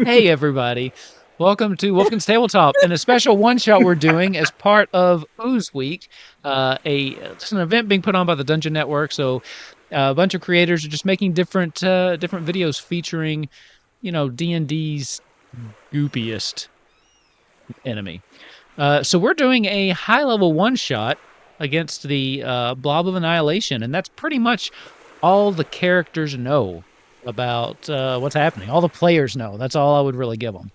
Hey everybody, welcome to Wolfkin's Tabletop and a special one-shot we're doing as part of Ooze Week, it's an event being put on by the Dungeon Network. So a bunch of creators are just making different videos featuring, D&D's goopiest enemy. So we're doing a high-level one-shot against the Blob of Annihilation, and that's pretty much all the characters know about what's happening. All the players know. That's all I would really give them.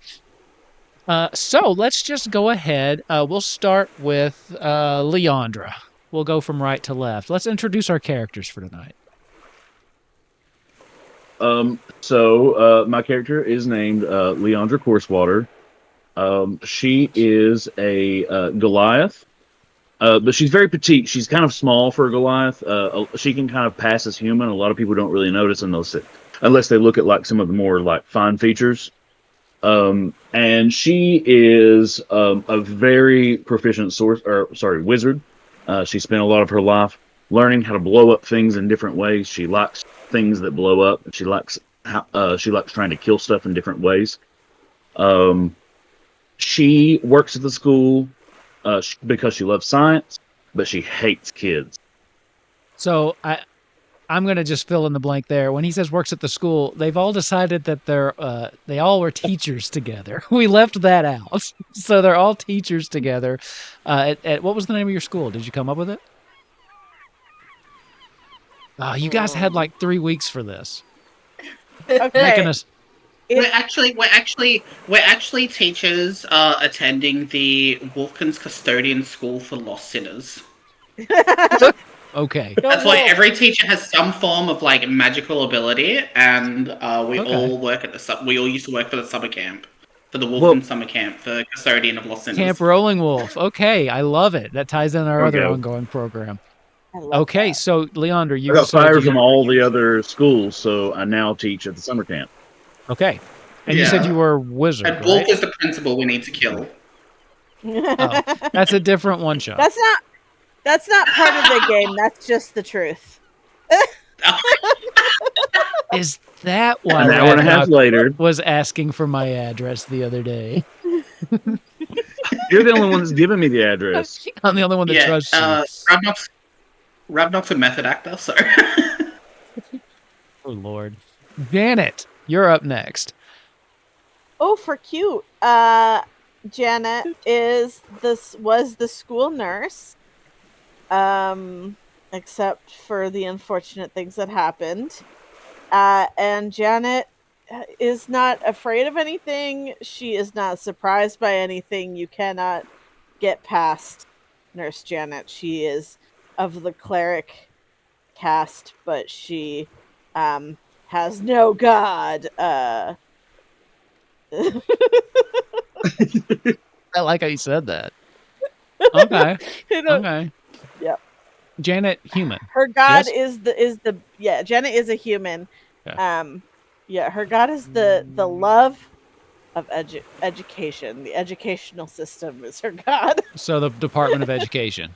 So let's just go ahead. We'll start with Leandra. We'll go from right to left. Let's introduce our characters for tonight. My character is named Leandra Courswater. She is a Goliath, but she's very petite. She's kind of small for a Goliath. She can kind of pass as human. A lot of people don't really notice unless they look at like some of the more like fine features. And she is a very proficient wizard. She spent a lot of her life learning how to blow up things in different ways. She likes things that blow up. She likes trying to kill stuff in different ways. She works at the school because she loves science, but she hates kids. So I'm going to just fill in the blank there. When he says works at the school, they've all decided that they all were teachers together. We left that out. So they're all teachers together. At what was the name of your school? Did you come up with it? You guys had like 3 weeks for this. Okay. We're actually teachers attending the Wolfkin's Custodian School for Lost Sinners. Okay. That's why every teacher has some form of like magical ability, and we all work at we all used to work for the summer camp, for the Wolfkin summer camp, for Custodian of Lost Sinners. Camp Rolling Wolf. Okay, I love it. That ties in our other ongoing program. Okay, that. So Leandra, you got fired from all the other schools, so I now teach at the summer camp. Okay, and you said you were a wizard, and Wolf is the principal we need to kill. Oh, that's a different one shot. That's not part of the game. That's just the truth. Is that why an hour and a half later was asking for my address the other day? You're the only one that's giving me the address. I'm the only one that trusts you. Ravnock's a method actor, so. Oh Lord, Janet, you're up next. Oh, for cute. Janet was the school nurse. Except for the unfortunate things that happened. And Janet is not afraid of anything. She is not surprised by anything. You cannot get past Nurse Janet. She is of the cleric caste, but she has no god. I like how you said that. Okay. Okay. Yep. Janet, human. Her god is the Janet is a human. Yeah. Her god is the love of education. The educational system is her god. So the Department of Education.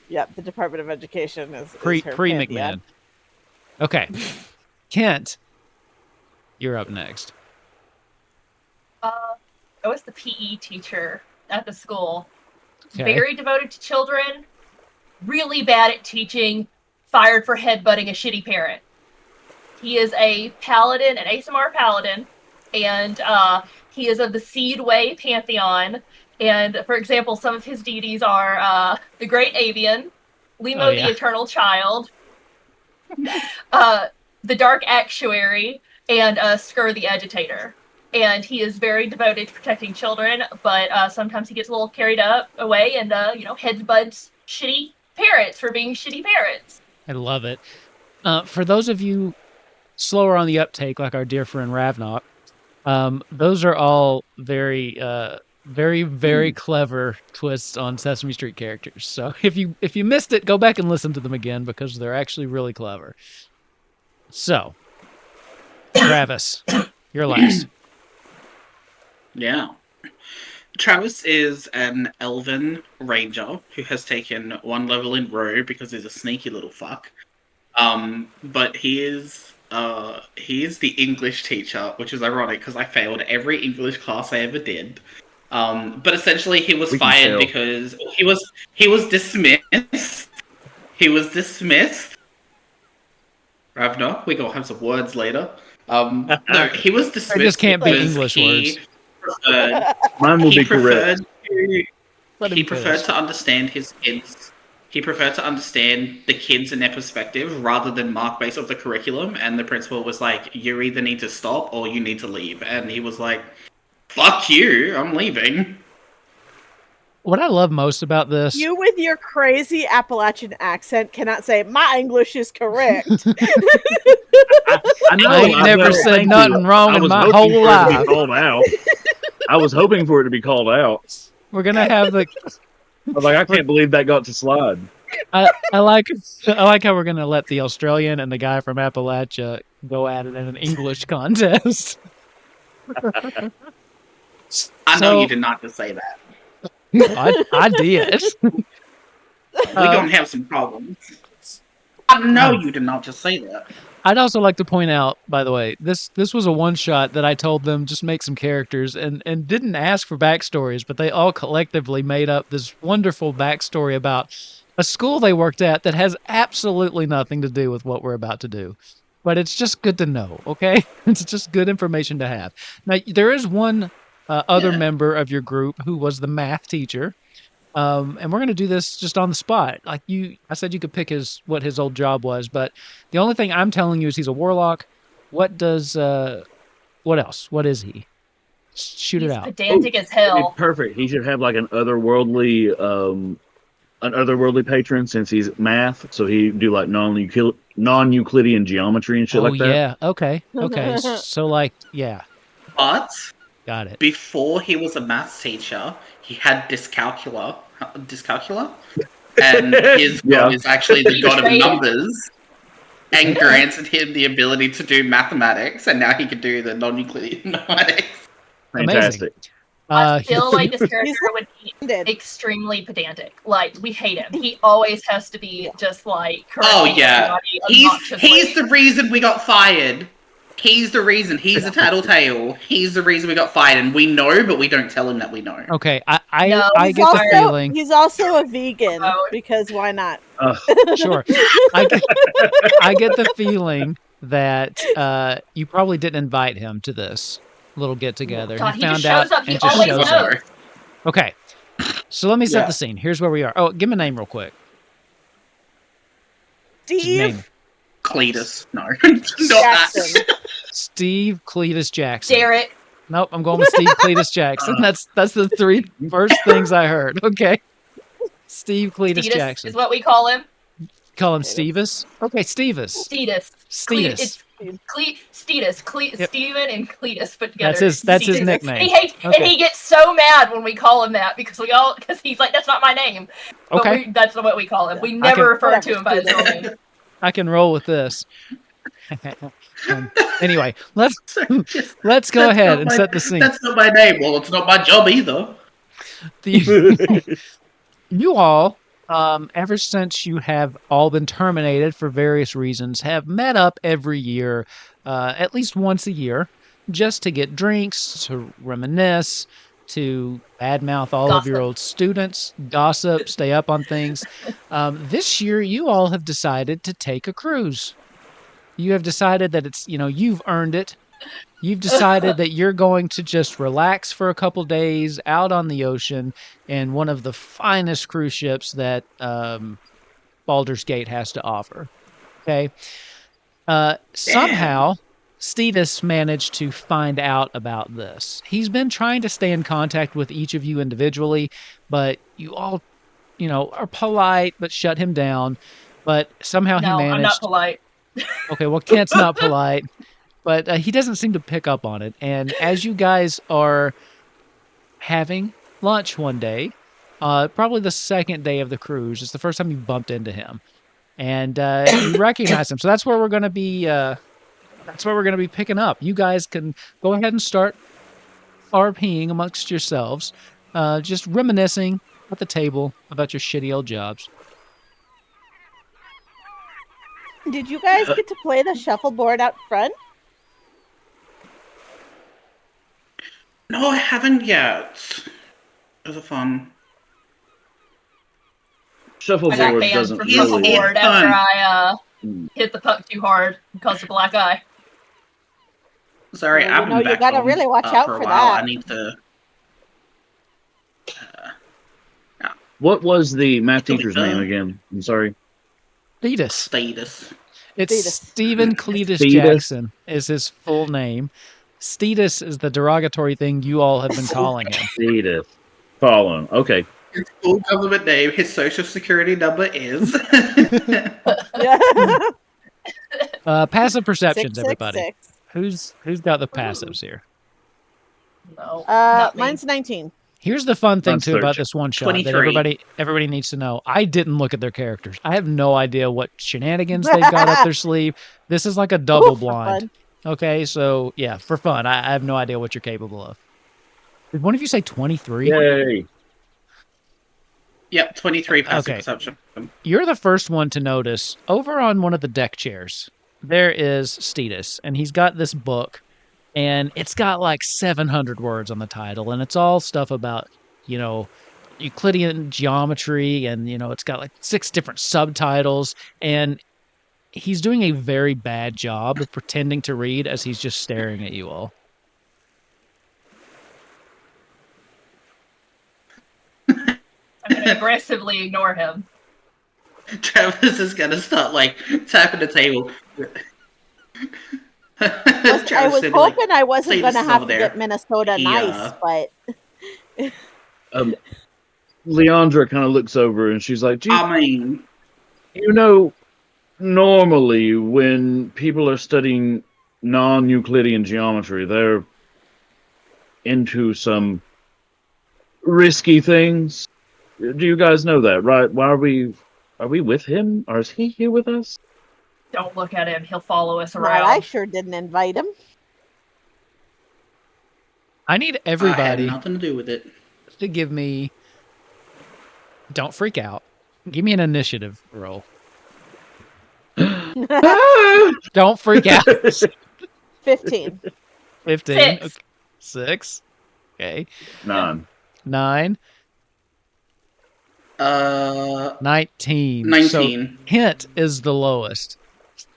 Yep, the Department of Education is pre McMahon. Okay. Kent, you're up next. I was the PE teacher at the school. Okay. Very devoted to children, really bad at teaching, fired for headbutting a shitty parent. He is a paladin, an ASMR paladin, and he is of the Seedway pantheon. And, for example, some of his deities are the Great Avian, Limo the Eternal Child, the Dark Actuary, and Skur the Agitator. And he is very devoted to protecting children, but sometimes he gets a little carried away and, headbutts shitty parents for being shitty parents. I love it. For those of you slower on the uptake, like our dear friend Ravnock, those are all very, very clever twists on Sesame Street characters. So if you missed it, go back and listen to them again because they're actually really clever. So, Travis, you're last. Yeah. Travis is an elven ranger who has taken 1 level in row because he's a sneaky little fuck. But he is he's the English teacher, which is ironic because I failed every English class I ever did. But essentially, he was fired because he was dismissed. He was dismissed. Ravna, we gonna have some words later. No, he was dismissed. I just can't be because English he words. Preferred, Mine will he be correct. he preferred to understand his kids. He preferred to understand the kids and their perspective rather than mark based off the curriculum. And the principal was like, "You either need to stop or you need to leave." And he was like, "Fuck you! I'm leaving." What I love most about this, You with your crazy Appalachian accent cannot say my English is correct. I know. I ain't never said thank nothing you. wrong I in was my hoping whole for it to life. be called out. I was hoping for it to be called out. we're gonna have the. I was like, I can't believe that got to slide. I like how we're gonna let the Australian and the guy from Appalachia go at it in an English contest. I know you did not just say that. I did. We're gonna have some problems. I know you did not just say that. I'd also like to point out, by the way, this was a one shot that I told them just make some characters and didn't ask for backstories, but they all collectively made up this wonderful backstory about a school they worked at that has absolutely nothing to do with what we're about to do. But it's just good to know, okay? It's just good information to have. Now, there is one other member of your group who was the math teacher. And we're going to do this just on the spot. Like I said you could pick what his old job was, but the only thing I'm telling you is he's a warlock. What else? What is he? Shoot He's it out. pedantic as hell. Perfect. He should have like an otherworldly patron since he's math. So he do like non-Euclidean geometry and shit like that. Yeah. Okay. So like, yeah. But Got it. before he was a maths teacher, he had dyscalculia, and his god is actually the god of numbers, and granted him the ability to do mathematics, and now he can do the non-Euclidean mathematics. Fantastic. I feel like this character would be extremely pedantic. Like, we hate him. He always has to be just like, oh yeah, he's the reason we got fired. He's the reason. He's a tattletale. He's the reason we got fired, and we know, but we don't tell him that we know. Okay, I get the feeling he's also a vegan because why not? Sure, I get the feeling that you probably didn't invite him to this little get together. God, he just found shows out up. He and just always shows knows. up. Okay, so let me set the scene. Here's where we are. Oh, give him a name real quick. Steve Cletus. No, not Jackson. that. Steve Cletus Jackson. Derek. Nope, I'm going with Steve Cletus Jackson. That's the three first things I heard. Okay. Steve Cletus Jackson. Is what we call him. Call him Stevis? Okay, Stevis. Stetus. Stetus. Stetus. Steven and Cletus put together. That's his nickname. He hates, and he gets so mad when we call him that because he's like, that's not my name. But okay. That's what we call him. We never refer to him by his real name. I can roll with this. Anyway, let's go ahead and set the scene. That's not my name. Well, it's not my job either. You all, ever since you have all been terminated for various reasons, have met up every year, at least once a year, just to get drinks, to reminisce, to badmouth all of your old students, gossip, stay up on things. This year, you all have decided to take a cruise. You have decided that it's, you've earned it. You've decided that you're going to just relax for a couple days out on the ocean in one of the finest cruise ships that Baldur's Gate has to offer. Okay. Somehow, Stetus managed to find out about this. He's been trying to stay in contact with each of you individually, but you all, are polite, but shut him down. But somehow he managed. I'm not polite. Okay, well, Kent's not polite, but he doesn't seem to pick up on it. And as you guys are having lunch one day, probably the second day of the cruise, it's the first time you bumped into him, and you recognize him. So that's where we're going to be. That's where we're going to be picking up. You guys can go ahead and start RPing amongst yourselves, just reminiscing at the table about your shitty old jobs. Did you guys get to play the shuffleboard out front? No, I haven't yet. It was fun. I got Shuffleboard banned doesn't from really. shuffleboard after I hit the puck too hard and caused a black eye. Sorry, Well, I've been back you gotta home, really watch out for a for while. that. I need to. What was the math It'll be teacher's fun. name again? I'm sorry. Status. It's Stetus. Stephen Cletus Stetus. Jackson is his full name. Stetus is the derogatory thing you all have been calling him. Edith. Following. Okay. His full government name, his social security number is. Yeah. Passive perceptions, everybody. 666. Who's got the passives here? No, not me. Mine's 19. Here's the fun thing Mine's too about 13. this one shot that 23. everybody needs to know. I didn't look at their characters. I have no idea what shenanigans they've got up their sleeve. This is like a double Ooh, for blind. fun. Okay, so yeah, for fun. I have no idea what you're capable of. Did one of you say 23? Yay. Yep, 23 passive Okay. perception. You're the first one to notice over on one of the deck chairs. There is Stetus, and he's got this book, and it's got like 700 words on the title, and it's all stuff about, Euclidean geometry, and it's got like 6 different subtitles, and he's doing a very bad job of pretending to read as he's just staring at you all. I'm going to aggressively ignore him. Travis is gonna start tapping the table. I was hoping I wasn't going to have to there. get Minnesota nice, but Leandra kind of looks over and she's like, I mean, normally when people are studying non-Euclidean geometry, they're into some risky things. Do you guys know that, right? Why are we with him? Or is he here with us? Don't look at him. He'll follow us well, around. I sure didn't invite him. I need I had everybody nothing to do with it. to give me. Don't freak out. Give me an initiative roll. Don't freak out. 15. 15. 6. Okay. 6. Okay. 9. 9. 19. 19. So Hint is the lowest.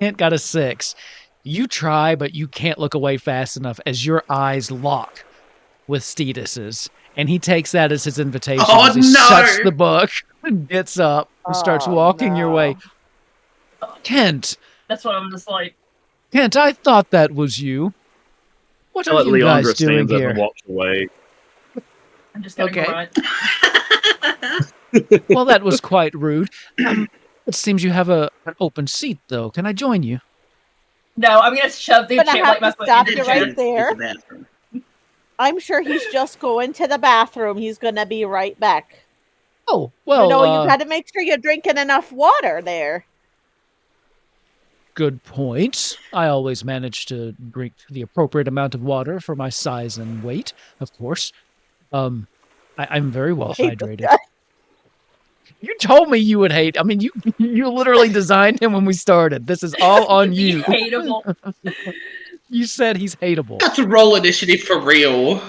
Hint got a 6. You try, but you can't look away fast enough as your eyes lock with Stetus's. And he takes that as his invitation as he shuts the book and gets up and starts walking your way. Kent! That's what I'm just like. Kent, I thought that was you. What are you Leandra guys doing stands up here? and walks away. I'm just going to grunt. Well, that was quite rude. It seems you have an open seat, though. Can I join you? No, I'm going to shove the But I chair, have my to foot stop in the you chair. right there. I'm sure he's just going to the bathroom. He's going to be right back. Oh, well, you got to make sure you're drinking enough water there. Good point. I always manage to drink the appropriate amount of water for my size and weight, of course. I'm very well hydrated. You told me you would hate. I mean, you literally designed him when we started. This is all on you. He's hateable. You said he's hateable. That's a roll initiative for real.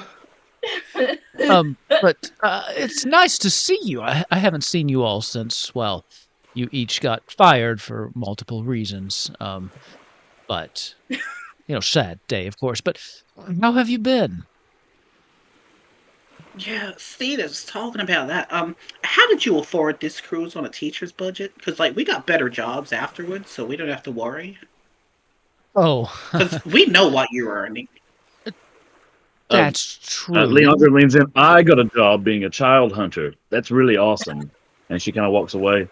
But it's nice to see you. I haven't seen you all since, well, you each got fired for multiple reasons. But, sad day, of course. But how have you been? Yeah, Steve is talking about that. How did you afford this cruise on a teacher's budget? Because, we got better jobs afterwards, so we don't have to worry. Oh. Because we know what you're earning. That's true. Leandra leans in. I got a job being a child hunter. That's really awesome. And she kind of walks away.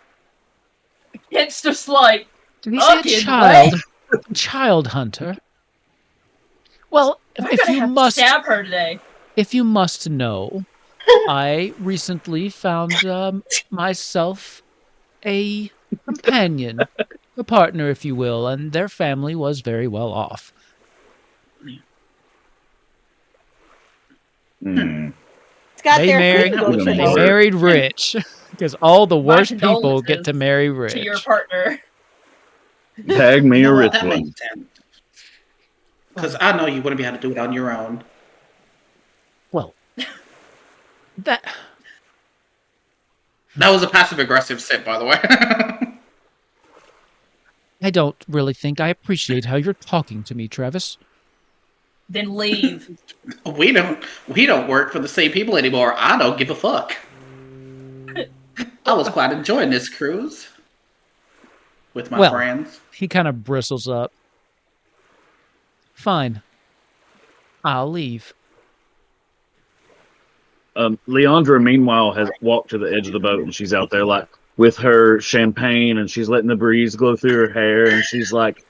It's just like, Did he say child hunter? Well, if you must stab her today. If you must know, I recently found myself a companion, a partner, if you will, and their family was very well off. Hmm. They married rich, because all the worst people get to marry rich. To your partner. Tag me You a know what? rich That one. makes sense. Because I know you wouldn't be able to do it on your own. Well, that was a passive aggressive sip, by the way. I don't really think I appreciate how you're talking to me, Travis. Then leave. we don't work for the same people anymore. I don't give a fuck. I was quite enjoying this cruise with my friends. He kind of bristles up. Fine. I'll leave. Leandra, meanwhile, has walked to the edge of the boat, and she's out there like with her champagne, and she's letting the breeze glow through her hair, and she's like,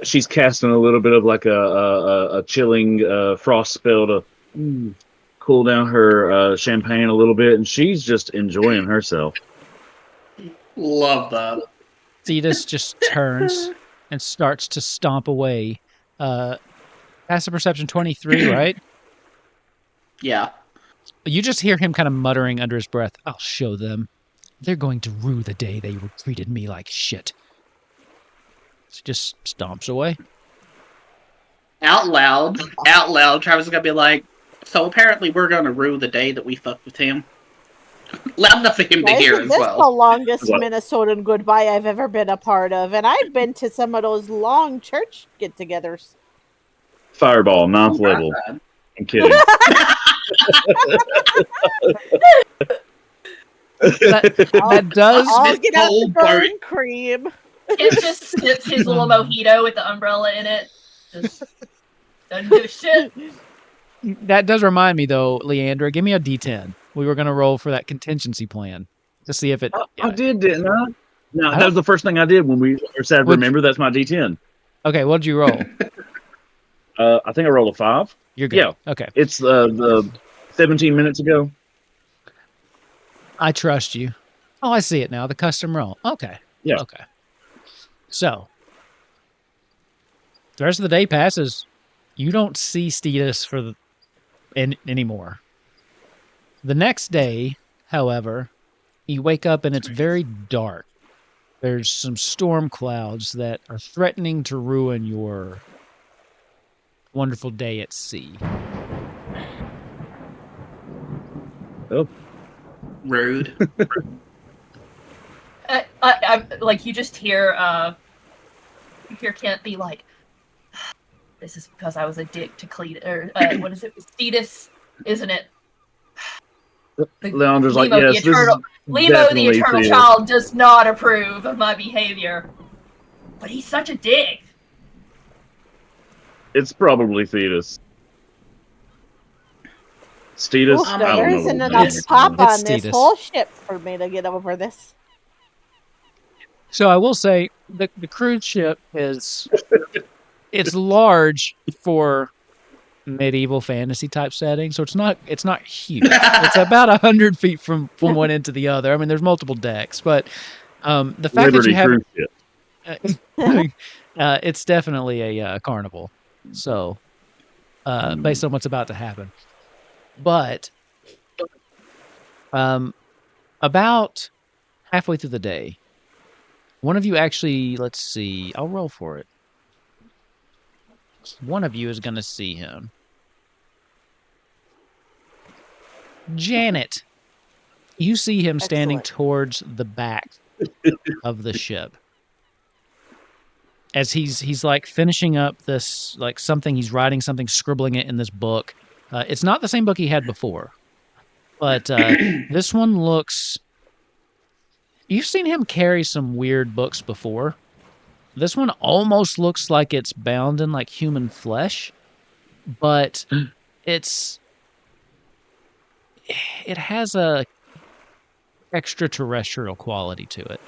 she's casting a little bit of like a chilling frost spell to cool down her champagne a little bit, and she's just enjoying herself. Love that. Thetis just turns and starts to stomp away. Passive perception 23, right? Yeah. You just hear him kind of muttering under his breath, I'll show them. They're going to rue the day they treated me like shit. So just stomps away. Out loud, Travis is going to be like, so apparently we're going to rue the day that we fucked with him. Loud enough for him to hear as well. This is the longest Minnesotan goodbye I've ever been a part of, and I've been to some of those long church get-togethers. Fireball, 9th level. I'm kidding. that does. I'll get out the burn cream. It just sips his little mojito with the umbrella in it. Just doesn't do shit. That does remind me, though, Leandra, give me a D10. We were going to roll for that contingency plan to see if it. I did, didn't I? No, that was the first thing I did when we said, remember, that's my D10. Okay, what did you roll? I think I rolled a 5. You're good. Yeah. Okay. It's the 17 minutes ago. I trust you. Oh, I see it now. The custom roll. Okay. Yeah. Okay. So, the rest of the day passes. You don't see Stetus anymore. The next day, however, you wake up and it's very dark. There's some storm clouds that are threatening to ruin your wonderful day at sea. Oh. Rude. I like you just hear Kent be like, "This is because I was a dick to Cletus, or what is it, Stetus, isn't it?" Leandra's like, Limo, yes, Limo, the eternal child, does not approve of my behavior, but he's such a dick. It's probably Thetis. Stetus, I don't know. There isn't enough pop on this whole ship for me to get over this. So I will say the cruise ship is it's large for medieval fantasy type setting, so it's not huge. It's about 100 feet from one end to the other. I mean, there's multiple decks, but the fact that you have it's definitely a carnival. So based on what's about to happen. But about halfway through the day, one of you actually, let's see, I'll roll for it. One of you is going to see him. Janet. You see him standing towards the back of the ship. As he's like finishing up this, like something, he's writing something, scribbling it in this book. It's not the same book he had before, but this one looks... You've seen him carry some weird books before. This one almost looks like it's bound in like human flesh, but it has a extraterrestrial quality to it.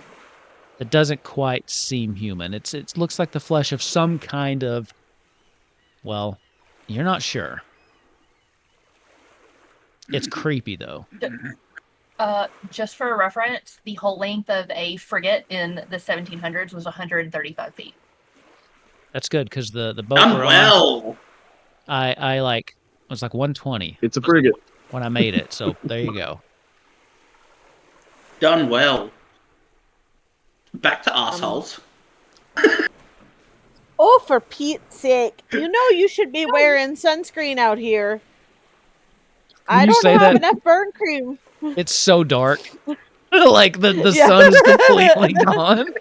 It doesn't quite seem human. It looks like the flesh of some kind of... Well, you're not sure. It's creepy, though. Just for reference, the whole length of a frigate in the 1700s was 135 feet. That's good, because the boat we're on, I like, it was like 120. It's a frigate. When I made it, so there you go. Done well. Back to assholes. Oh, for Pete's sake. You know you should be wearing sunscreen out here. I don't have enough burn cream. It's so dark. Like the sun is completely gone.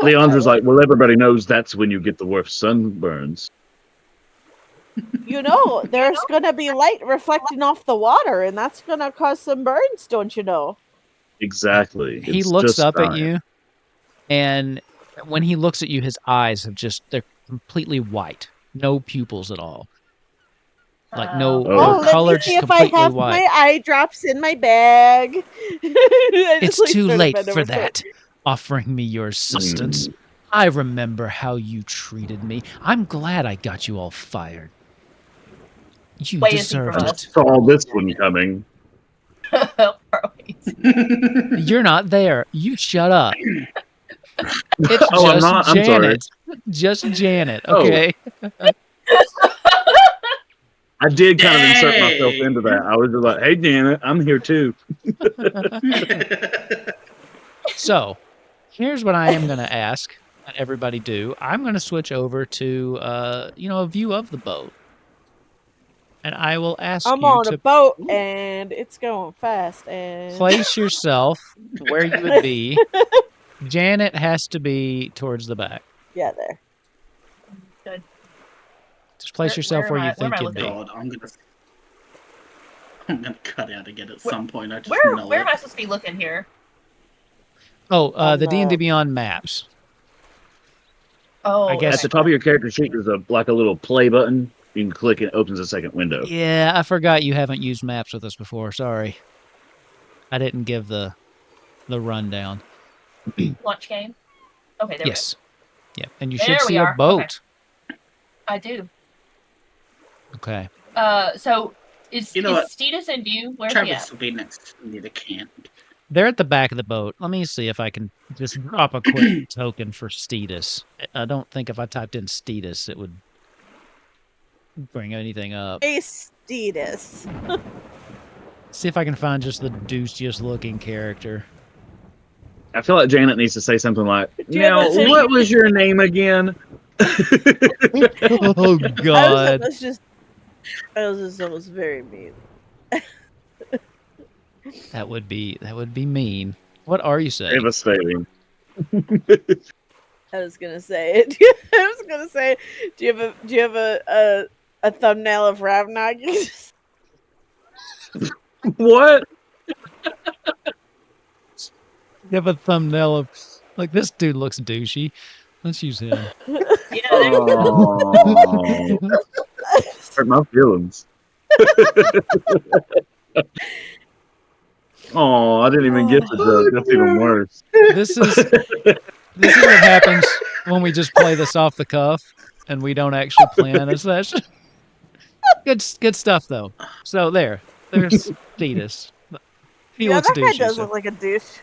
Leandra's like, well, everybody knows that's when you get the worst sunburns. You know, there's going to be light reflecting off the water, and that's going to cause some burns, don't you know? Exactly. He looks up at you, and when he looks at you, his eyes they're completely white. No pupils at all. Like no color, let me see just if I have white. my eye drops in my bag. It's too late for that. Offering me your assistance. I remember how you treated me. I'm glad I got you all fired. You deserve it. I saw this one coming. You're not there. You shut up. It's just I'm not. Janet. I'm sorry. Just Janet, okay? I did kind of insert myself into that. I was just like, hey, Janet, I'm here too. So, here's what I am going to ask everybody do. I'm going to switch over to, a view of the boat. And I will ask you to... I'm on a boat, and it's going fast. And place yourself where you would be. Janet has to be towards the back. Yeah, there. Good. Just place yourself where you think you'd be. God, I'm gonna cut out again at some point. I just where am I supposed to be looking here? Oh, the D&D Beyond maps. Oh, I guess at the top of your character sheet, there's a little play button. You can click it, it opens a second window. Yeah, I forgot you haven't used maps with us before. Sorry. I didn't give the rundown. Launch game? Okay, there yes. we go. Yeah, and you should see a boat. Okay. I do. Okay. So is Stetus and you? Where's he at? Travis will be next near the camp. They're at the back of the boat. Let me see if I can just drop a quick token for Stetus. I don't think if I typed in Stetus, it would bring anything up. Hey, Stetus. See if I can find just the douchiest looking character. I feel like Janet needs to say something like, now, what was your name again? Oh, God. That was very mean. That would be mean. What are you saying? Devastating. I was gonna say it. Do you have a thumbnail of Ravnog? What? You have a thumbnail of like this dude looks douchey. Let's use him. Hurt my feelings. Oh, I didn't even get the joke. That's even worse. This is what happens when we just play this off the cuff and we don't actually plan a session. Good stuff though. So there's Stetus. He looks that guy douchey. does look like a douche.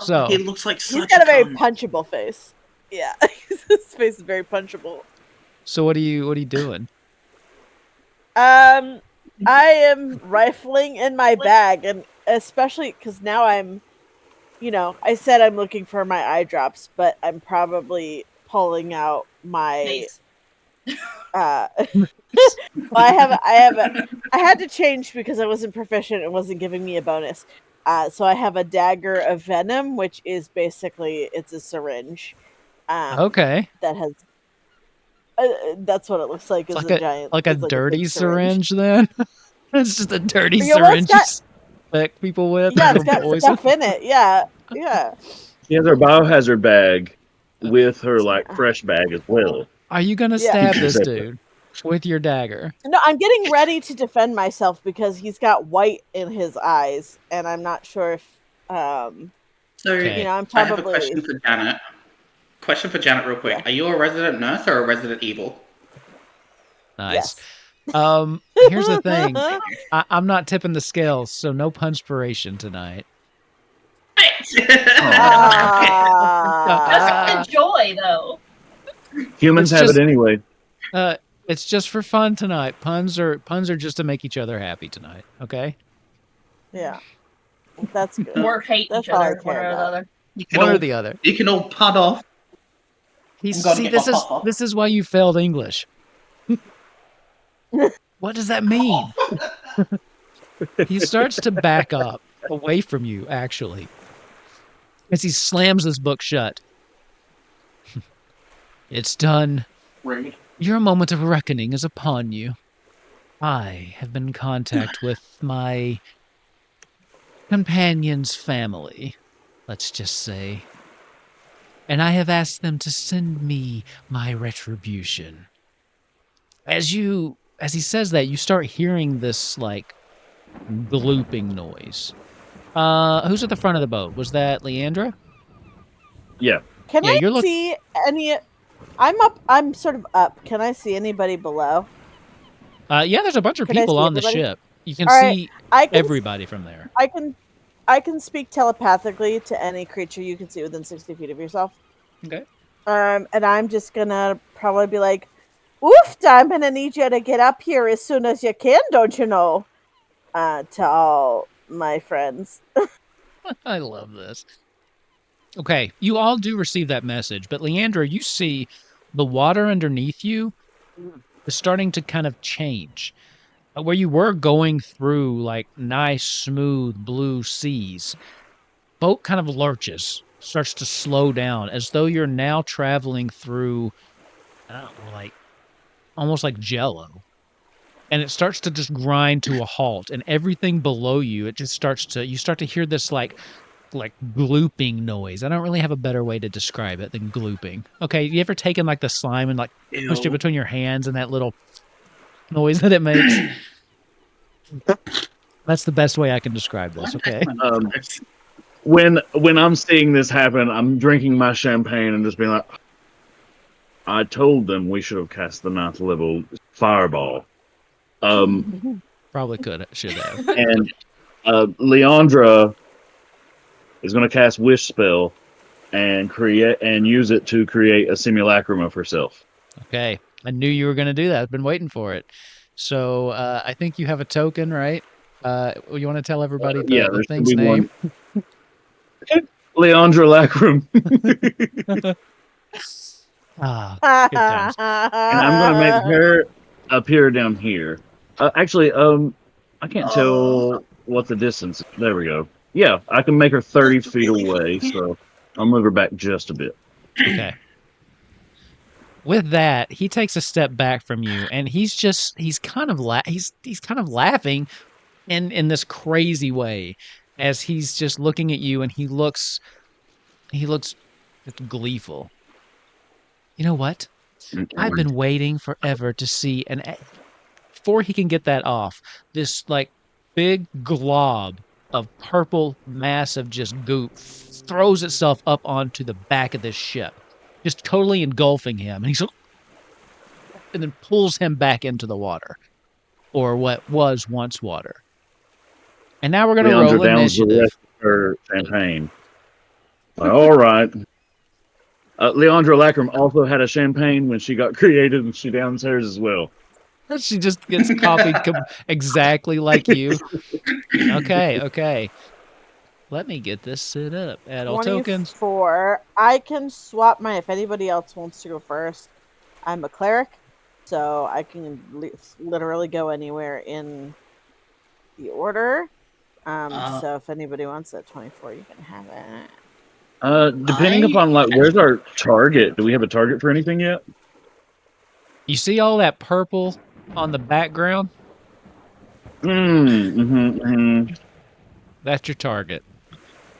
So he looks like he's got a very punchable face. Yeah, his face is very punchable. So what are you doing? I am rifling in my bag, and especially because now I'm, I said I'm looking for my eye drops, but I'm probably pulling out my. Well, I had to change because I wasn't proficient and wasn't giving me a bonus. So I have a dagger of venom, which is basically it's a syringe. Okay. That has. That's what it looks like. Is like a giant, like a dirty syringe. Then it's just a dirty syringe. Infect people with. Yeah, it's got stuff in it. Yeah. She has her biohazard bag with her fresh bag as well. Are you gonna stab this dude with your dagger? No, I'm getting ready to defend myself because he's got white in his eyes, and I'm not sure if. I'm probably. I have a question for Janet. Question for Janet, real quick. Yeah. Are you a resident nurse or a resident evil? Nice. Yes. Here's the thing. I'm not tipping the scales, so no punspiration tonight. Just enjoy, though. Humans have it anyway. It's just for fun tonight. Puns are just to make each other happy tonight. Okay. Yeah, that's good. Or hate each other, one or the other. One or the other. You can all pud off. See, this is why you failed English. What does that mean? He starts to back up away from you, actually, as he slams this book shut. It's done. Rude. Your moment of reckoning is upon you. I have been in contact with my companion's family, let's just say, and I have asked them to send me my retribution. As he says that, you start hearing this, like, glooping noise. Who's at the front of the boat? Was that Leandra? Yeah. Can Yeah, I see any? I'm sort of up. Can I see anybody below? Yeah, there's a bunch of people on the ship. You can see everybody from there. I can speak telepathically to any creature you can see within 60 feet of yourself. Okay. And I'm just gonna probably be like, "Oof, I'm gonna need you to get up here as soon as you can, don't you know?" To all my friends. I love this. Okay, you all do receive that message, but Leandra, you see the water underneath you is starting to kind of change. Where you were going through like nice, smooth blue seas, boat kind of lurches, starts to slow down as though you're now traveling through, I don't know, like almost like jello. And it starts to just grind to a halt, and everything below you, it just starts to, you start to hear this like glooping noise. I don't really have a better way to describe it than glooping. Okay, you ever taken like the slime and like pushed it between your hands and that little noise that it makes? That's the best way I can describe this, okay? When I'm seeing this happen, I'm drinking my champagne and just being like, I told them we should have cast the 9th level fireball. Probably should have. And Leandra is going to cast Wish spell and use it to create a simulacrum of herself. Okay, I knew you were going to do that. I've been waiting for it. So I think you have a token, right? You want to tell everybody the thing's name? Leandra Lacrum. Good times. And I'm going to make her appear down here. Actually, I can't tell what the distance is. There we go. Yeah, I can make her 30 feet away, so I'll move her back just a bit. Okay. With that, he takes a step back from you, and he's kind of laughing in this crazy way as he's just looking at you, and he looks gleeful. You know what? I've been waiting forever to see, and before he can get that off, this like big glob of purple massive just goop throws itself up onto the back of this ship, just totally engulfing him, and then pulls him back into the water, or what was once water. And now we're going to roll initiative. The rest of her champagne. All right. Leandra Lacrum also had a champagne when she got created, and she downs hers as well. She just gets copied exactly like you. Okay. Let me get this set up. Add all tokens. 24. I can swap if anybody else wants to go first. I'm a cleric, so I can literally go anywhere in the order. So if anybody wants that 24, you can have it. Depending upon where's our target? Do we have a target for anything yet? You see all that purple on the background? That's your target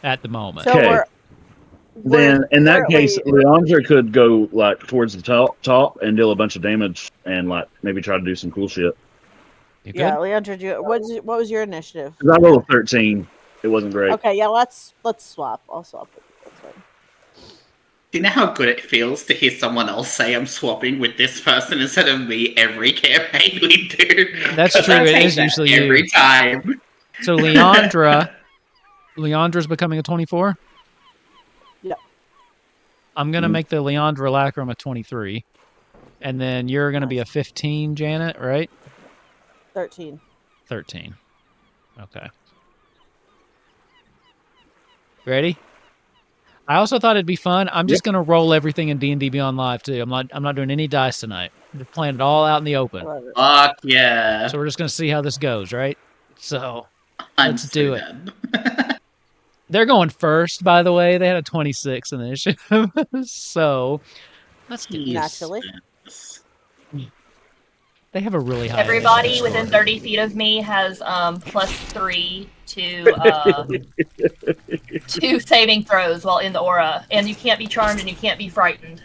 at the moment. So okay. Then in that case, Leandra could go towards the top and deal a bunch of damage and maybe try to do some cool shit. Yeah, Leandra, what was your initiative? I rolled a 13. It wasn't great. Okay, yeah, let's swap. I'll swap it. That's fine. Do you know how good it feels to hear someone else say I'm swapping with this person instead of me every campaign we do? That's true. It is usually every time. So Leandra's becoming a 24? Yep. I'm going to make the Leandra Lacrum a 23. And then you're going to be a 15, Janet, right? 13. 13. Okay. Ready? I also thought it'd be fun. I'm just gonna roll everything in D&D Beyond Live too. I'm not doing any dice tonight. I'm just playing it all out in the I open. love it. Fuck yeah. So we're just gonna see how this goes, right? So I'm let's so do it. down. They're going first, by the way. They had a 26 initiative. So let's do Naturally. Jesus. They have a really high Everybody initiative within score. 30 feet of me has +3 to saving throws while in the aura, and you can't be charmed and you can't be frightened.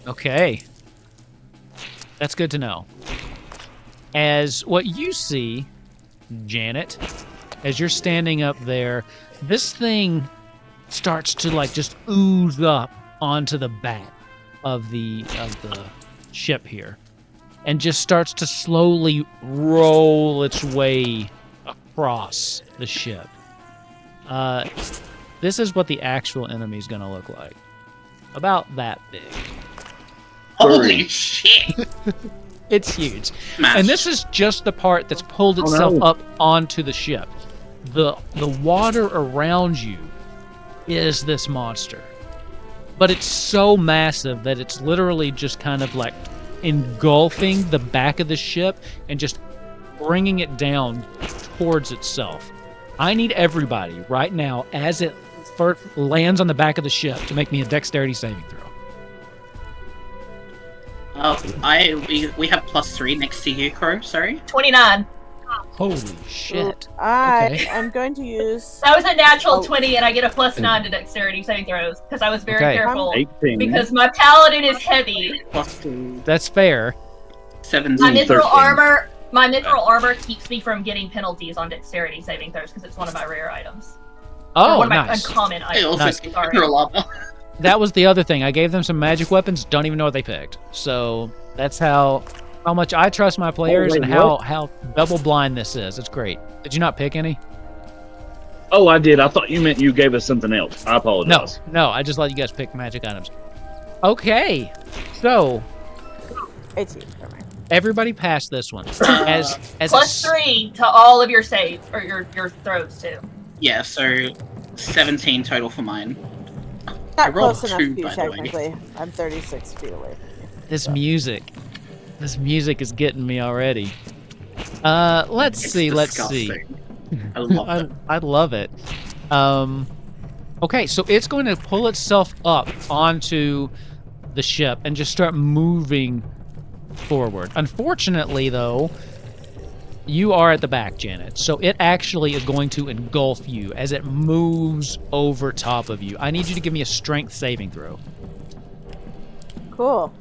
Okay. That's good to know. As what you see, Janet, as you're standing up there, this thing starts to like just ooze up onto the back of the ship here, and just starts to slowly roll its way across the ship. This is what the actual enemy is going to look like. About that big. Holy shit! It's huge. Smash. And this is just the part that's pulled itself up onto the ship. The water around you is this monster. But it's so massive that it's literally just kind of like engulfing the back of the ship and just bringing it down towards itself. I need everybody right now, as it lands on the back of the ship, to make me a dexterity saving throw. We have +3 next to you, Crow. Sorry. 29. Holy shit. I am going to use. That was a natural Oh. 20, and I get a +9 to dexterity saving throws because I was very Okay. careful. 18. Because my paladin is heavy. +2. That's fair. 17. My mithril 13. armor. My mithril armor keeps me from getting penalties on dexterity saving throws because it's one of my rare items. Or Oh, one of my nice. uncommon I items. also Nice. see Sorry. your lava. That was the other thing. I gave them some magic weapons. Don't even know what they picked. So that's how much I trust my players wait, and how double blind this is. It's great. Did you not pick any? Oh, I did. I thought you meant you gave us something else. I No, apologize. no. I just let you guys pick magic items. Okay, so 18. Never mind. everybody passed this one. As +3 to all of your saves or your throws too. Yeah, so 17 total for mine. Not rolled close enough 2, to you, by the way. technically. I'm 36 feet away from you. this music is getting me already. Let's It's see. disgusting. I love it. I love it. Okay, so it's going to pull itself up onto the ship and just start moving forward. Unfortunately, though, you are at the back, Janet, so it actually is going to engulf you as it moves over top of you. I need you to give me a strength saving throw. Cool.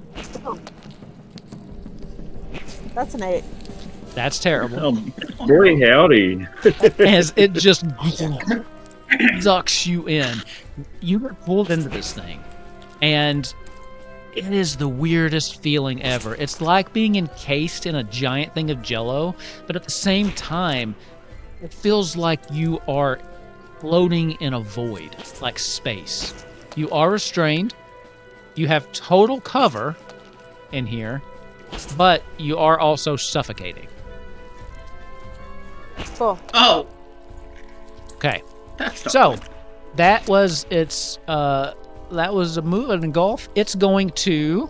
That's an 8. That's terrible. Boy, howdy. As it just sucks you in. You get pulled into this thing, and it is the weirdest feeling ever. It's like being encased in a giant thing of jello, but at the same time, it feels like you are floating in a void, like space. You are restrained. You have total cover in here, but you are also suffocating. Cool. Oh, Okay. that's not So, good. that was its that was a move and engulf. It's going to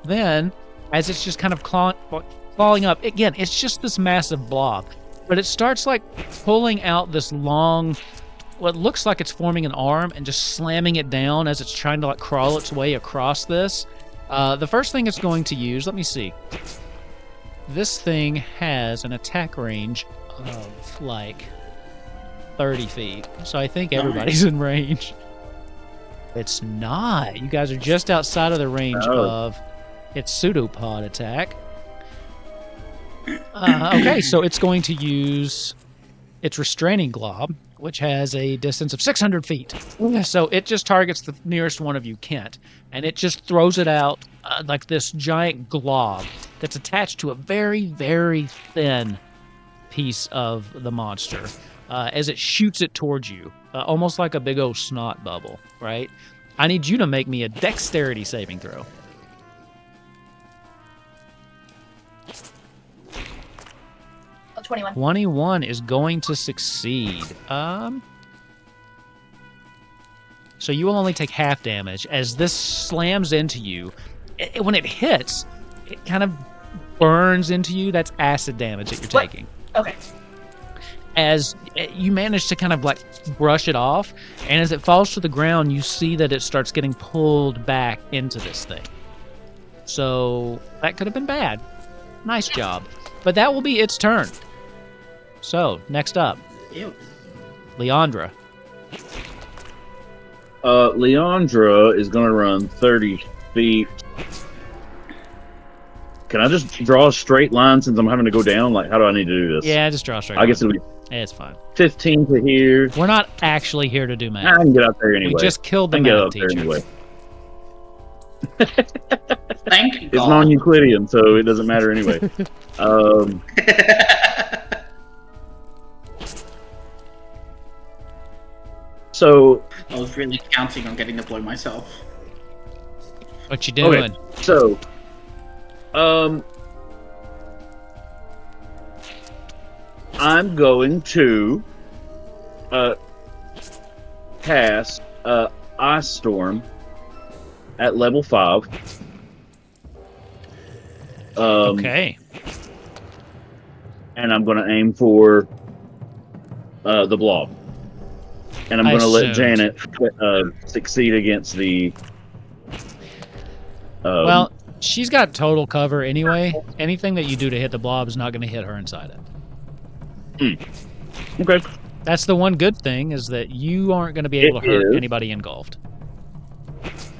then, as it's just kind of clawing up again, it's just this massive blob, but it starts like pulling out this long, what looks like it's forming an arm and just slamming it down as it's trying to like crawl its way across this. The first thing it's going to use, let me see, this thing has an attack range of like 30 feet, so I think everybody's in range. It's not. You guys are just outside of the range of its pseudopod attack. Okay, so it's going to use its restraining glob, which has a distance of 600 feet. So it just targets the nearest one of you, Kent, and it just throws it out like this giant glob that's attached to a very, very thin piece of the monster as it shoots it towards you, almost like a big old snot bubble, right? I need you to make me a dexterity saving throw. Oh, 21. 21 is going to succeed. so you will only take half damage as this slams into you. When it hits, it kind of burns into you. That's acid damage that you're taking. Okay. As you manage to kind of like brush it off, and as it falls to the ground, you see that it starts getting pulled back into this thing. So that could have been bad. Nice job. But that will be its turn. So, next up. Ew. Leandra. Leandra is going to run 30 feet. Can I just draw a straight line since I'm having to go down? Like, how do I need to do this? Yeah, just draw a straight I guess it'll be it's fine. 15 to here. We're not actually here to do I math. can get out there anyway. We just killed the I can get math out there teacher. anyway. Thank It's God. non-Euclidean, so it doesn't matter anyway. So I was really counting on getting to blow myself. What you doing? Okay, so I'm going to cast Ice Storm at level 5. Okay. And I'm going to aim for the blob. And I'm I going to let assumed. Janet succeed against the... Well, she's got total cover anyway. Anything that you do to hit the blob is not going to hit her inside it. Okay. That's the one good thing, is that you aren't going to be able to hurt anybody engulfed.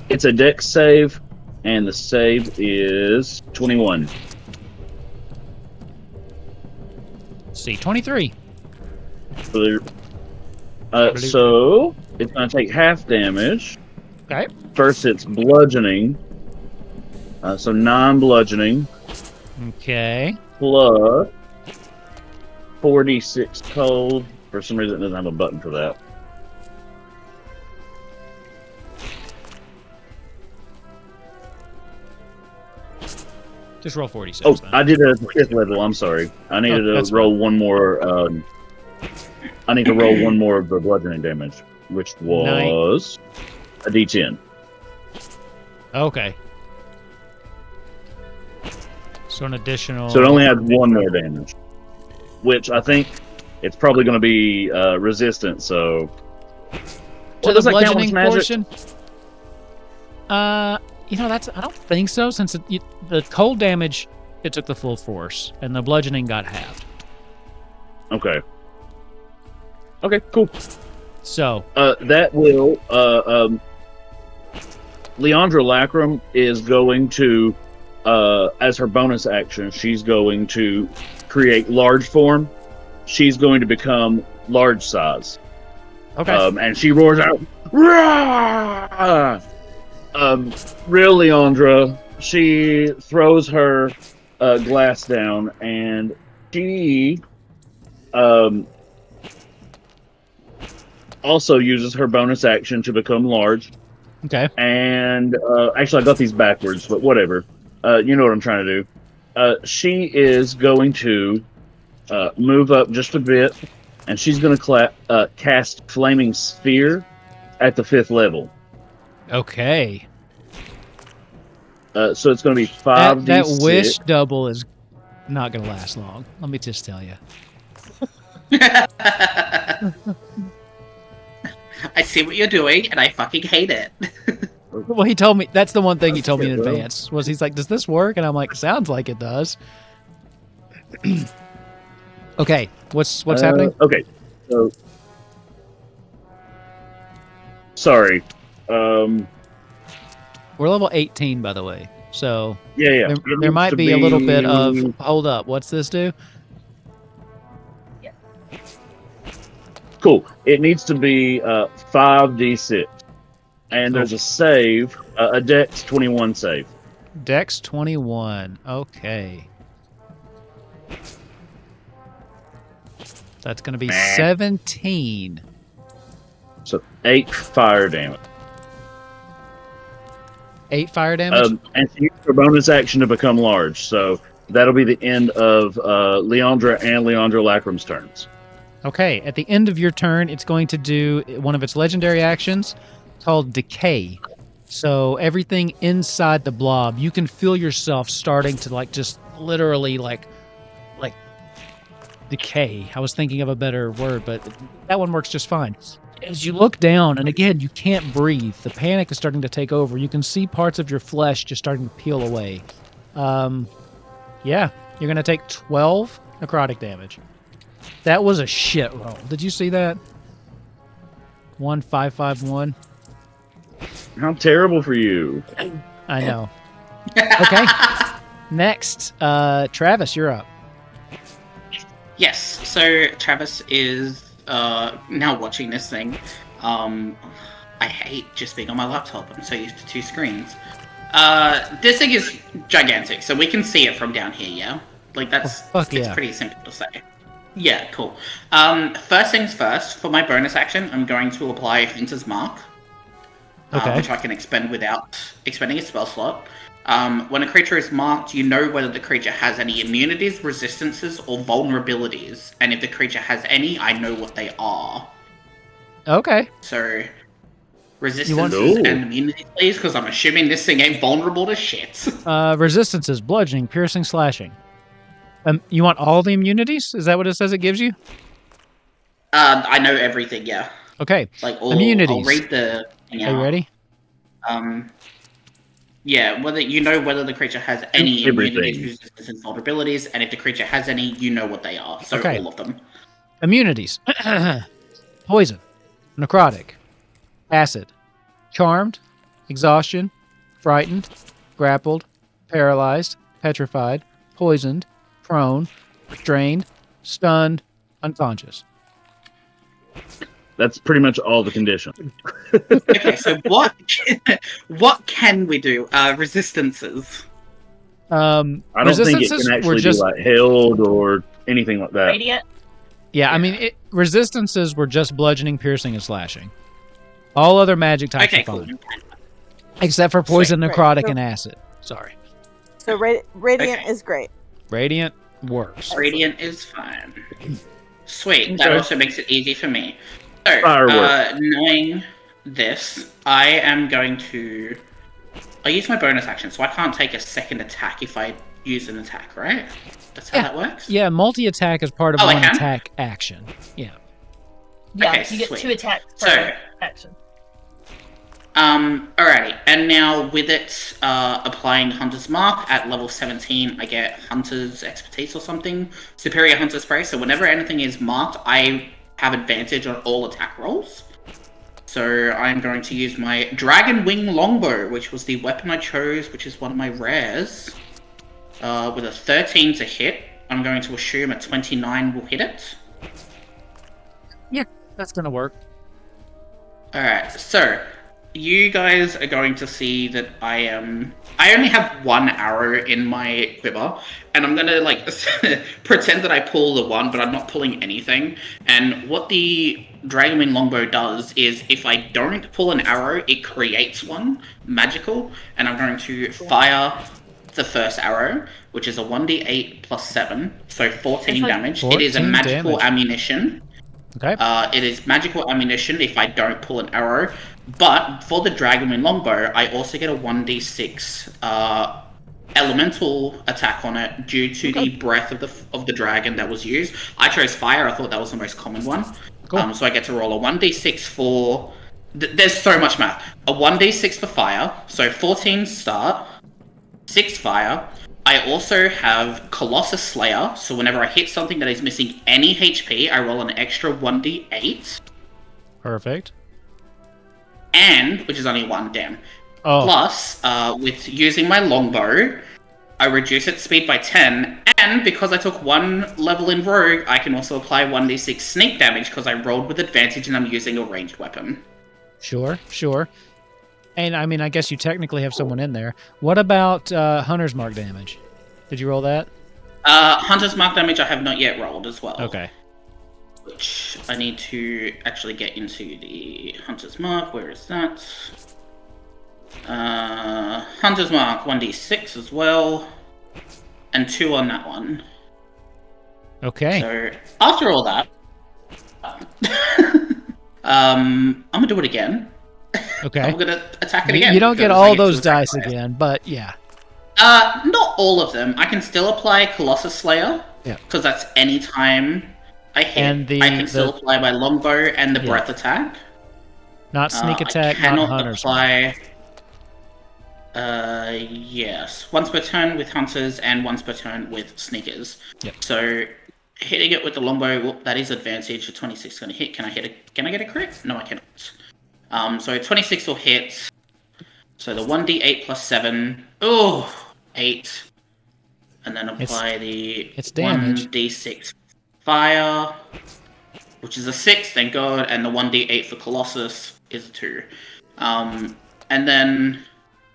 It's a dex save, and the save is 21. Let's see, 23. So it's going to take half damage. Okay. First, it's bludgeoning. So 9 bludgeoning Okay. plus 46 cold. For some reason, it doesn't have a button for that. Just roll 46. Oh, then. I did it at the 5th level. I'm sorry. I needed that's to roll one more. I need to roll one more of the bludgeoning damage, which was a D10. Okay. So an additional... So it only had one more damage, which I think it's probably going to be resistant, so... to does the that count bludgeoning as magic? portion? You know, that's... I don't think so, since the cold damage, it took the full force, and the bludgeoning got halved. Okay. Okay, cool. So... that will... Leandra Lacrum is going to... as her bonus action, she's going to create large form. She's going to become large size. Okay. And she roars out, "Rah!" Real Leandra, she throws her glass down, and she also uses her bonus action to become large. Okay. And actually, I got these backwards, but whatever. You know what I'm trying to do. She is going to move up just a bit, and she's going to cast Flaming Sphere at the 5th level. Okay. So it's going to be 5d6. That wish double is not going to last long. Let me just tell you. I see what you're doing, and I fucking hate it. Well, he told me... That's the one thing he told me in advance. Was he's like, does this work? And I'm like, sounds like it does. Okay. What's happening? Okay. So... Sorry. We're level 18, by the way. So... Yeah. There might be a little bit of... Hold up. What's this do? Cool. It needs to be 5d6. And there's a save, a Dex 21 save. Dex 21. Okay. That's going to be 17. So 8 fire damage. 8 fire damage? And she used her bonus action to become large. So that'll be the end of Leandra and Leandra Lacrum's turns. Okay. At the end of your turn, it's going to do one of its legendary actions. called decay. So everything inside the blob, you can feel yourself starting to like just literally like decay. I was thinking of a better word, but that one works just fine. As you look down, and again, you can't breathe. The panic is starting to take over. You can see parts of your flesh just starting to peel away. Yeah, you're going to take 12 necrotic damage. That was a shit roll. Did you see that? 1551. How terrible for you. I know. Okay. Next, Travis, you're up. Yes, so Travis is now watching this thing. I hate just being on my laptop. I'm so used to 2 screens. This thing is gigantic, so we can see it from down here, yeah? Like, it's pretty simple to say. Yeah, cool. First things first, for my bonus action, I'm going to apply Hunter's Mark. Which I can expend without expending a spell slot. When a creature is marked, you know whether the creature has any immunities, resistances, or vulnerabilities. And if the creature has any, I know what they are. Okay. So, resistances and immunities, please, because I'm assuming this thing ain't vulnerable to shit. Resistances, bludgeoning, piercing, slashing. You want all the immunities? Is that what it says it gives you? I know everything, yeah. Okay. Like, immunities. I'll read the thing out. Are you ready? Yeah, whether the creature has any immunities, resistances, and vulnerabilities, and if the creature has any, you know what they are. So all of them. Immunities. Poison. Necrotic. Acid. Charmed. Exhaustion. Frightened. Grappled. Paralyzed. Petrified. Poisoned. Prone. Restrained. Stunned. Unconscious. That's pretty much all the conditions. Okay, so what can we do? Resistances. I don't think it can actually be like held or anything like that. Radiant? Yeah, I mean, resistances were just bludgeoning, piercing, and slashing. All other magic types are fine. Except for poison, necrotic, and acid. Sorry. So radiant is great. Radiant works. Radiant is fine. Sweet. That also makes it easy for me. So, knowing this, I am going to... I use my bonus action, so I can't take a second attack if I use an attack, right? That's how that works? Yeah, multi-attack is part of one attack action. Yeah. Yeah, okay, you get sweet. 2 attacks per action. Alrighty, and now with it applying Hunter's Mark at level 17, I get Hunter's Expertise or something, Superior Hunter Spray, so whenever anything is marked, I have advantage on all attack rolls. So I'm going to use my Dragon Wing Longbow, which was the weapon I chose, which is one of my rares. With a 13 to hit, I'm going to assume a 29 will hit it. Yeah, that's going to work. Alright, so you guys are going to see that I only have 1 arrow in my quiver, and I'm gonna like pretend that I pull the one, but I'm not pulling anything. And what the Dragonwing Longbow does is, if I don't pull an arrow, it creates one magical, and I'm going to fire the first arrow, which is a 1d8 plus 7, so 14 damage. It is a magical ammunition. Okay. It is magical ammunition if I don't pull an arrow, but for the Dragonwing Longbow, I also get a 1d6 elemental attack on it due to the breath of the dragon that was used. I chose fire. I thought that was the most common one. Cool. So I get to roll a 1d6 for... there's so much math. A 1d6 for fire, so 14 start, 6 fire. I also have Colossus Slayer, so whenever I hit something that is missing any HP, I roll an extra 1d8. Perfect. And, which is only 1, damn. Oh. Plus, with using my longbow, I reduce its speed by 10, and because I took 1 level in Rogue, I can also apply 1d6 sneak damage because I rolled with advantage and I'm using a ranged weapon. Sure. And I mean, I guess you technically have someone in there. What about Hunter's Mark damage? Did you roll that? Hunter's Mark damage I have not yet rolled as well. Okay. Which I need to actually get into the Hunter's Mark. Where is that? Hunter's Mark 1d6 as well. And 2 on that one. Okay. So, after all that... I'm gonna do it again. Okay. I'm gonna attack it again. You don't get because I all get to those attack dice twice. again, but yeah. Not all of them. I can still apply Colossus Slayer. Yeah. Because that's any time I hit. And I can still apply my longbow and the Yeah. breath attack. Not sneak attack, I cannot not hunters. apply. Yes, once per turn with hunters and once per turn with sneakers. Yep. So hitting it with the longbow, well, that is advantage. So 26 is going to hit. Can I get a crit? No, I cannot. So 26 will hit. So the 1d8 plus 7. Oh, 8. And then apply it's damage. 1d6 fire, which is a 6, thank God, and the 1d8 for Colossus is a 2. And then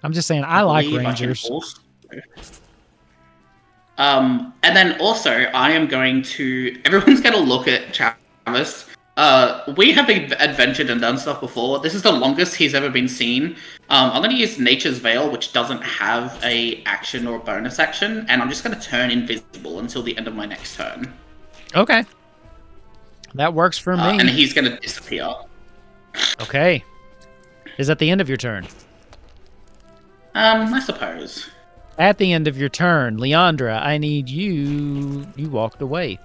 I'm just saying, I like believe rangers. And then also, I am going to. Everyone's going to look at Travis. We have adventured and done stuff before. This is the longest he's ever been seen. I'm going to use Nature's Veil, which doesn't have a action or a bonus action, and I'm just going to turn invisible until the end of my next turn. Okay. That works for me. And he's going to disappear. Okay. Is that the end of your turn? I suppose. At the end of your turn, Leandra, I need you. You walked away.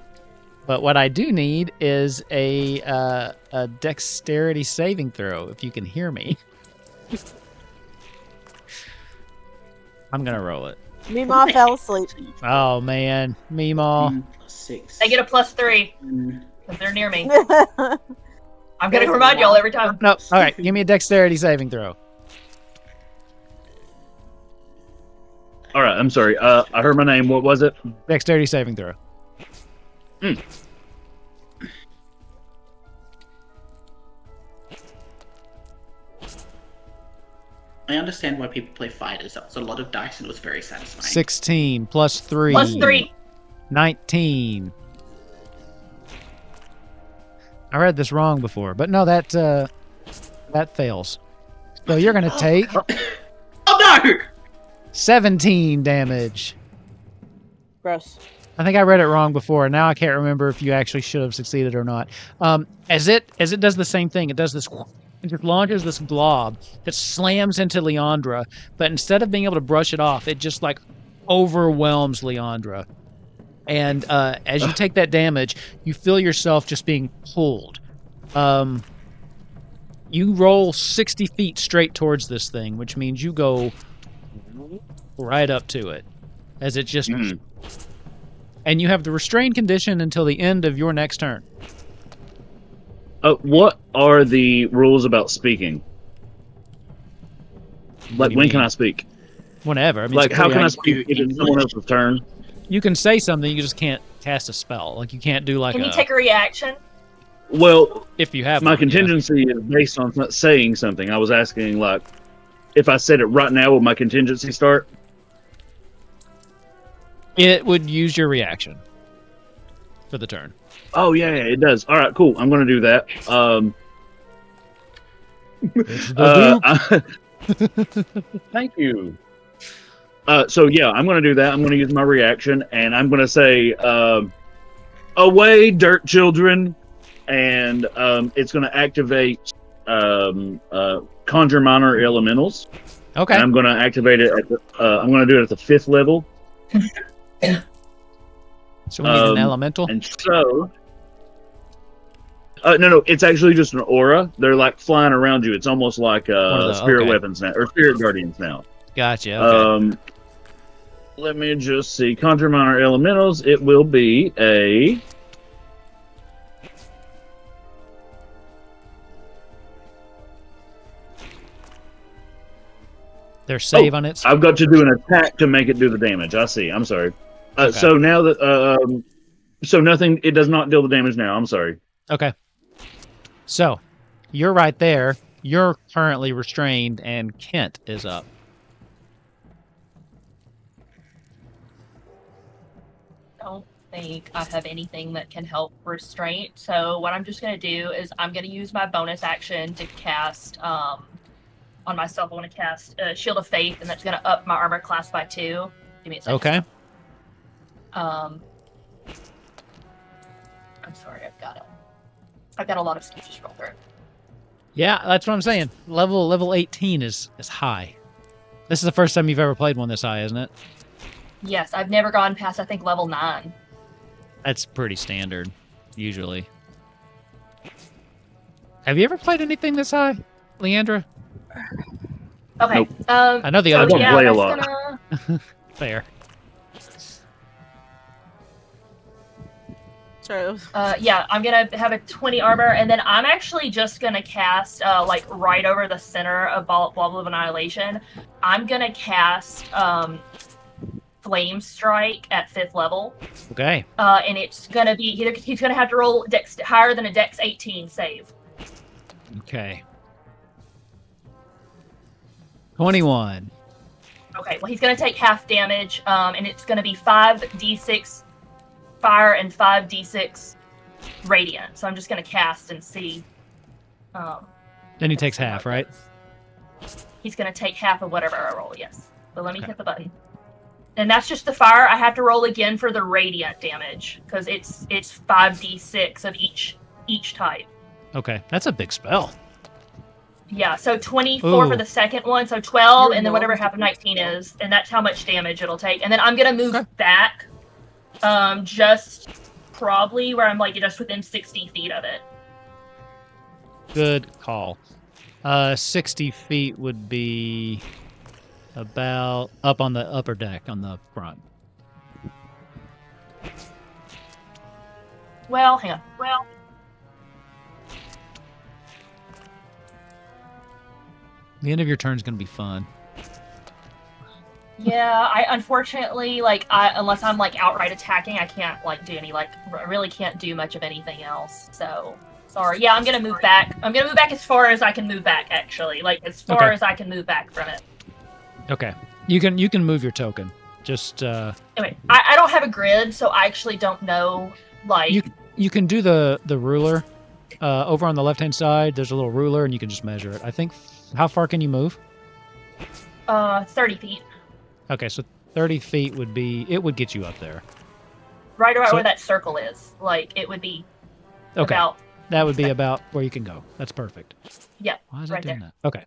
But what I do need is a dexterity saving throw, if you can hear me. I'm going to roll it. Meemaw fell asleep. Oh, man. Meemaw. 6. I get a +3 because they're near me. I'm going to remind y'all every time. No, all right. Give me a dexterity saving throw. All right, I'm sorry. I heard my name. What was it? Dexterity saving throw. I understand why people play fighters. That was a lot of dice and it was very satisfying. 16 plus 3. +3. 19. I read this wrong before, but no, that fails. So you're going to take Oh no! 17 damage. Gross. I think I read it wrong before. Now I can't remember if you actually should have succeeded or not. As it does the same thing, it does this. It just launches this blob that slams into Leandra, but instead of being able to brush it off, it just like overwhelms Leandra. And as you take that damage, you feel yourself just being pulled. You roll 60 feet straight towards this thing, which means you go right up to it as it just. And you have the restrained condition until the end of your next turn. What are the rules about speaking? Like, when can I speak? Whenever. I mean, Like, how can I speak if it's someone else's turn? You can say something, you just can't cast a spell. Like, you can't do like Can you take a reaction? Well, if you have my one, contingency is based on saying something. I was asking, like, if I said it right now, would my contingency start? It would use your reaction for the turn. Oh, yeah, it does. All right, cool. I'm going to do that. Thank you. So, yeah, I'm going to do that. I'm going to use my reaction, and I'm going to say, away, dirt children. And it's going to activate Conjure Minor Elementals. Okay. And I'm going to activate it at the, I'm going to do it at the 5th level. So we need an elemental? And so... no, it's actually just an aura. They're like flying around you. It's almost like spirit weapons now, or spirit guardians now. Gotcha. Okay. Let me just see. Conjure Minor Elementals. It will be a... Their save on it. I've got to do an attack to make it do the damage. I see. I'm sorry. Okay. So now that so nothing. It does not deal the damage now. I'm sorry. Okay. So you're right there. You're currently restrained, and Kent is up. Don't think I have anything that can help restraint. So what I'm just going to do is I'm going to use my bonus action to cast on myself. I want to cast Shield of Faith, and that's going to up my armor class by 2. Give me a second. Okay. I'm sorry, I've got a lot of stuff to scroll through. Yeah, that's what I'm saying. Level 18 is high. This is the first time you've ever played one this high, isn't it? Yes, I've never gone past, I think, level 9. That's pretty standard, usually. Have you ever played anything this high, Leandra? Okay. Nope. I know the I other don't two. play a that's lot. Gonna... Fair. Sorry. Yeah, I'm gonna have a 20 armor, and then I'm actually just gonna cast, like, right over the center of Blob of Annihilation. I'm gonna cast, Flame Strike at 5th level. Okay. And it's gonna be, he's gonna have to roll Dex higher than a Dex 18 save. Okay. 21. Okay, well, he's gonna take half damage, and it's gonna be 5d6 fire and 5d6 radiant. So I'm just gonna cast and see. Then he takes half, right? He's gonna take half of whatever I roll, yes. But let me hit the button. And that's just the fire. I have to roll again for the radiant damage, because it's 5d6 of each type. Okay, that's a big spell. Yeah, so 24 for the second one, so 12, and then whatever half of 19 is, and that's how much damage it'll take. And then I'm gonna move back, just probably where I'm like just within 60 feet of it. Good call. 60 feet would be about up on the upper deck on the front. Well, hang on. Well, The end of your turn is going to be fun. yeah, I unfortunately, like, unless I'm like outright attacking, I can't like do any, like, I really can't do much of anything else. So sorry. Yeah, I'm gonna move back. I'm gonna move back as far as I can move back. Actually, like as far as I can move back from it. Okay, you can move your token. Just Anyway, I don't have a grid, so I actually don't know. Like you can do the ruler over on the left hand side. There's a little ruler, and you can just measure it. I think. How far can you move? 30 feet. Okay, so 30 feet would get you up there. Right around where that circle is. Like, it would be about... That would be about where you can go. That's perfect. Yeah, Why is right it doing there. that?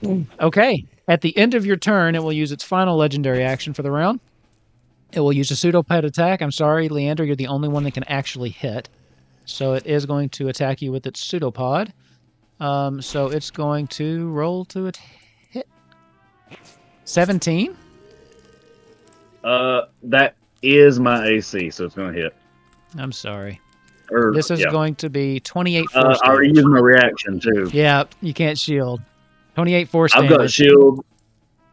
Okay. Okay. At the end of your turn, it will use its final legendary action for the round. It will use a pseudo-pet attack. I'm sorry, Leander, you're the only one that can actually hit. So it is going to attack you with its pseudopod. So it's going to roll to hit. 17? That is my AC, so it's going to hit. I'm sorry. This is going to be 28 force I already used my reaction, too. Yeah, you can't shield. 28 force I've got a shield.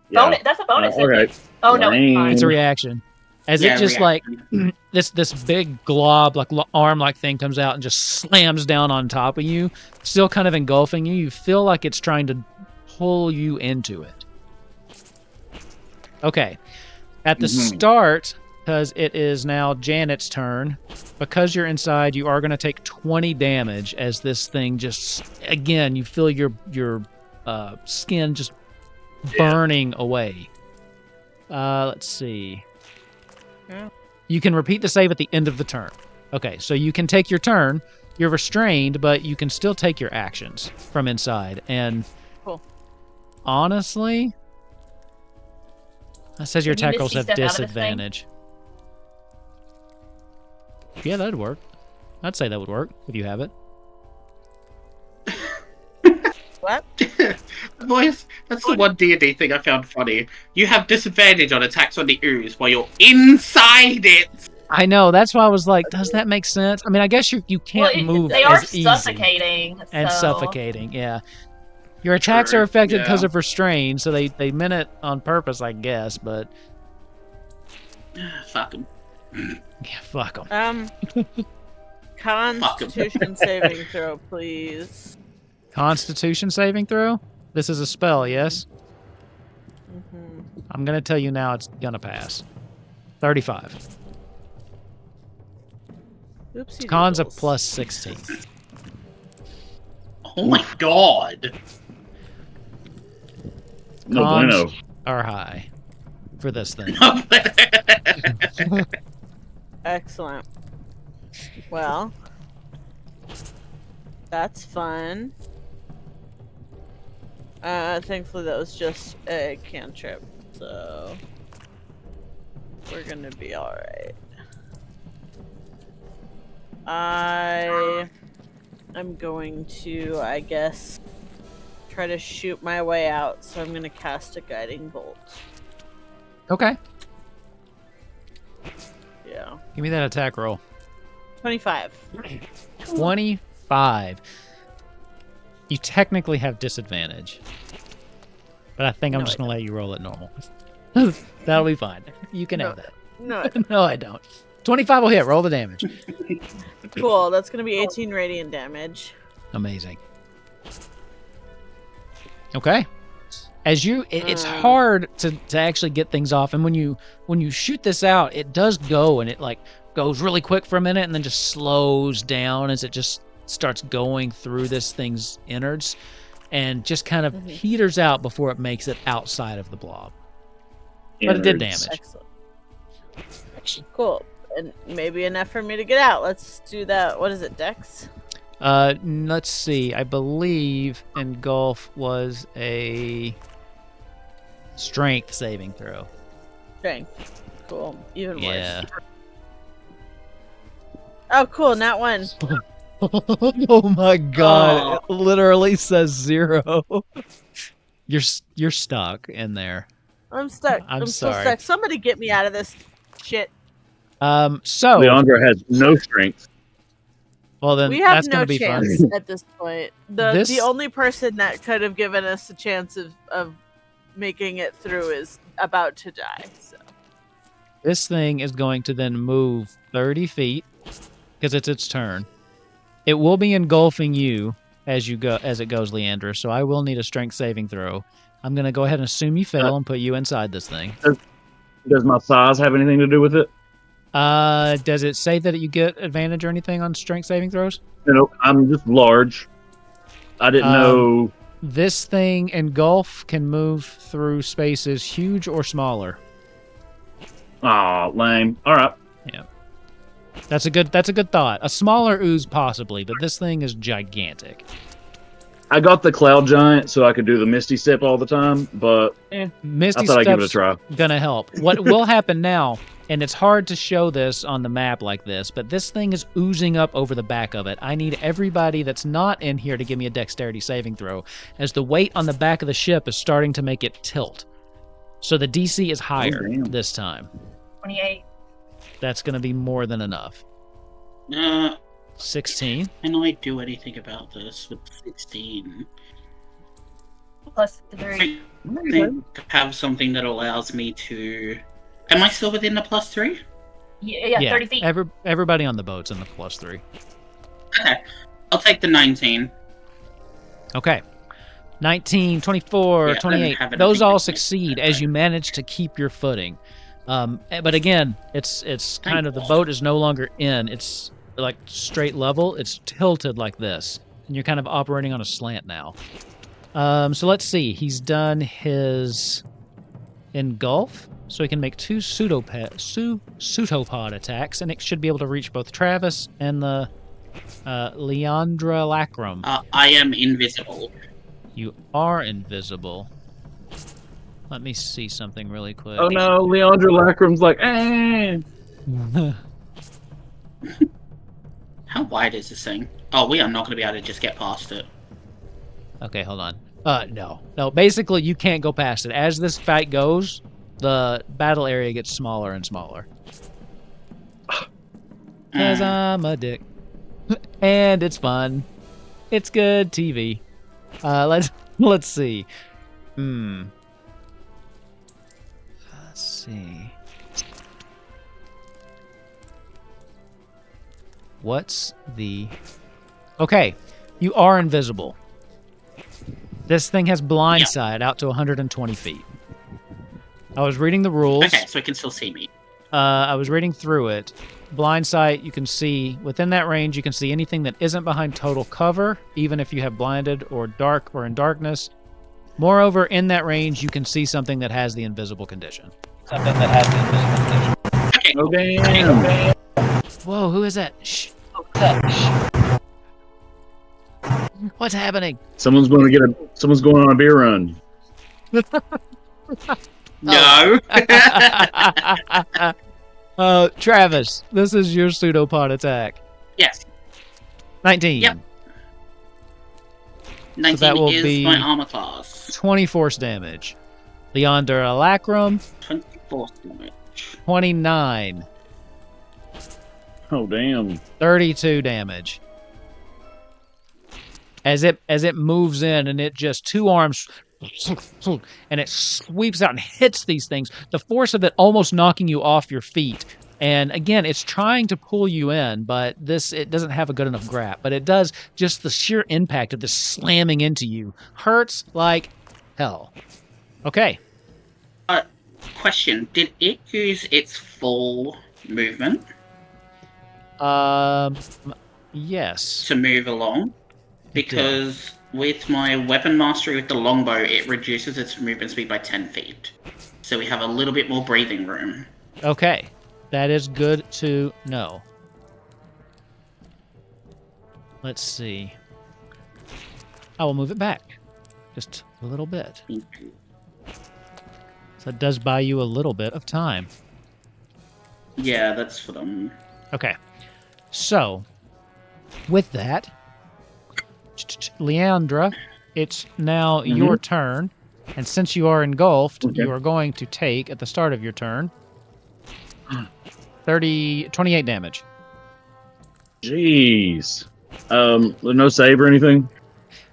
Yeah. That's a bonus. Okay. Oh, no. It's a reaction. As it just like this big glob, like arm-like thing comes out and just slams down on top of you, still kind of engulfing you. You feel like it's trying to pull you into it. Okay. At the start, because it is now Janet's turn, because you're inside, you are going to take 20 damage as this thing just, again, you feel your skin just burning away. Let's see. Yeah. You can repeat the save at the end of the turn. Okay, so you can take your turn. You're restrained, but you can still take your actions from inside. And cool. Honestly, that says your attack rolls have disadvantage. Yeah, that'd work. I'd say that would work if you have it. What? Boys, that's the one D&D thing I found funny. You have disadvantage on attacks on the ooze while you're inside it. I know. That's why I was like, does that make sense? I mean, I guess you can't move they are as easy. Suffocating. And suffocating, yeah. Your attacks are affected because of restrain, so they meant it on purpose, I guess, but... Fuck them. Yeah, fuck them. Constitution saving throw, please. Constitution saving throw? This is a spell, yes? Mm-hmm. I'm going to tell you now it's going to pass. 35. Oopsie Con's a doodles. plus 16. Oh my god. No Cons bueno. are high for this thing. Excellent. Well, that's fun. Thankfully that was just a cantrip, so we're gonna be alright. I am going to, I guess, try to shoot my way out, so I'm gonna cast a guiding bolt. Okay. Yeah. Give me that attack roll. 25. 25. You technically have disadvantage. But I think I'm just going to let you roll it normal. That'll be fine. You can have that. No. No, I don't. 25 will hit. Roll the damage. Cool. That's going to be 18 radiant damage. Amazing. Okay. As you, it's hard to actually get things off, and when you shoot this out, it does go, and it like goes really quick for a minute, and then just slows down as it just starts going through this thing's innards, and just kind of peters out before it makes it outside of the blob. But it did damage. Excellent. Cool. And maybe enough for me to get out. Let's do that. What is it, Dex? Let's see. I believe Engulf was a strength saving throw. Strength. Cool. Even worse. Yeah. Oh, cool. Not one. Oh my god. It literally says 0. You're stuck in there. I'm stuck. I'm sorry. so stuck. Somebody get me out of this shit. So Leandra has no strength. Well, then We have that's no gonna be chance fun. at this point. The only person that could have given us a chance of making it through is about to die. So This thing is going to then move 30 feet because it's its turn. It will be engulfing you as it goes, Leandra. So I will need a strength saving throw. I'm gonna go ahead and assume you fail and put you inside this thing. Does my size have anything to do with it? Does it say that you get advantage or anything on strength saving throws? No, I'm just large. I didn't know. This thing engulf can move through spaces huge or smaller. Aw, lame. All right. Yeah. That's a good thought. A smaller ooze possibly, but this thing is gigantic. I got the cloud giant so I could do the misty step all the time, but Misty I thought I'd give it a Step's try. gonna help. What will happen now, and it's hard to show this on the map like this, but this thing is oozing up over the back of it. I need everybody that's not in here to give me a dexterity saving throw, as the weight on the back of the ship is starting to make it tilt. So the DC is higher this time. 28. That's gonna be more than enough. 16. Can I do anything about this with 16? Plus 3. I think have something that allows me to... Am I still within the +3? Yeah, 30 feet. Everybody on the boat's in the +3. Okay. I'll take the 19. Okay. 19, 24, Yeah, 28. have it, I Those think all it's succeed right. as you manage to keep your footing. But again, it's kind of the boat is no longer in. It's like straight level. It's tilted like this. And you're kind of operating on a slant now. So let's see. He's done his engulf. So he can make 2 pseudopod attacks. And it should be able to reach both Travis and the Leandra Lacrum. I am invisible. You are invisible. Let me see something really quick. Oh no, Leandra Lacrum's like, eh. How wide is this thing? Oh, we are not going to be able to just get past it. Okay, hold on. No. Basically, you can't go past it. As this fight goes, the battle area gets smaller and smaller. Cause I'm a dick. And it's fun. It's good TV. Let's see. Let's see. What's the... Okay, you are invisible. This thing has blindside out to 120 feet. I was reading the rules. Okay, so it can still see me. I was reading through it. Blind sight, you can see, within that range, you can see anything that isn't behind total cover, even if you have blinded or dark or in darkness. Moreover, in that range, you can see something that has the invisible condition. Okay, Oh damn. Whoa, who is that? Shh. What's happening? Someone's going on a beer run. No. Travis, this is your pseudopod attack. Yes. 19. Yep. 19 that will is be my armor class. 20 force damage. Leander Alacrum, 20 force damage. 29. Oh, damn. 32 damage. As it moves in and it just two arms and it sweeps out and hits these things. The force of it almost knocking you off your feet. And again, it's trying to pull you in, but it doesn't have a good enough grip. But it does, just the sheer impact of this slamming into you hurts like hell. Okay. Question: did it use its full movement? Yes. To move along? Because with my weapon mastery with the longbow, it reduces its movement speed by 10 feet. So we have a little bit more breathing room. Okay. That is good to know. Let's see. I will move it back. Just a little bit. So it does buy you a little bit of time. Yeah, that's what I'm... Okay. So, with that, Leandra, it's now your turn. And since you are engulfed, you are going to take, at the start of your turn, 28 damage. Jeez. No save or anything?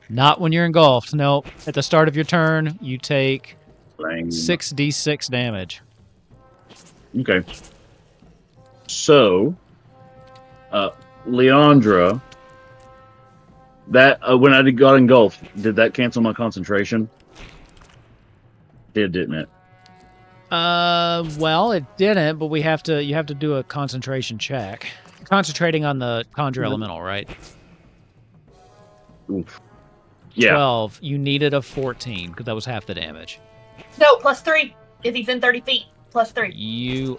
Not when you're engulfed. No. At the start of your turn, you take 6d6 damage. Okay. So, Leandra, that when I got engulfed, did that cancel my concentration? Didn't it? Well, it didn't, but you have to do a concentration check. Concentrating on the conjure elemental, right? Oof. Yeah. 12. You needed a 14 because that was half the damage. No, +3 if he's in 30 feet. +3.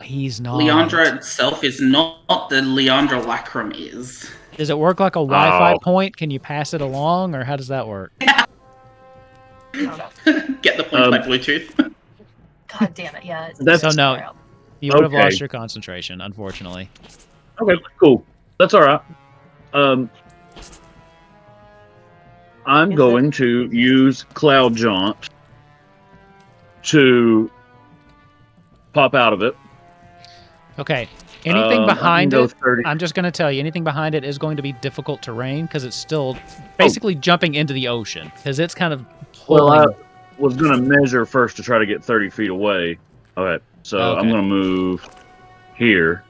He's not. Leandra itself is not the Leandra Lacrum is. Does it work like a Wi-Fi point? Can you pass it along, or how does that work? I don't know. Get the point by Bluetooth. God damn it, yeah. So no, you would have lost your concentration, unfortunately. Okay, cool. That's all right. I'm going to use Cloud Jaunt to pop out of it. Okay. Anything behind it, 30. I'm just going to tell you, anything behind it is going to be difficult terrain because it's still basically jumping into the ocean because it's kind of pulling. Well, I was going to measure first to try to get 30 feet away. All right, so I'm going to move here.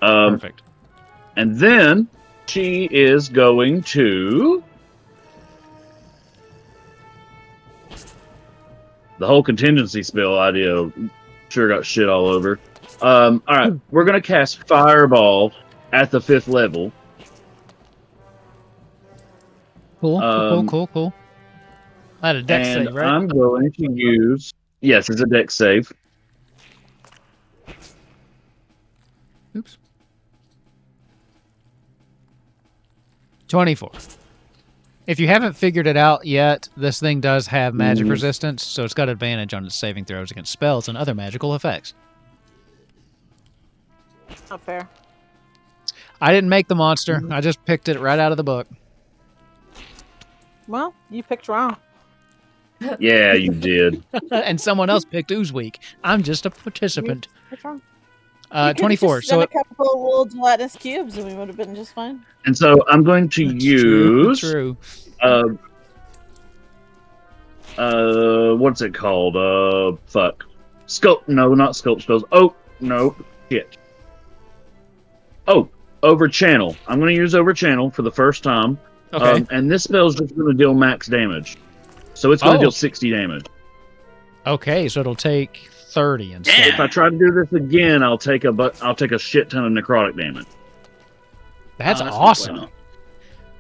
Perfect. And then she is going to... The whole contingency spell idea sure got shit all over. All right, we're going to cast Fireball at the 5th level. Cool. I had a dex and save, right? I'm going to use... Yes, it's a dex save. Oops. 24. If you haven't figured it out yet, this thing does have magic resistance, so it's got advantage on its saving throws against spells and other magical effects. Not fair. I didn't make the monster. I just picked it right out of the book. Well, you picked wrong. Yeah, you did. And someone else picked Ooze Week. I'm just a participant. What's wrong? 24. So a couple of little gelatinous cubes, and we would have been just fine. And so I'm going to use... True. What's it called? Fuck. Sculpt. No, not sculpt spells. Oh, no. Shit. Oh, over channel. I'm going to use over channel for the first time. Okay. And this spell's just going to deal max damage. So it's going to deal 60 damage. Okay, so it'll take 30 instead. If I try to do this again, I'll take a shit ton of necrotic damage. That's awesome.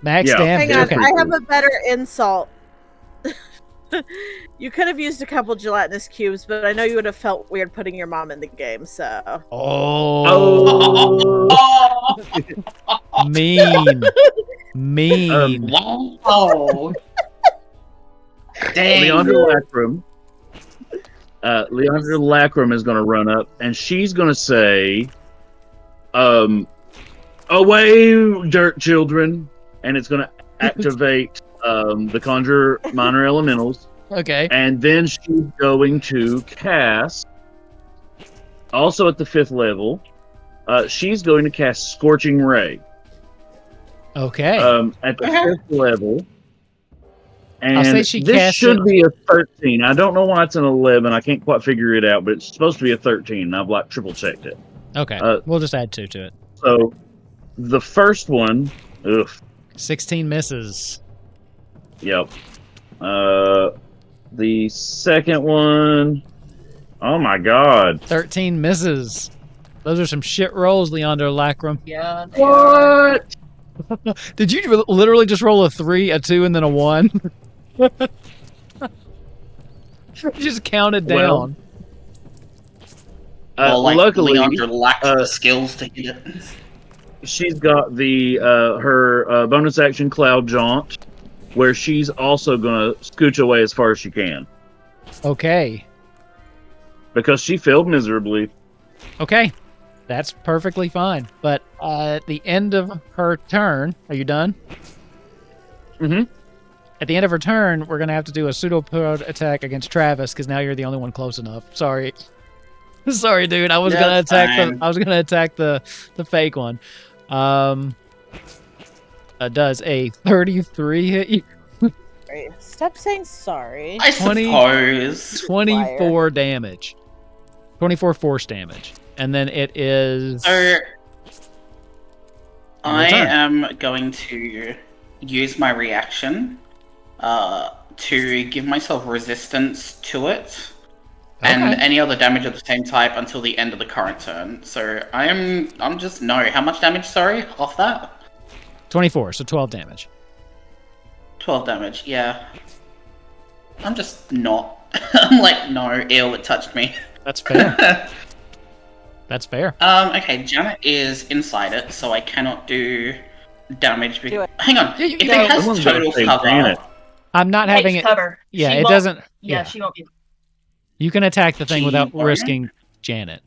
Max damage. Hang on, Okay. I have a better insult. You could have used a couple gelatinous cubes, but I know you would have felt weird putting your mom in the game, so... Oh. Mean. Mean. Wow. Dang. Leandra Lacrum is going to run up, and she's going to say, away, dirt children, and it's going to activate the Conjure Minor Elementals. Okay. And then she's going to cast, also at the 5th level, she's going to cast Scorching Ray. Okay. At the 5th level. And I'll say she this should be a 13. I don't know why it's an 11. I can't quite figure it out, but it's supposed to be a 13. I've triple checked it. Okay. We'll just add 2 to it. So the first one, 16 misses. Yep. The second one, oh my god. 13 misses. Those are some shit rolls, Leandra Lacrum. Yeah. What? Did you literally just roll a 3, a 2, and then a 1? You just counted down. Luckily, Leandra lacks the skills to hit it. She's got the her bonus action Cloud Jaunt, where she's also going to scooch away as far as she can. Okay. Because she failed miserably. Okay. That's perfectly fine. But at the end of her turn, are you done? Mm-hmm. At the end of her turn, we're going to have to do a pseudopod attack against Travis, because now you're the only one close enough. Sorry. Sorry, dude. I was gonna attack the fake one. Does a 33 hit you? Stop saying sorry. I suppose. 24 damage. 24 force damage. And then it is... So, I am going to use my reaction to give myself resistance to it. And any other damage of the same type until the end of the current turn. So I'm just how much damage, sorry, off that? 24, so 12 damage. 12 damage, yeah. I'm just not. I'm like, no, ew, it touched me. That's fair. That's fair. Okay, Janet is inside it, so I cannot do damage. Hang on, if it has total cover... I'm not having it... cover. Yeah, it doesn't... Yeah, she won't be... You can attack the thing without risking Janet.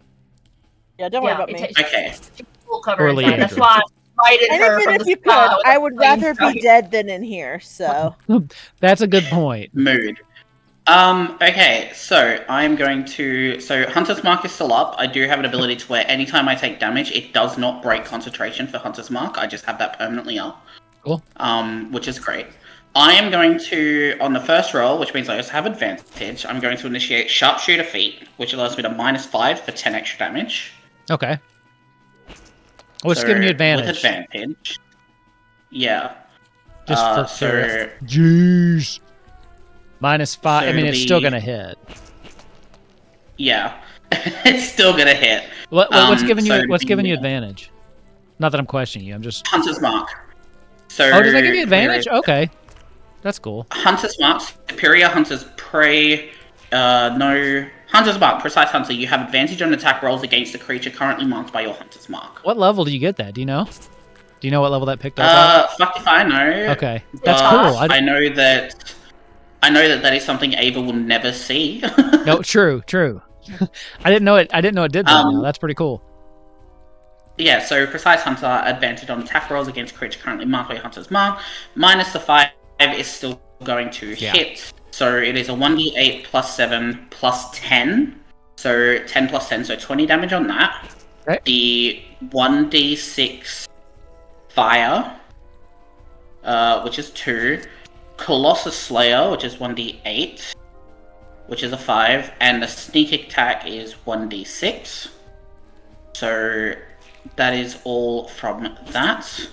Yeah, don't worry about me. Okay. Full cover inside. That's why I invited her from if you could, I would rather be dead than in here, so... That's a good point. Mood. Okay, so I'm going to... So, Hunter's Mark is still up. I do have an ability to where anytime I take damage, it does not break concentration for Hunter's Mark. I just have that permanently up. Cool. Which is great. I am going to, on the first roll, which means I just have advantage, I'm going to initiate Sharpshooter Feat, which allows me to -5 for 10 extra damage. Okay. What's giving you advantage? With advantage. Yeah. Just for jeez. -5. So I mean, it's still gonna hit. Yeah, it's still gonna hit. What's giving you advantage? Not that I'm questioning you. I'm just Hunter's Mark. So does that give you advantage? Okay, that's cool. Hunter's Mark, Superior Hunter's Prey. No. Hunter's Mark, Precise Hunter. You have advantage on attack rolls against the creature currently marked by your Hunter's Mark. What level do you get that? Do you know? Do you know what level that picked up? Fuck if I know. Okay, that's cool. I know that is something Ava will never see. No, true. I didn't know it did that. Now. That's pretty cool. Yeah, so Precise Hunter, advantage on attack rolls against creature currently marked by Hunter's Mark. -5 is still going to hit. So it is a 1d8 +7 +10. So 10 + 10, so 20 damage on that. Okay. The 1d6 fire, which is 2. Colossus Slayer, which is 1d8, which is a 5. And the sneak attack is 1d6. So that is all from that.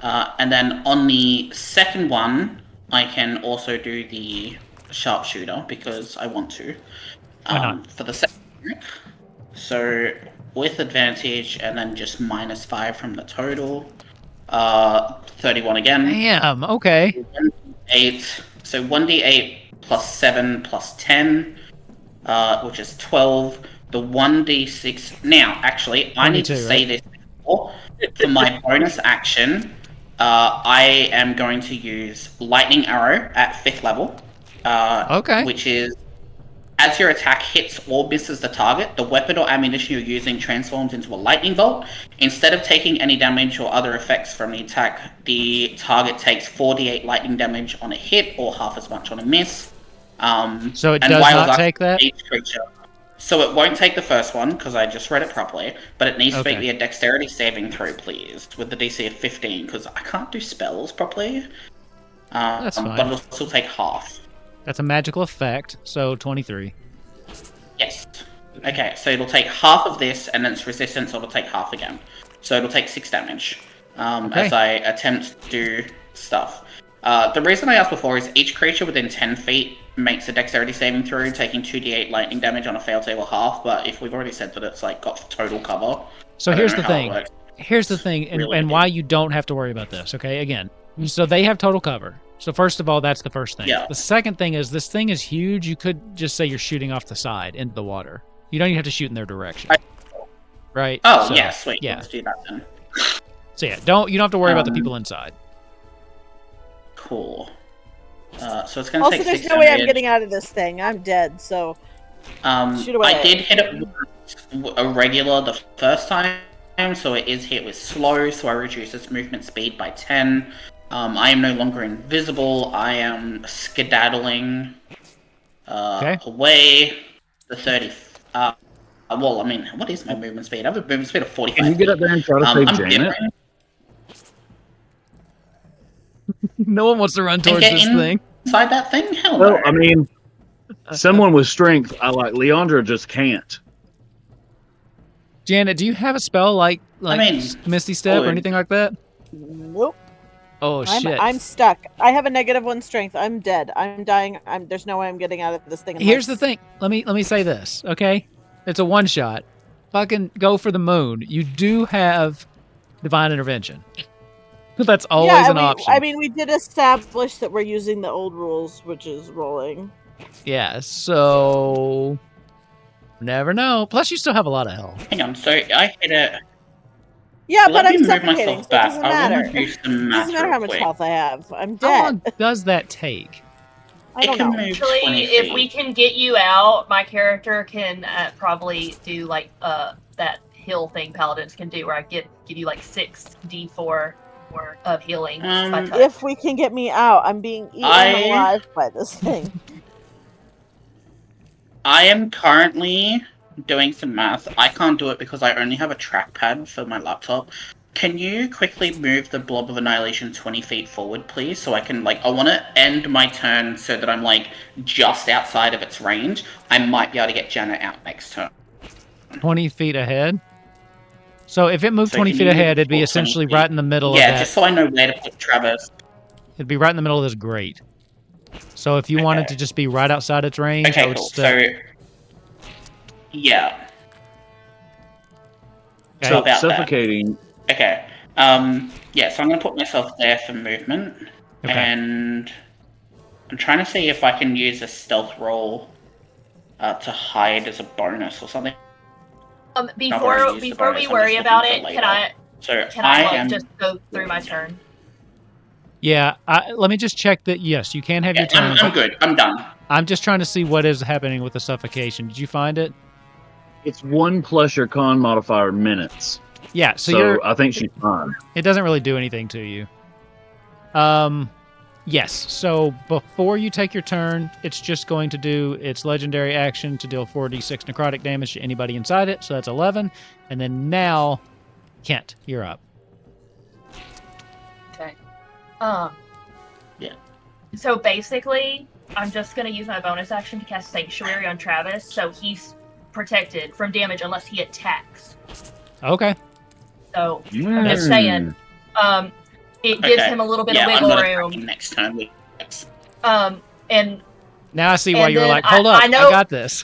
And then on the second one, I can also do the sharpshooter because I want to. For the second trick. So with advantage and then just -5 from the total. 31 again. Damn, okay. 8. So 1d8 +7 +10, which is 12. The 1d6. Now, actually, I need to say this before. For my bonus action, I am going to use Lightning Arrow at 5th level. Okay. Which is, as your attack hits or misses the target, the weapon or ammunition you're using transforms into a lightning bolt. Instead of taking any damage or other effects from the attack, the target takes 4d8 lightning damage on a hit or half as much on a miss. So it does not take that? Each creature. So it won't take the first one, because I just read it properly, but it needs to be a dexterity saving throw, please, with the DC of 15, because I can't do spells properly. That's fine. But it'll still take half. That's a magical effect, so 23. Yes. Okay, so it'll take half of this, and then its resistance it'll take half again. So it'll take 6 damage as I attempt to do stuff. The reason I asked before is each creature within 10 feet makes a dexterity saving throw, taking 2d8 lightning damage on a failed save or half, but if we've already said that it's like got total cover... So here's the thing. Here's the thing, and why you don't have to worry about this, okay? Again, so they have total cover. So first of all, that's the first thing. Yeah. The second thing is this thing is huge. You could just say you're shooting off the side into the water. You don't even have to shoot in their direction. Right? Oh, so, yeah, sweet. Yeah. Let's do that then. So yeah, you don't have to worry about the people inside. Cool. So it's going to take 6 Also, there's no way I'm getting out of this thing. I'm dead, so... shoot away. I did hit it with a regular the first time, so it is hit with slow, so I reduce its movement speed by 10. I am no longer invisible. I am skedaddling away the 30. Well, I mean, what is my movement speed? I have a movement speed of 45. Can you get up there and try to save Janet? No one wants to run towards this thing. Inside that thing? Hell Well, no. I mean, someone with strength, I like Leandra just can't. Janet, do you have a spell like Misty Step or anything like that? Nope. Oh shit! I'm stuck. I have a -1 strength. I'm dead. I'm dying. There's no way I'm getting out of this thing. Here's the thing. Let me say this, okay? It's a one shot. Fucking go for the moon. You do have divine intervention. That's always an option. I mean, we did establish that we're using the old rules, which is rolling. Yeah. So never know. Plus, you still have a lot of health. Hang on. So I hit it. Yeah, but I'm move suffocating, myself so back. it doesn't matter. It doesn't matter how much health I have. I'm dead. How long does that take? I don't know. Actually, if we can get you out, my character can probably do like that heal thing paladins can do, where I give you like 6d4 of healing. If we can get me out, I'm being eaten alive by this thing. I am currently doing some math. I can't do it because I only have a trackpad for my laptop. Can you quickly move the Blob of Annihilation 20 feet forward, please? So I can, I want to end my turn so that I'm, just outside of its range. I might be able to get Janet out next turn. 20 feet ahead? So if it moved 20 feet ahead, it'd be essentially right in the middle of that. Yeah, just so I know where to put Travis. It'd be right in the middle of this grate. So if you wanted to just be right outside its range, okay, cool. So, yeah. Okay. So suffocating. Okay. Yeah, so I'm going to put myself there for movement. Okay. And I'm trying to see if I can use a stealth roll to hide as a bonus or something. Before we worry about it, can I just go through my turn? Yeah, let me just check that. Yes, you can have your turn. I'm good. I'm done. I'm just trying to see what is happening with the suffocation. Did you find it? It's 1 plus your con modifier minutes. Yeah, so I think she's fine. It doesn't really do anything to you. Yes, so before you take your turn, it's just going to do its legendary action to deal 4d6 necrotic damage to anybody inside it, so that's 11. And then now, Kent, you're up. Okay. Yeah. So basically, I'm just going to use my bonus action to cast Sanctuary on Travis, so he's protected from damage unless he attacks. Okay. So, I'm just saying, it gives him a little bit of wiggle room. Next time. And now I see why you were like, hold up, I got this.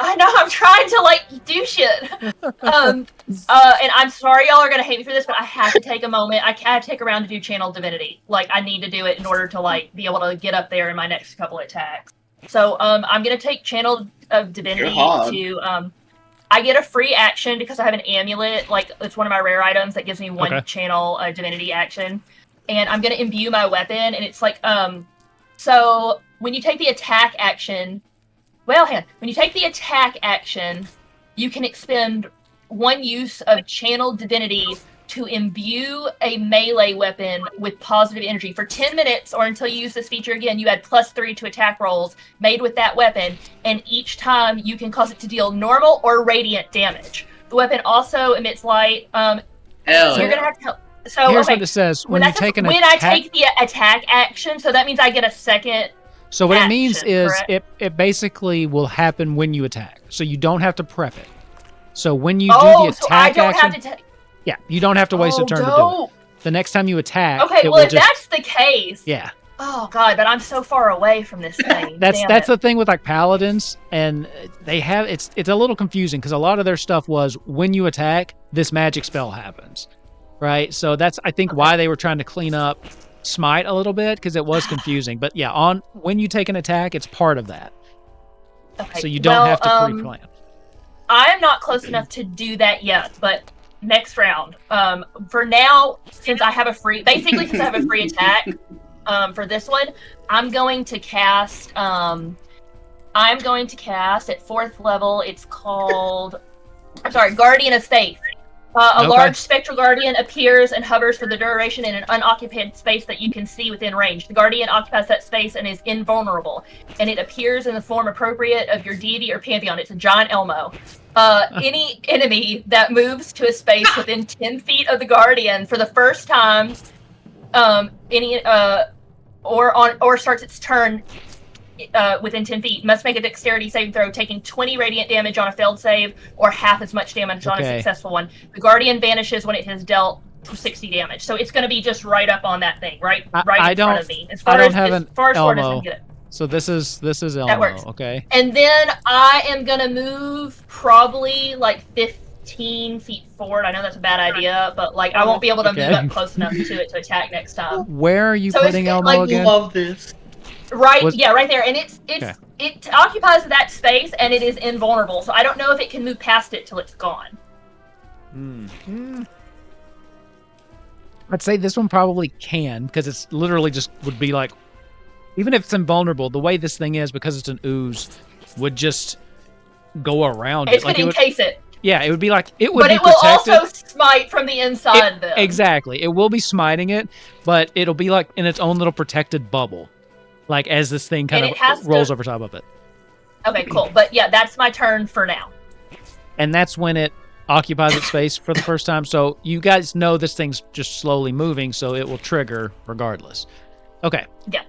I know, I'm trying to, do shit. And I'm sorry y'all are going to hate me for this, but I have to take a moment. I have to take a round to do Channel Divinity. I need to do it in order to, be able to get up there in my next couple of attacks. So, I'm going to take Channel of Divinity to, I get a free action because I have an amulet. Like, it's one of my rare items that gives me one channel divinity action. And I'm going to imbue my weapon. And it's like, so when you take the attack action, when you take the attack action, you can expend one use of channeled divinity to imbue a melee weapon with positive energy. For 10 minutes or until you use this feature again, you add +3 to attack rolls made with that weapon, and each time you can cause it to deal normal or radiant damage. The weapon also emits light. So you're gonna have to. So here's what it says: when you take I take the attack action, so that means I get a second. So what it means is it basically will happen when you attack, so you don't have to prep it. So when you do the attack so I don't action, have to yeah, you don't have to waste a turn to do it. The next time you attack, okay, well, if that's the case, yeah. Oh god, but I'm so far away from this thing. that's the thing with like paladins, and they have it's a little confusing because a lot of their stuff was when you attack, this magic spell happens, right? So that's I think why they were trying to clean up Smite a little bit because it was confusing. But yeah, on when you take an attack, it's part of that. Okay. So you don't have to pre-plan. I'm not close enough to do that yet, but next round. For now, since I have a free attack, for this one, I'm going to cast at 4th level. It's called, Guardian of Faith. A large spectral guardian appears and hovers for the duration in an unoccupied space that you can see within range. The guardian occupies that space and is invulnerable, and it appears in the form appropriate of your deity or pantheon. It's a giant Elmo. Any enemy that moves to a space within 10 feet of the guardian for the first time, or starts its turn within 10 feet must make a dexterity saving throw, taking 20 radiant damage on a failed save or half as much damage on a successful one. The guardian vanishes when it has dealt 60 damage. So it's going to be just right up on that thing, right in front of me. As far as Elmo. So this is Elmo. That works. Okay. And then I am going to move probably like 15 feet forward. I know that's a bad idea, but like I won't be able to move up close enough to it to attack next time. Where are you putting Elmo again? I love this. Right there, and it occupies that space, and it is invulnerable. So I don't know if it can move past it till it's gone. I'd say this one probably can because it's literally just would be like, even if it's invulnerable, the way this thing is because it's an ooze, would just go around it. It's going to encase it. Yeah, it would be like it would. But it will also smite from the inside. Then exactly, it will be smiting it, but it'll be like in its own little protected bubble. Like as this thing kind of rolls over top of it. Okay, cool. But yeah, that's my turn for now. And that's when it occupies its space for the first time. So you guys know this thing's just slowly moving, so it will trigger regardless. Okay. Yeah.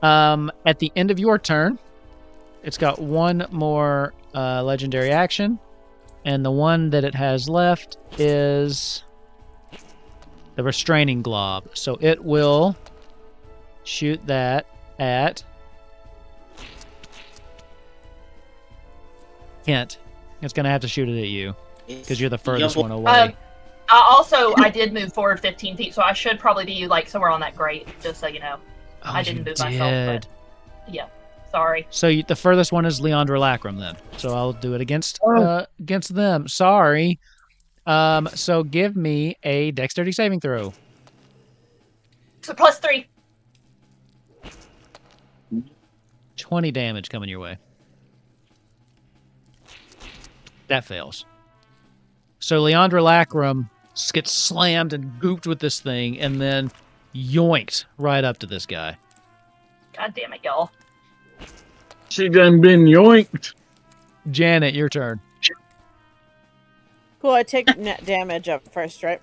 At the end of your turn, it's got one more legendary action, and the one that it has left is the restraining glob. So it will shoot that at Kent. It's going to have to shoot it at you because you're the furthest one away. I did move forward 15 feet, so I should probably be like somewhere on that grate, just so you know. I didn't move myself, but yeah, sorry. So the furthest one is Leandra Lacrum then. So I'll do it against them. Sorry. So give me a dexterity saving throw. So +3. 20 damage coming your way. That fails. So Leandra Lacrum gets slammed and gooped with this thing and then yoinked right up to this guy. God damn it, y'all. She done been yoinked. Janet, your turn. Cool, I take net damage up first, right?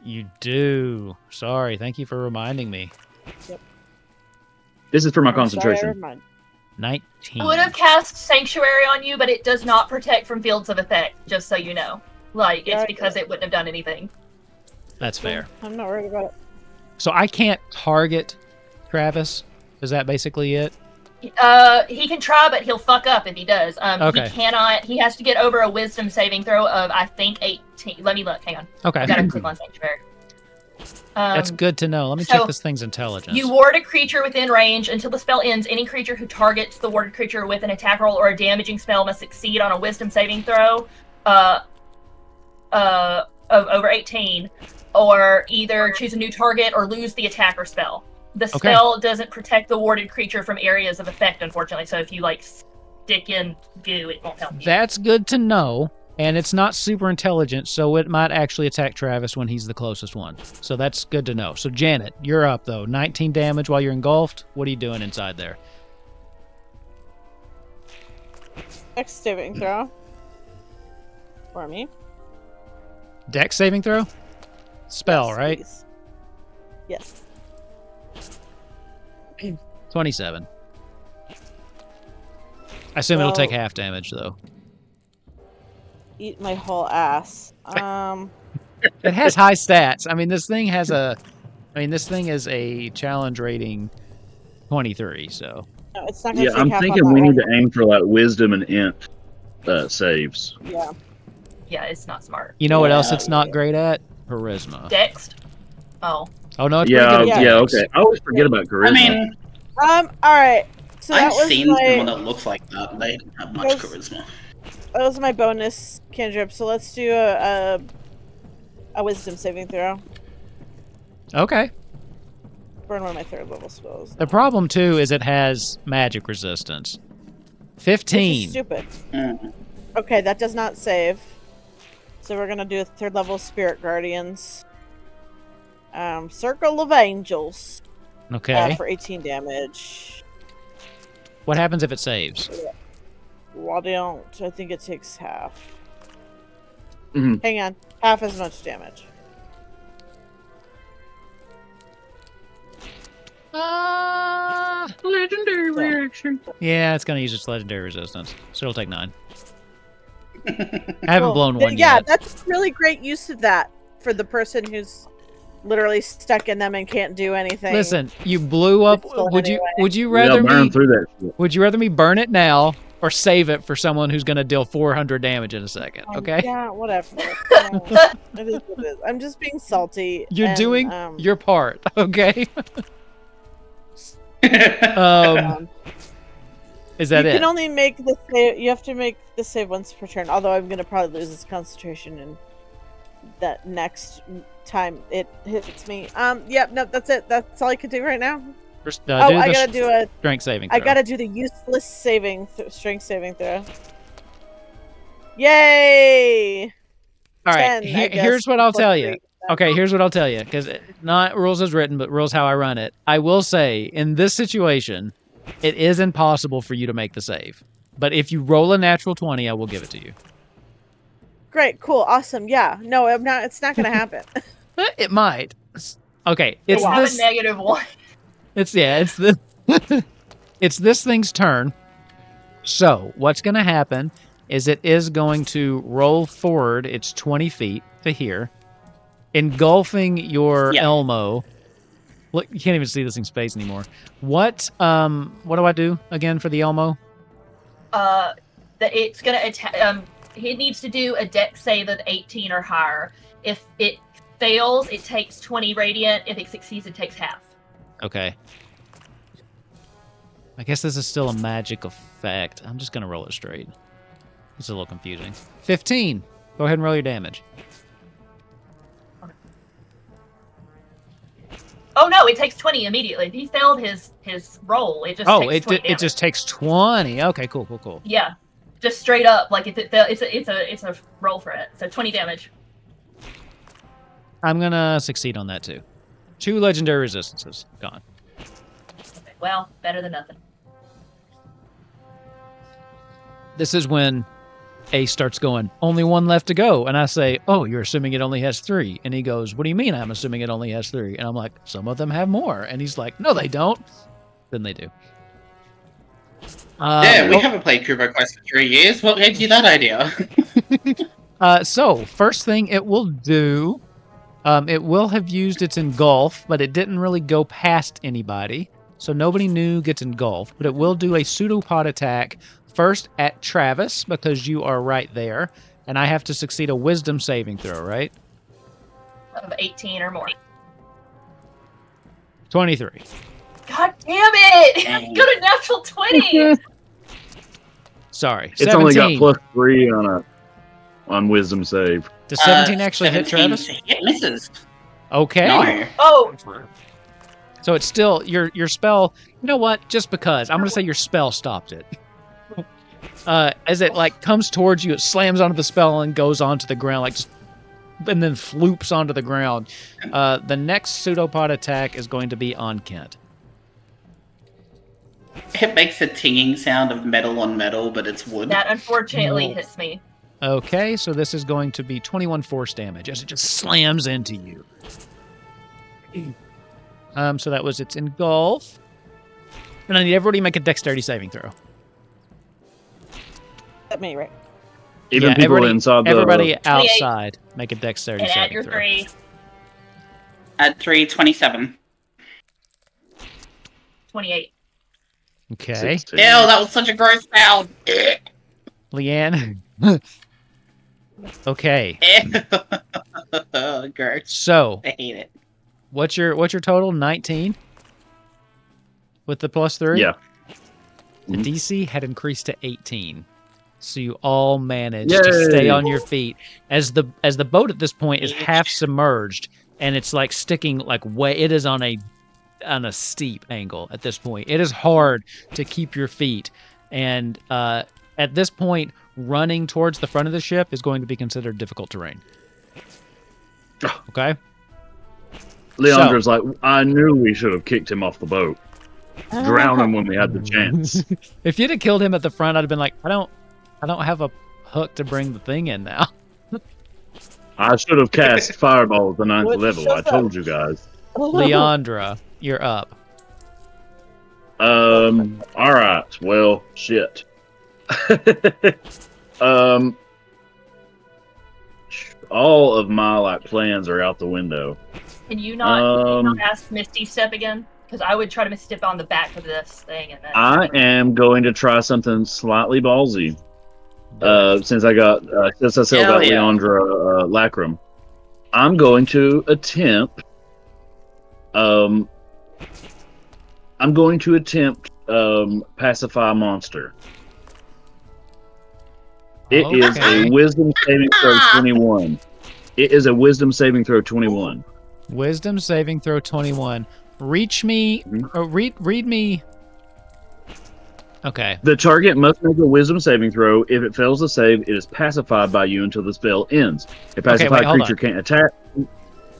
You do. Sorry, thank you for reminding me. Yep. This is for my concentration. 19. I would have cast Sanctuary on you, but it does not protect from fields of effect, just so you know. Like, it's because it wouldn't have done anything. That's fair. I'm not worried about it. So I can't target Travis? Is that basically it? He can try, but he'll fuck up if he does. Okay. He has to get over a wisdom saving throw of, I think, 18. Let me look, hang on. Okay. I gotta click on Sanctuary. That's good to know. Let me check this thing's intelligence. You ward a creature within range. Until the spell ends, any creature who targets the warded creature with an attack roll or a damaging spell must succeed on a wisdom saving throw. of over 18, or either choose a new target or lose the attacker spell. The spell doesn't protect the warded creature from areas of effect, unfortunately. So if you like stick in goo, it won't help you. That's good to know. And it's not super intelligent, so it might actually attack Travis when he's the closest one. So that's good to know. So Janet, you're up though. 19 damage while you're engulfed. What are you doing inside there? Dex saving throw. For me. Dex saving throw? Spell, Yes, right? please. Yes. 27. I assume it'll take half damage though. Eat my whole ass. It has high stats. I mean, this thing has a... I mean, this thing is a challenge rating 23, so... No, it's not gonna take I'm half thinking on we that need one. to aim for like wisdom and int saves. Yeah. Yeah, it's not smart. You know what else it's not great at? Charisma. Dex? Oh. Oh, no, it's pretty good at Dex. Okay. I always forget about charisma. I mean, alright. So that I've was seen my... someone that looks like that, and they don't have much charisma. That was my bonus cantrip, so let's do a wisdom saving throw. Okay. Burn one of my third level spells. The problem, too, is it has magic resistance. 15. Which is stupid. Okay, that does not save. So we're gonna do a third level Spirit Guardians. Circle of Angels. Okay. For 18 damage. What happens if it saves? Well, I don't. I think it takes half. Mhm. Hang on. Half as much damage. Legendary reaction. Yeah, it's going to use its legendary resistance. So it'll take 9. I haven't blown one yeah, yet. that's a really great use of that for the person who's literally stuck in them and can't do anything. Listen, you blew up. Would you rather burn me through that shit. Would you rather me burn it now or save it for someone who's going to deal 400 damage in a second? Okay. Yeah, whatever. Yeah, it is what it is. I'm just being salty. You're and, doing your part, okay? Is that you it? can only make the save. You have to make the save once per turn. Although I'm gonna probably lose this concentration in that next time it hits me. Yep. No, that's it. That's all I can do right now. I gotta do a strength saving throw. I gotta do the useless strength saving throw. Yay! All right. 10, I guess, Here's what I'll plus tell you. 3. Okay, here's what I'll tell you, because not rules as written, but rules how I run it. I will say, in this situation, it is impossible for you to make the save. But if you roll a natural 20, I will give it to you. Great, cool, awesome. Yeah, no, I'm not. It's not gonna happen. It might. Okay, it's Have this. a -1. It's this. It's this thing's turn. So what's going to happen is it is going to roll forward. It's 20 feet to here, engulfing your Elmo. Look, you can't even see this in space anymore. What do I do again for the Elmo? It's gonna attack. He needs to do a dex save of 18 or higher. If it fails, it takes 20 radiant. If it succeeds, it takes half. Okay. I guess this is still a magic effect. I'm just gonna roll it straight. It's a little confusing. 15. Go ahead and roll your damage. Oh no, it takes 20 immediately. If he failed his roll, it just takes 20 it just takes 20. Okay, cool. Yeah, just straight up. Like if it fails, it's a roll for it. So 20 damage. I'm gonna succeed on that too. 2 legendary resistances gone. Okay, well, better than nothing. This is when Ace starts going, only 1 left to go. And I say, oh, you're assuming it only has 3. And he goes, what do you mean I'm assuming it only has 3? And I'm like, some of them have more. And he's like, no, they don't. Then they do. We haven't played Kubo Quest for 3 years. What gave you that idea? So, first thing it will do, it will have used its engulf, but it didn't really go past anybody. So nobody new gets engulfed. But it will do a pseudopod attack first at Travis, because you are right there. And I have to succeed a wisdom saving throw, right? Of 18 or more. 23. God damn it! Got a natural 20! Sorry. It's 17. only got +3 on a. on wisdom save. Does 17 actually hit 17 Travis? to hit misses. Okay. No. Oh, So it's still your spell. You know what? Just because I'm gonna say your spell stopped it. As it like comes towards you, it slams onto the spell and goes onto the ground, like just, and then floops onto the ground. The next pseudopod attack is going to be on Kent. It makes a tinging sound of metal on metal, but it's wood. that unfortunately No. hits me. Okay, so this is going to be 21 force damage as it just slams into you. So that was its engulf. And I need everybody to make a dexterity saving throw. At me, right? Even Yeah, people everybody- inside the... Everybody outside, make a dexterity And add saving your throw. 3. At 3, 27. 28. Okay. 16. Ew, that was such a gross sound. Leanne. Okay. Ew. Gross. So, I hate it. what's your total? 19? With the +3? Yeah. The Mhm. DC had increased to 18. So you all managed to stay Yay. on your feet as the boat at this point is half submerged and it's like sticking like way it is on a steep angle at this point. It is hard to keep your feet, and at this point running towards the front of the ship is going to be considered difficult terrain. Okay? Leandra's like, I knew we should have kicked him off the boat. Drown him when we had the chance. If you'd have killed him at the front, I'd have been like, I don't have a hook to bring the thing in now. I should have cast Fireball at the 9th What level. I shows up? told you guys. Leandra, you're up. Alright. Well, shit. All of my like plans are out the window. Can you not ask Misty Step again? Because I would try to Misty Step on the back of this thing. And then I am going to try something slightly ballsy. Since I sailed out yeah. Leandra Lacrum, I'm going to attempt. Pacify Monster. It is Okay. a Wisdom saving throw 21. It is a Wisdom saving throw 21. Wisdom saving throw 21. Reach me. Read me. Okay. The target must make a Wisdom saving throw. If it fails to save, it is pacified by you until the spell ends. A pacified wait, hold creature on. can't attack.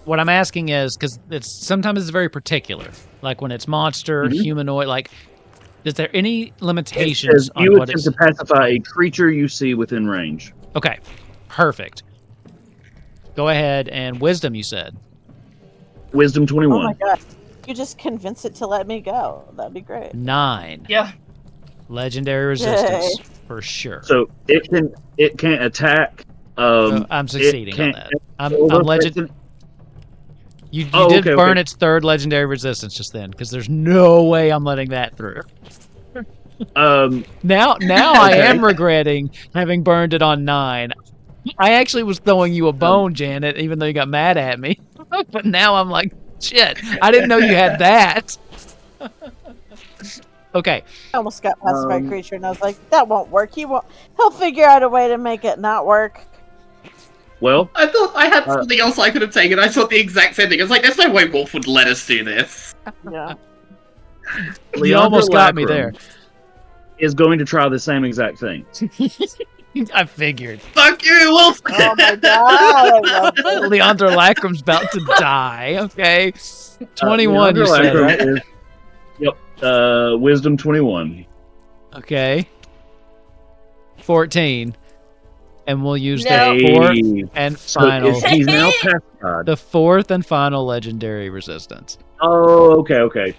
What I'm asking is because sometimes it's very particular, like when it's monster, humanoid. Like, is there any limitations on You what attempt it's? to pacify a creature you see within range. Okay, perfect. Go ahead and wisdom. You said Wisdom Oh 21. my god. You just convince it to let me go. That'd be great. 9. yeah. Legendary resistance for sure. So it can't attack. I'm succeeding on can't- that. I'm legend. You did burn its 3rd legendary resistance just then, because there's no way I'm letting that through. Now I am regretting having burned it on 9. I actually was throwing you a bone, Janet, even though you got mad at me. But now I'm like, shit, I didn't know you had that. Okay. I almost got pacified creature, and I was like, that won't work. He'll figure out a way to make it not work. Well, I thought I had something else I could have taken. I thought the exact same thing. I was like, there's no way Wolf would let us do this. Yeah. You almost got me there. Is going to try the same exact thing. I figured. Fuck you, Wolf! Oh my god. I love it. Leandra Lacrum's about to die. Okay. 21, you said, right? Yep. Wisdom 21. Okay. 14. And we'll use No. the 4th and final. He's now pacified. The 4th and final legendary resistance. Oh, okay.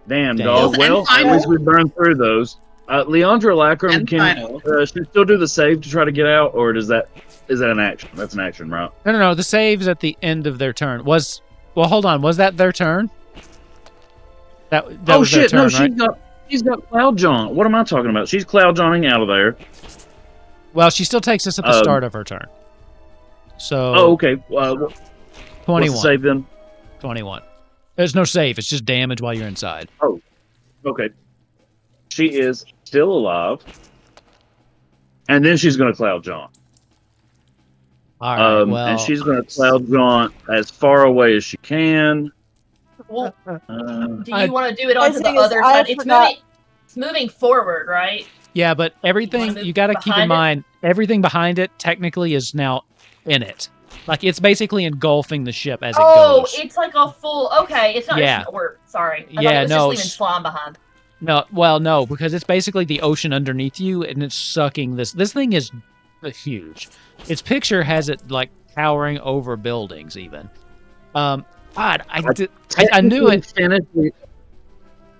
Damn, dog. And Well, at final. least we burned through those. Leandra Lacrum And final. should still do the save to try to get out, or is that an action? That's an action, right? No. The save's at the end of their turn. Hold on. Was that their turn? That was shit! their No, turn, right? she's got Cloud John. What am I talking about? She's Cloud Johnning out of there. Well, she still takes us at the start of her turn. So. Oh, okay. What's 21. the save then? 21. There's no save. It's just damage while you're inside. Okay. She is still alive. And then she's going to cloud jaunt. All right. And she's going to cloud jaunt as far away as she can. Well, do you want to do it onto the thing is, other I side? forgot- It's moving forward, right? Yeah, but everything you got to keep in behind it? mind, everything behind it technically is now in it. Like it's basically engulfing the ship as it goes. It's like a full. Okay, it's not Yeah. just an orb. Sorry. I thought Yeah, it was no, just leaving slime behind. No, well, no, because it's basically the ocean underneath you, and it's sucking this. This thing is huge. Its picture has it like towering over buildings, even. God, I knew it.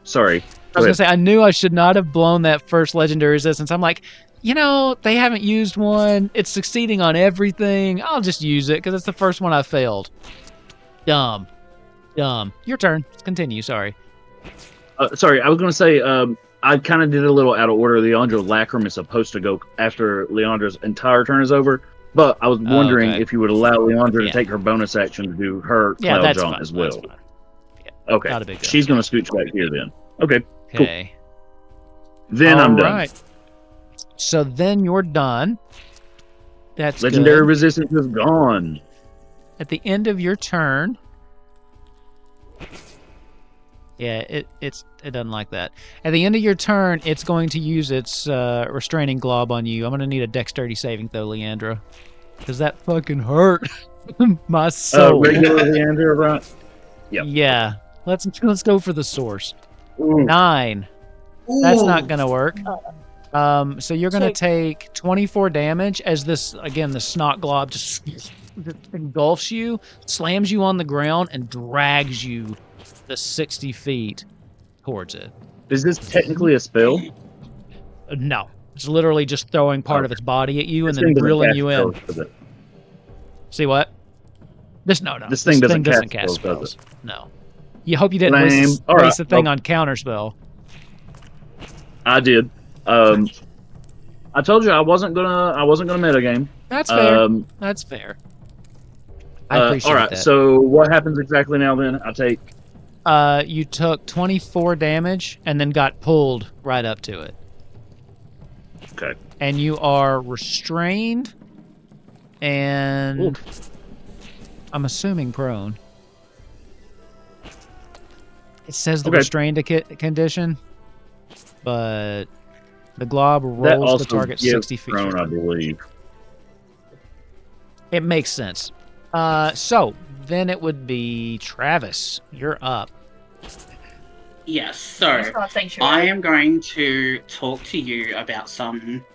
Sorry. I was gonna say I knew I should not have blown that first legendary resistance. I'm like, they haven't used one. It's succeeding on everything. I'll just use it because it's the first one I failed. Dumb. Your turn. Continue. Sorry. Sorry, I was going to say, I kind of did a little out of order. Leandro Lacrim is supposed to go after Leandra's entire turn is over, but I was wondering if you would allow Leandra to take her bonus action to do her cloud jaunt as well. Yeah, okay, not a big deal. She's going to scooch back here then. Okay, cool. Then I'm done. Right. So then you're done. That's Legendary good. resistance is gone. At the end of your turn. Yeah, it doesn't like that. At the end of your turn, it's going to use its restraining glob on you. I'm going to need a dexterity saving throw, Leandra, because that fucking hurt my soul. Regular Leandra, right? Yep. Yeah. Let's go for the source. Ooh. 9. Ooh. That's not going to work. So you're going to take 24 damage as this, again, the snot glob just engulfs you, slams you on the ground, and drags you the 60 feet towards it. Is this technically a spell? No. It's literally just throwing part of its body at you and then reeling you in. See what? This thing doesn't cast spells. No. You hope you didn't waste the thing on counterspell. I did. I told you I wasn't gonna metagame. That's fair. That's fair. I appreciate that. All right. So what happens exactly now? Then I take. You took 24 damage and then got pulled right up to it. Okay. And you are restrained and I'm assuming prone. It says the restrained condition, but the glob rolls the target 60 feet. Prone, I believe. It makes sense. So then it would be Travis. You're up. Yes, so I am going to talk to you about some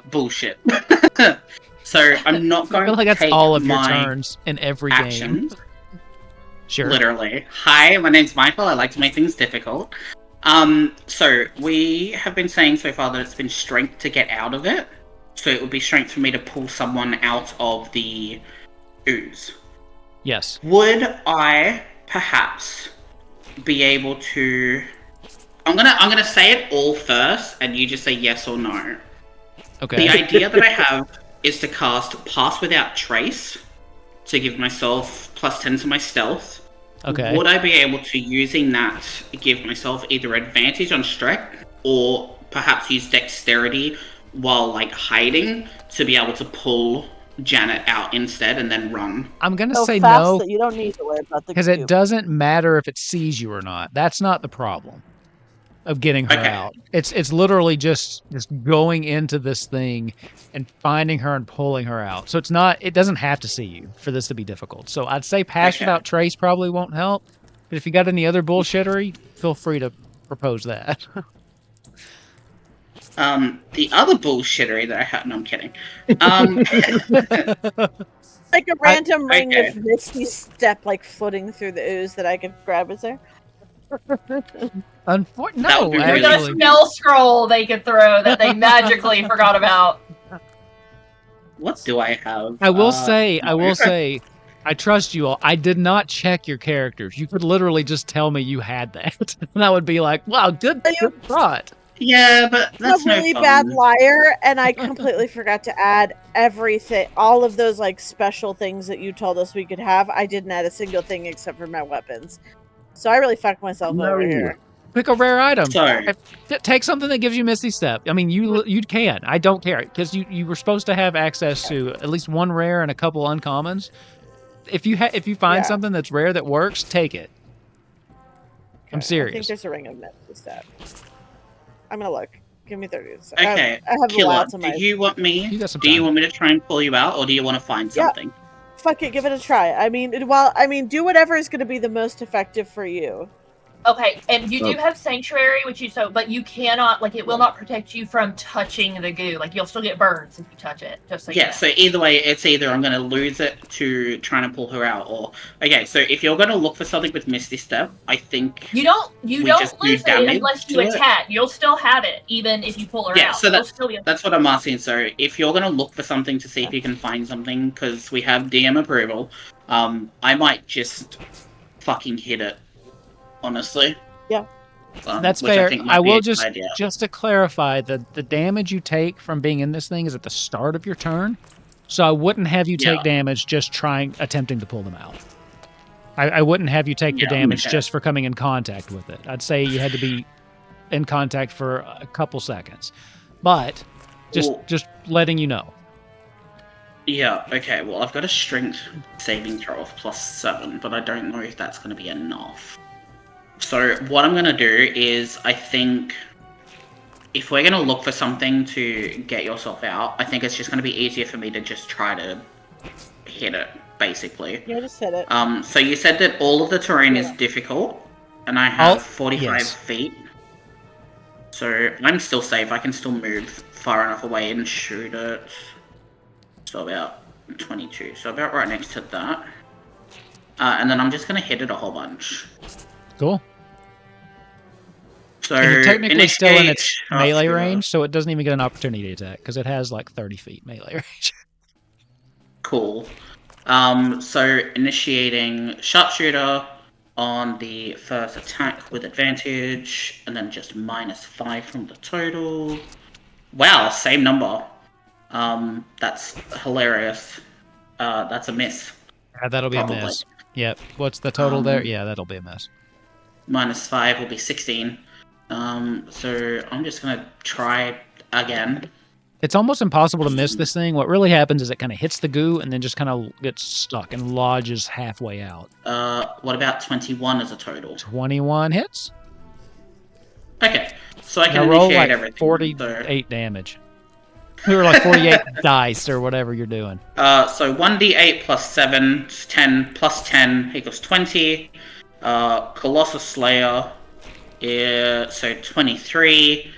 bullshit. So I'm not going I feel like to that's take all of your my turns in every actions. game. Sure. Literally. Hi, my name's Michael. I like to make things difficult. So we have been saying so far that it's been strength to get out of it. So it would be strength for me to pull someone out of the ooze. Yes. Would I perhaps be able to? I'm gonna say it all first, and you just say yes or no. Okay. The idea that I have is to cast Pass Without Trace to give myself +10 to my stealth. Okay. Would I be able to, using that, give myself either advantage on strength or perhaps use dexterity while hiding to be able to pull Janet out instead and then run? I'm gonna say fast no that you don't need to worry about the because it doesn't matter if it sees you or not. That's not the problem of getting her out. It's literally just going into this thing and finding her and pulling her out. So it doesn't have to see you for this to be difficult. So I'd say Pass Without Trace probably won't help. But if you got any other bullshittery, feel free to propose that. The other bullshittery that I had, no, I'm kidding. Like a random ring of Misty Step, floating through the ooze that I could grab. Is there? No, we got a spell scroll they could throw that they magically forgot about. What do I have? I will say, I trust you all. I did not check your characters. You could literally just tell me you had that. And I would be like, wow, good thought. Yeah, but that's I'm a really bad liar, and I completely forgot to add everything, all of those special things that you told us we could have. I didn't add a single thing except for my weapons, so I really fucked myself over here. Pick a rare item. So Take something that gives you Misty Step. I mean, you can. I don't care because you were supposed to have access to at least one rare and a couple uncommons. If you find something that's rare that works, take it. Okay, I'm serious. I think there's a ring of Misty Step. I'm gonna look. Give me 30 seconds. okay, I have Killer, lots of my. do you want me? You got some Do you time. want me to try and pull you out, or do you want to find something? Fuck it, give it a try. I mean, do whatever is going to be the most effective for you. Okay, and you do have Sanctuary, but you cannot, like, it will not protect you from touching the goo. Like, you'll still get burns if you touch it. Just so you know. So either way, it's either I'm going to lose it to trying to pull her out, or okay. So if you're going to look for something with Misty Step, I think you don't just lose do it unless you attack. You'll still have it even if you pull her out. Yeah, so that's what I'm asking. So if you're going to look for something to see if you can find something, because we have DM approval, I might just fucking hit it. Honestly. Yeah. That's fair. I will just to clarify, the damage you take from being in this thing is at the start of your turn. So I wouldn't have you take damage just attempting to pull them out. I wouldn't have you take the damage just for coming in contact with it. I'd say you had to be in contact for a couple seconds. But just letting you know. Yeah, okay, well I've got a strength saving throw of +7, but I don't know if that's going to be enough. So what I'm going to do is, I think, if we're going to look for something to get yourself out, I think it's just going to be easier for me to just try to hit it, basically. Yeah, just hit it. So you said that all of the terrain is difficult, and I have 45 feet. So I'm still safe, I can still move far enough away and shoot it. So about 22, so about right next to that. And then I'm just going to hit it a whole bunch. Cool. So and you're technically still in its melee range, so it doesn't even get an opportunity attack, because it has like 30 feet melee range. Cool. So initiating sharpshooter on the first attack with advantage, and then just -5 from the total. Wow, same number. That's hilarious. That's a miss. That'll be a miss. Yep. What's the total there? Yeah, that'll be a miss. -5 will be 16. So I'm just gonna try again. It's almost impossible to miss this thing. What really happens is it kind of hits the goo and then just kind of gets stuck and lodges halfway out. What about 21 as a total? 21 hits. Okay, so I can now roll initiate like everything. 48 damage. Or like 48 dice or whatever you're doing. So 1d8 plus 7, 10 plus 10 equals 20. Colossus Slayer is so 23.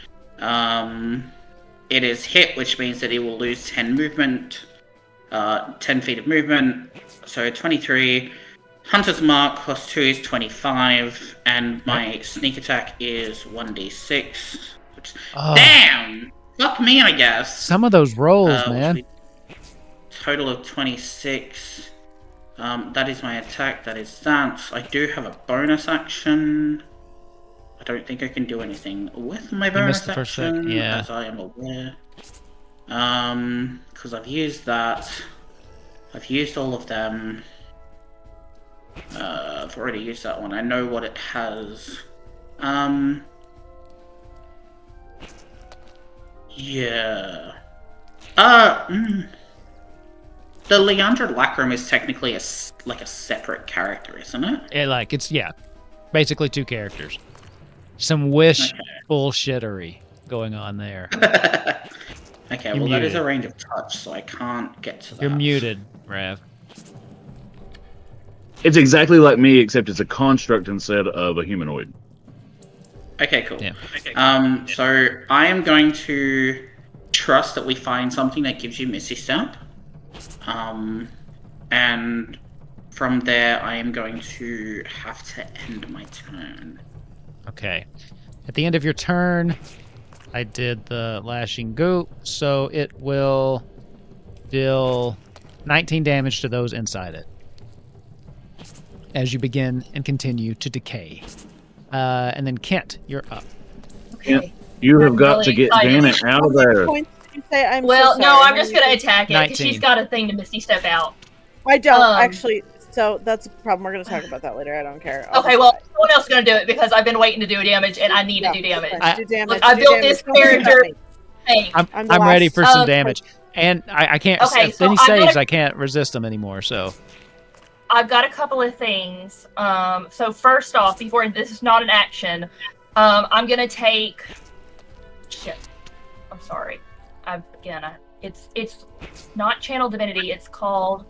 It is hit, which means that it will lose 10 movement, 10 feet of movement. So 23. Hunter's Mark plus 2 is 25, and my sneak attack is 1d6. Which, damn! Fuck me, I guess. Some of those rolls, man. Total of 26. That is my attack. That is that. I do have a bonus action. I don't think I can do anything with my bonus action, as I am aware. Because I've used that. I've used all of them. I've already used that one. I know what it has. Yeah. The Leandra Lacrum is technically a separate character, isn't it? It's basically two characters. Some wish bullshittery going on there. Okay, You're well muted. that is a range of touch, so I can't get to that. You're muted, Rav. It's exactly like me, except it's a construct instead of a humanoid. Okay, cool. Yeah. So I am going to trust that we find something that gives you Misty Step. And from there, I am going to have to end my turn. Okay. At the end of your turn, I did the lashing goat, so it will deal 19 damage to those inside it as you begin and continue to decay. And then Kent, you're up. Okay. You have got to get Janet out of there. I'm just going to attack it because she's got a thing to Misty Step out. I don't actually. So that's a problem. We're going to talk about that later. I don't care. Okay, well, someone else is going to do it because I've been waiting to do damage and I need to do damage. Do damage. Look, I built this character. I'm ready for some damage. And I can't, okay, if any saves, I can't resist them anymore, so. I've got a couple of things. So first off, before this is not an action, I'm going to take... Shit. I'm sorry. It's not Channel Divinity, it's called...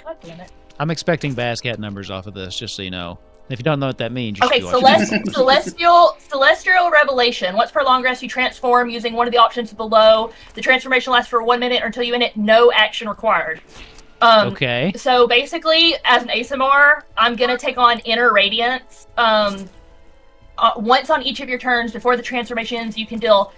God damn it. I'm expecting Bascat numbers off of this, just so you know. If you don't know what that means, you okay, should be Celestial Revelation. Once per long rest, you transform using one of the options below. The transformation lasts for 1 minute or until you end it. No action required. Okay. So basically, as an ASMR, I'm going to take on Inner Radiance. Once on each of your turns before the transformations, you can deal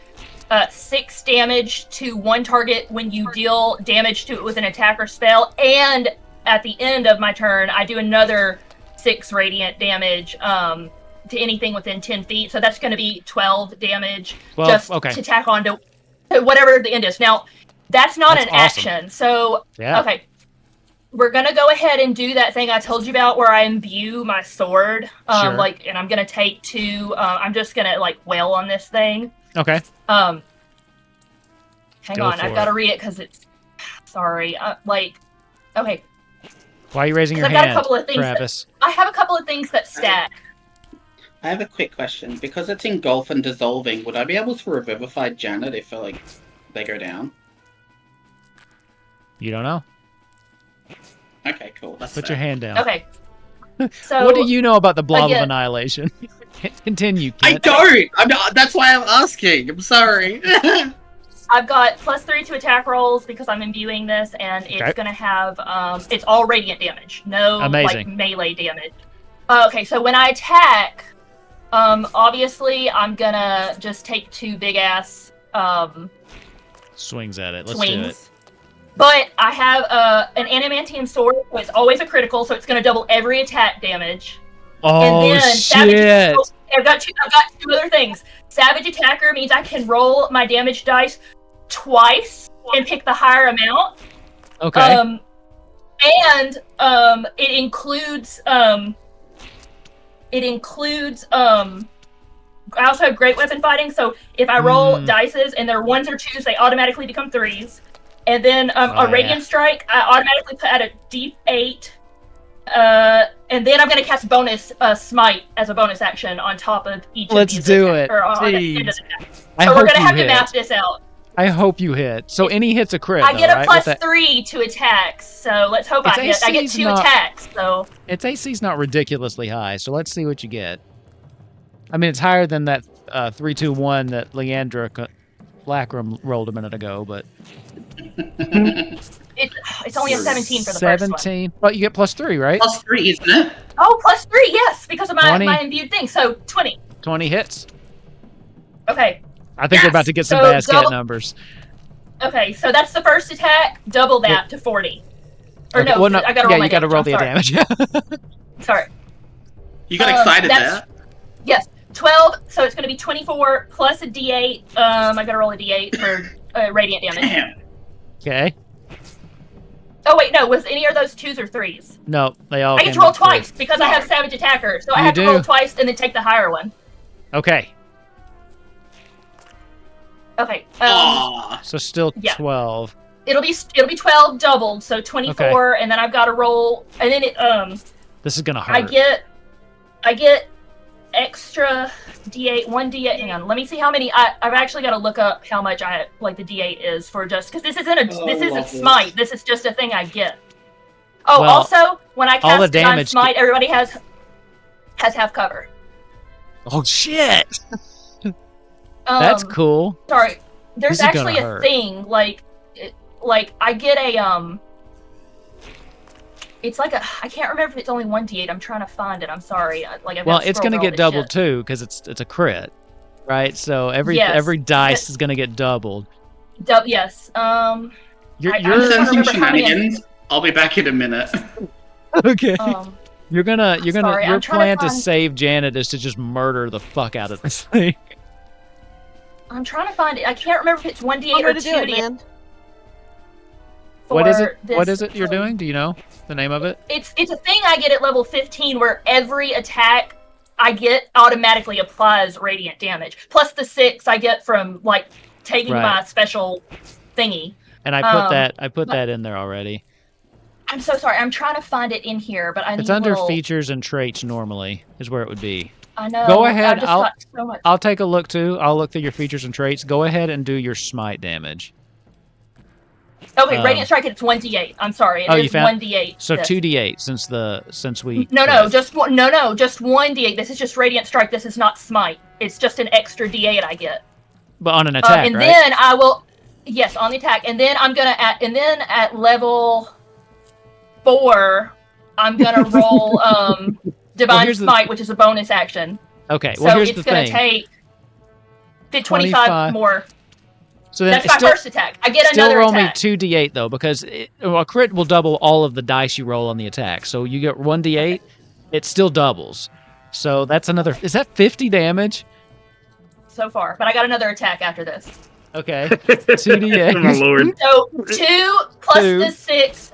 6 damage to one target when you deal damage to it with an attack or spell. And at the end of my turn, I do another 6 radiant damage to anything within 10 feet. So that's going to be 12 damage to tack on to whatever the end is. Now, that's not an action. So, okay. We're going to go ahead and do that thing I told you about where I imbue my sword. And I'm going to take 2. I'm just going to, wail on this thing. Okay. Hang on. I've got to read it because it's... Sorry. Okay. Why are you raising your hand, I've got a couple of things Travis? I have a couple of things that stack. I have a quick question. Because it's engulf and dissolving, would I be able to revivify Janet if, they go down? You don't know? Okay, cool. Put your hand down. Okay. So what do you know about the Blob of Annihilation? Continue, Kent. I don't! That's why I'm asking. I'm sorry. I've got +3 to attack rolls because I'm imbuing this, and it's going to have, it's all radiant damage. No, melee damage. Okay, so when I attack, obviously I'm going to just take 2 big-ass, swings at it. Let's do it. But I have an adamantium sword, so it's always a critical, so it's going to double every attack damage. Oh, and then shit! I've got 2 other things. Savage Attacker means I can roll my damage dice twice and pick the higher amount. Okay. And it includes I also have great weapon fighting, so if I roll dices and they're 1s or 2s, they automatically become 3s. And then a Radiant Strike, I automatically put at a deep 8. And then I'm going to cast bonus Smite as a bonus action on top of each of these. Let's do it. Jeez. So we're going to have to map this out. I hope you hit. So any hit's a crit. I get a +3 to attacks, so let's hope I hit. I get 2 attacks, so. Its AC's not ridiculously high, so let's see what you get. I mean, it's higher than that 3-2-1 that Leandra Lacrum rolled a minute ago, but. It's only a 17 for the first one. 17. Well, you get +3, right? +3, isn't it? Oh, +3, yes, because of my imbued thing. So 20. 20 hits. Okay. I think we're about to get some basket numbers. Okay, so that's the first attack. Double that to 40. Or okay. no, I gotta roll my damage. You gotta roll the damage. Sorry. You got excited there. Yes. 12, so it's gonna be 24 plus a D8. I gotta roll a D8 for radiant damage. Damn. Okay. Oh wait, no, was any of those 2s or 3s? No, they all. I get to roll twice because I have Savage Attacker, so I have to roll twice and then take the higher one. Okay. Okay. So still 12. It'll be 12 doubled, so 24, and then I've got to roll, and then it This is gonna hurt. I get extra D8, 1 D8. Hang on, let me see how many. I've actually got to look up how much the D8 is for just because this isn't smite. This is just a thing I get. Oh, well, also when I cast Divine Smite, everybody has half cover. Oh shit! That's cool. Sorry, there's actually a thing like I get a It's like I can't remember if it's only 1 D8. I'm trying to find it. I'm sorry. Well, it's gonna get doubled too because it's a crit, right? So every dice is gonna get doubled. Yes. You're sensing shenanigans. I'll be back in a minute. Okay. Your plan to save Janet is to just murder the fuck out of this thing. I'm trying to find it. I can't remember if it's 1 D8 or 2 D8. for What is it? this. What is it you're doing? Do you know the name of it? It's a thing I get at level 15 where every attack I get automatically applies radiant damage. Plus the 6 I get from like taking my special thingy. And I put that in there already. I'm so sorry. I'm trying to find it in here, but It's under features and traits normally is where it would be. I know. Go ahead. I'll take a look too. I'll look through your features and traits. Go ahead and do your smite damage. Okay, radiant strike. It's 1d8. I'm sorry. It is 1d8. So 2d8 since we. Just 1d8. This is just radiant strike. This is not smite. It's just an extra d8 I get. But on an attack, and right? then I will. Yes, on the attack, and then I'm gonna at level 4, I'm gonna roll Divine Smite, which is a bonus action. Okay, well here's the thing. So it's gonna take 25 more. So then that's my first attack. I get another attack. Still roll me 2d8 though, because a crit will double all of the dice you roll on the attack. So you get 1d8, it still doubles. So that's another. Is that 50 damage? So far, but I got another attack after this. Okay, 2d8. Oh my lord. So 2 plus the 6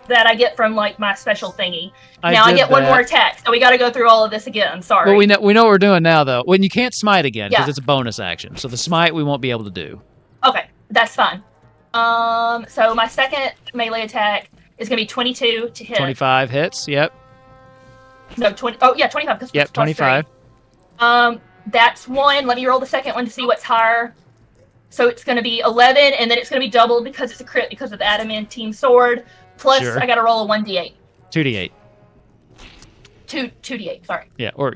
that I get from like my special thingy. Now I get one more attack, so we got to go through all of this again. Sorry. Well, we know what we're doing now, though. When you can't smite again because it's a bonus action, so the smite we won't be able to do. Okay, that's fine. So my second melee attack is gonna be 22 to hit. 25 hits. Yep. No, 20. Oh yeah, 25. Because yep, 25. That's 1. Let me roll the second one to see what's higher. So it's going to be 11, and then it's going to be doubled because it's a crit because of the adamantine sword. Plus, I got to roll a 1d8. 2d8. 2d8. Sorry. Yeah, or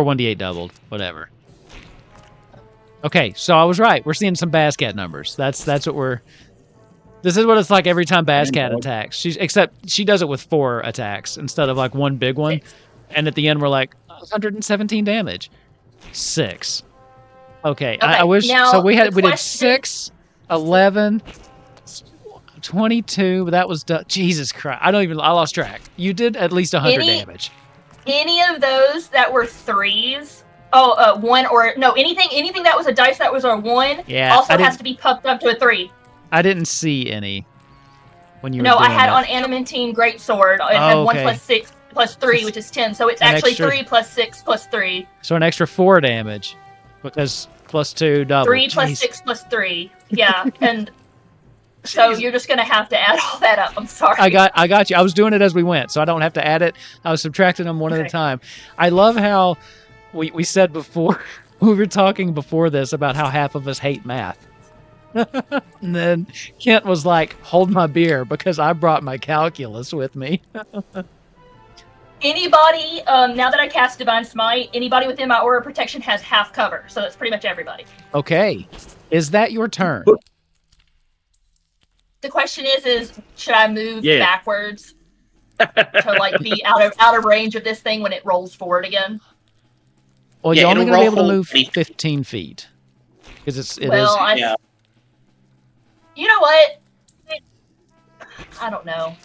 1d8 doubled, whatever. Okay, so I was right. We're seeing some Bascat numbers. That's what we're. This is what it's like every time Bascat attacks. Except she does it with 4 attacks instead of like one big one. And at the end, we're like 117 damage. 6. Okay, I wish. So we did 6, 11, 22, but that was Jesus Christ. I lost track. You did at least 100 damage. Any of those that were 3s? Oh, 1 or no, anything that was a dice that was a 1 also has to be puffed up to a 3. I didn't see any when you were doing I had that. On Adamantine Greatsword. It had 1 plus 6 plus 3, which is 10. So it's actually 3 plus 6 plus 3. So an extra 4 damage. Because plus 2 double. 3 plus 6 plus 3. Yeah, and so you're just gonna have to add all that up. I'm sorry. I got you. I was doing it as we went, so I don't have to add it. I was subtracting them one at a time. I love how we said before we were talking before this about how half of us hate math. And then Kent was like, "Hold my beer," because I brought my calculus with me. Anybody, now that I cast Divine Smite, anybody within my aura of protection has half cover, so that's pretty much everybody. Okay. Is that your turn? The question is should I move backwards to like be out of range of this thing when it rolls forward again? Well, you're only going to be able to move 15 feet. Because it is. You know what? I don't know.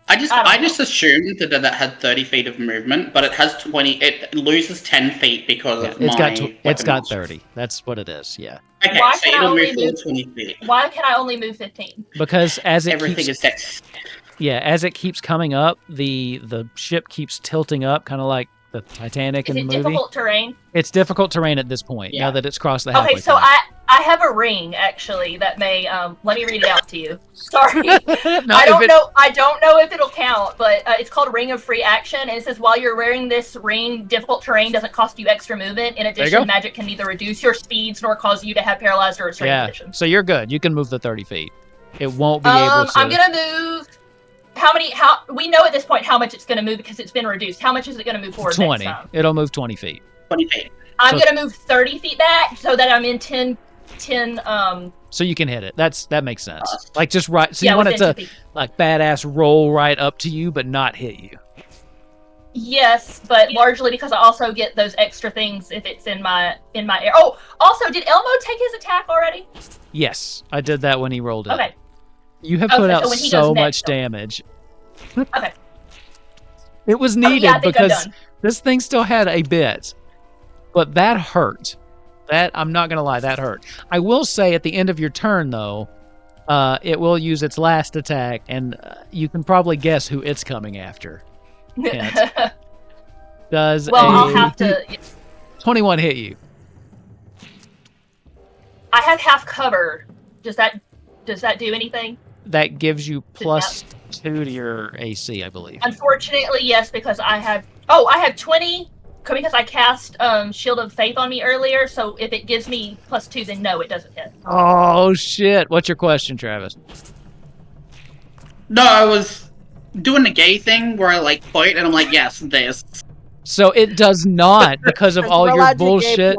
I just assumed that that had 30 feet of movement, but it has 20. It loses 10 feet because of it's got 30. That's what it is. Yeah. Okay, why so it'll move 20 feet. Why can I only move 15? Because as everything is text. Yeah, as it keeps coming up, the ship keeps tilting up, kind of like the Titanic in the movie. Is it difficult terrain? It's difficult terrain at this point. Now that it's crossed the halfway point. Okay, so I have a ring actually that may let me read it out to you. Sorry. I don't know if it'll count, but it's called Ring of Free Action, and it says while you're wearing this ring, difficult terrain doesn't cost you extra movement. In addition, magic can neither reduce your speeds nor cause you to have paralyzed or restrained conditions. So you're good. You can move the 30 feet. It won't be able to. I'm gonna move. How we know at this point how much it's going to move because it's been reduced. How much is it going to move forward 20. Next time? It'll move 20 feet. 20 feet. I'm going to move 30 feet back so that I'm in 10 so you can hit it. That makes sense. Like just right. So you want it to like badass roll right up to you but not hit you. Yes, but largely because I also get those extra things if it's in my air. Oh, also did Elmo take his attack already? Yes, I did that when he rolled it. Okay. You have put out so much damage. Okay. It was needed because this thing still had a bit, but that hurt. That, I'm not going to lie, that hurt. I will say at the end of your turn, though, it will use its last attack, and you can probably guess who it's coming after. Hint. Does I'll have to... 21 hit you? I have half cover. Does that do anything? That gives you +2 to your AC, I believe. Unfortunately, yes, because I have 20 because I cast Shield of Faith on me earlier, so if it gives me +2, then no, it doesn't hit. Oh, shit. What's your question, Travis? No, I was doing the gay thing where I, like, point, and I'm like, yes, this. So it does not, because of all your bullshit.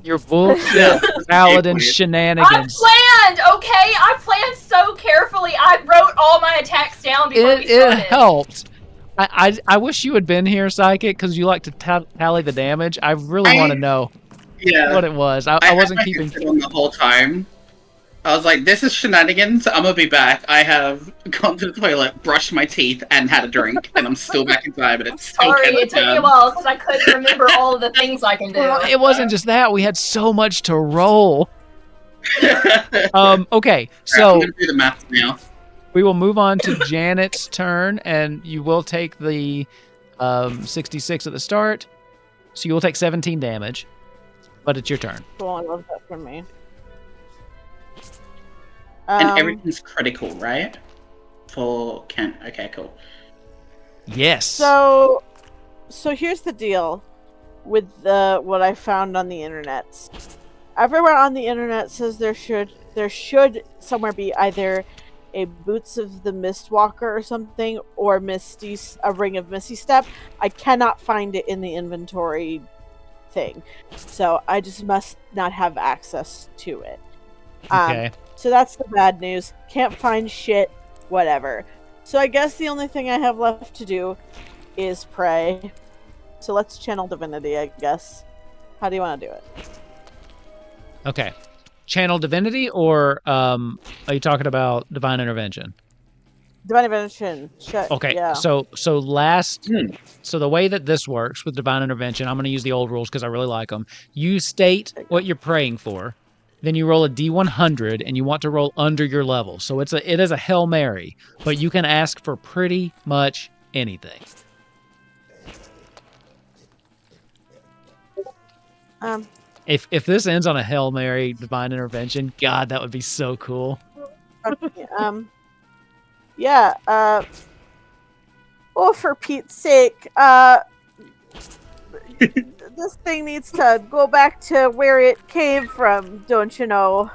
Your bullshit paladin shenanigans. I planned so carefully. I wrote all my attacks down before we started. It helped. I wish you had been here, Psychic, because you like to tally the damage. I really want to know what it was. I wasn't keeping on the whole time. I was like, this is shenanigans. I'm gonna be back. I have gone to the toilet, brushed my teeth, and had a drink, and I'm still back inside, but it's still Sorry, it took me a while because I couldn't remember all of the things I can do. It wasn't just that. We had so much to roll. Okay, so I'm gonna do the math now. We will move on to Janet's turn, and you will take the 66 at the start. So you will take 17 damage, but it's your turn. Cool, I love that for me. And everything's critical, right? For Kent. Okay, cool. Yes. So here's the deal with what I found on the internet. Everywhere on the internet says there should somewhere be either a Boots of the Mistwalker or something, or a Ring of Misty Step. I cannot find it in the inventory thing, so I just must not have access to it. Okay. So that's the bad news. Can't find shit. Whatever. So I guess the only thing I have left to do is pray. So let's channel divinity, I guess. How do you want to do it? Okay. Channel divinity, or are you talking about divine intervention? Divine intervention. Okay. Yeah. So the way that this works with divine intervention, I'm going to use the old rules because I really like them. You state what you're praying for. Then you roll a D100, and you want to roll under your level. So it is a Hail Mary, but you can ask for pretty much anything. If this ends on a Hail Mary divine intervention, God, that would be so cool. Yeah. Oh, for Pete's sake, this thing needs to go back to where it came from, don't you know?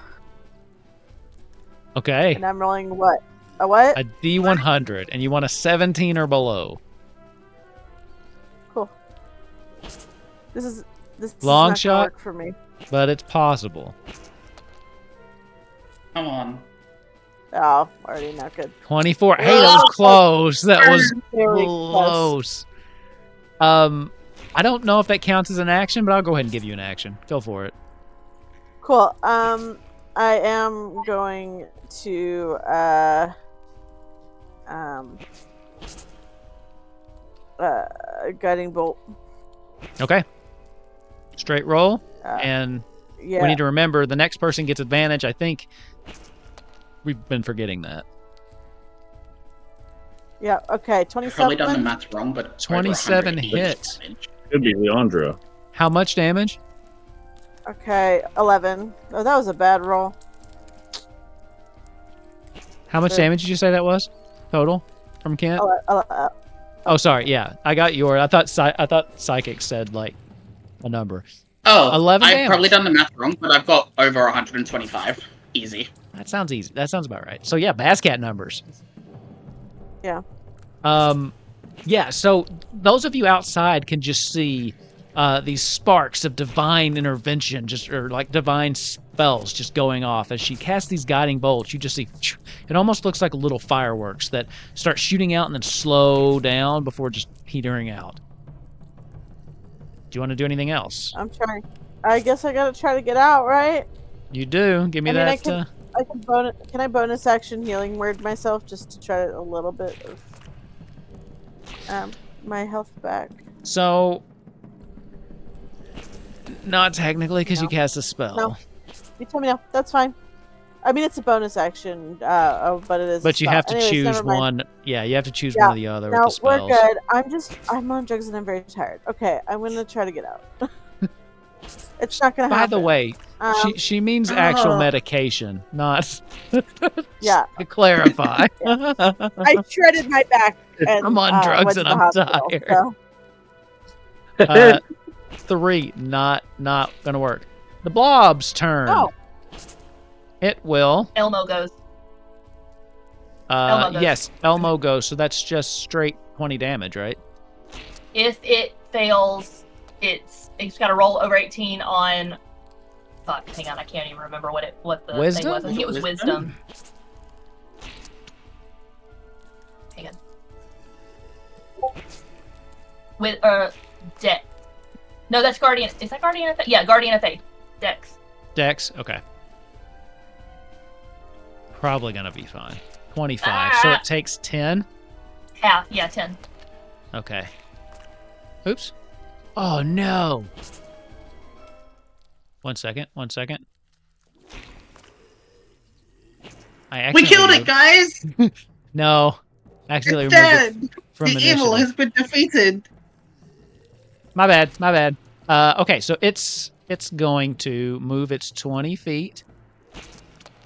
Okay. And I'm rolling what? A what? A D100, and you want a 17 or below. Cool. This Long is not shot work for me. But it's possible. Come on. Oh, already not good. 24. Hey, that was close. That was close. I don't know if that counts as an action, but I'll go ahead and give you an action. Go for it. Cool. I am going to guiding bolt. Okay. Straight roll. And we need to remember the next person gets advantage. I think we've been forgetting that. Yeah, okay. 27. Probably done the math wrong, but 27 hits. Could be Leandra. How much damage? Okay, 11. Oh, that was a bad roll. How much damage did you say that was total from Kent? Oh, sorry. Yeah, I got your. I thought Psychic said like a number. Oh, 11 I've damage. probably done the math wrong, but I've got over 125. Easy. That sounds easy. That sounds about right. So yeah, Bascat numbers. Yeah. Yeah. So those of you outside can just see these sparks of divine intervention, or like divine spells, just going off as she casts these guiding bolts. You just see it almost looks like little fireworks that start shooting out and then slow down before just petering out. Do you want to do anything else? I'm trying. I guess I gotta try to get out, right? You do. Give me that. Can I bonus action healing word myself just to try a little bit of my health back? So Not technically, because you cast a spell. No. You tell me no. That's fine. I mean, it's a bonus action, but it is. But you have to Anyways, choose never mind. one. Yeah, you have to choose one or the other with No, the spells. we're good. I'm on drugs and I'm very tired. Okay, I'm gonna try to get out. It's not gonna happen. By the way, she means actual medication, not. Yeah. To clarify. I shredded my back. And, I'm on drugs and I'm tired. So. 3, not gonna work. The blob's turn. Oh. It will. Elmo goes. Elmo goes. Yes, Elmo goes. So that's just straight 20 damage, right? If it fails, it's got to roll over 18 on. Fuck, hang on, I can't even remember what the Wisdom? thing was. I think it was wisdom. Hang on. With Dex. No, that's Guardian. Is that Guardian of Faith? Yeah, Guardian of Faith. Dex. Dex, okay. Probably gonna be fine. 25. So it takes 10. Half, yeah, 10. Okay. Oops. Oh no. 1 second. We killed it, guys! No. Accidentally It's removed dead! it from The evil initiative. has been defeated. My bad. Okay, so it's going to move its 20 feet.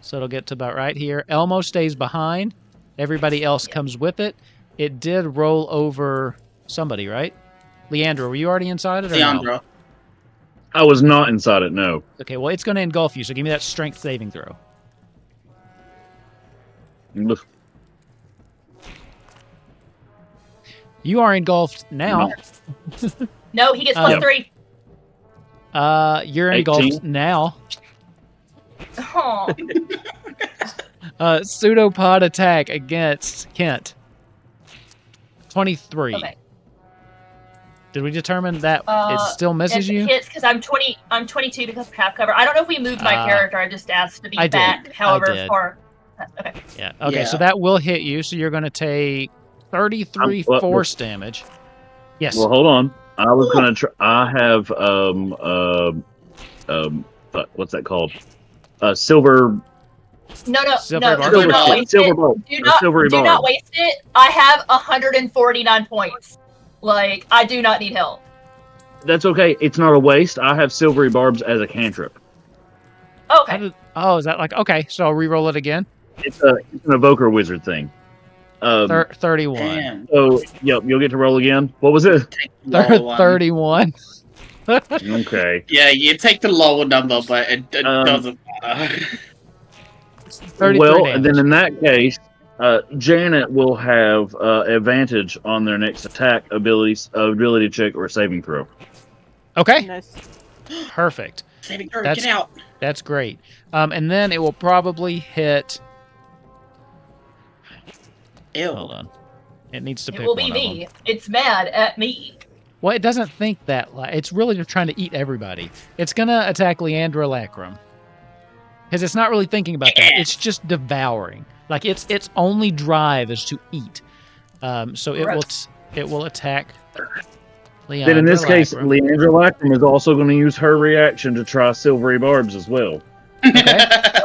So it'll get to about right here. Elmo stays behind. Everybody else comes with it. It did roll over somebody, right? Leandra, were you already inside it or Leandra. no? I was not inside it, no. Okay, well, it's going to engulf you, so give me that strength saving throw. Look, You are engulfed now. No, he gets plus 3. You're 18. engulfed now. Oh. Pseudopod attack against Kent. 23. Okay. Did we determine that it still misses you? It hits because I'm 22 because of half cover. I don't know if we moved my character. I just asked to be back. Did. However, I did. okay. Yeah. Okay, Yeah. so that will hit you. So you're going to take 33 force damage. Yes. well, hold on. I was gonna try. I have what's that called? Silver. No. Silver bar? Do not waste silver it. bulb. Do not silvery do bulb. not waste it. I have 149 points. Like, I do not need help. That's okay. It's not a waste. I have silvery barbs as a cantrip. Okay. Is that like okay? So I'll re-roll it again. It's an evoker wizard thing. 31. Damn. So yep, you'll get to roll again. What was it? Lower one. 31. Okay. Yeah, you take the lower number, but it doesn't matter. 33 Well, damage. then in that case, Janet will have advantage on their next attack ability check or saving throw. Okay. Nice. Perfect. Saving throw, That's- get out. That's great. And then it will probably hit. Ew. Hold on. It needs to pick It will one be of me. them. It's mad at me. Well, it doesn't think that. It's really just trying to eat everybody. It's gonna attack Leandra Lacrum because it's not really thinking about that. It's just devouring. Like its only drive is to eat. So it will attack Leandra. Then in this case, Lacrum. Leandra Lacrum is also going to use her reaction to try silvery barbs as well.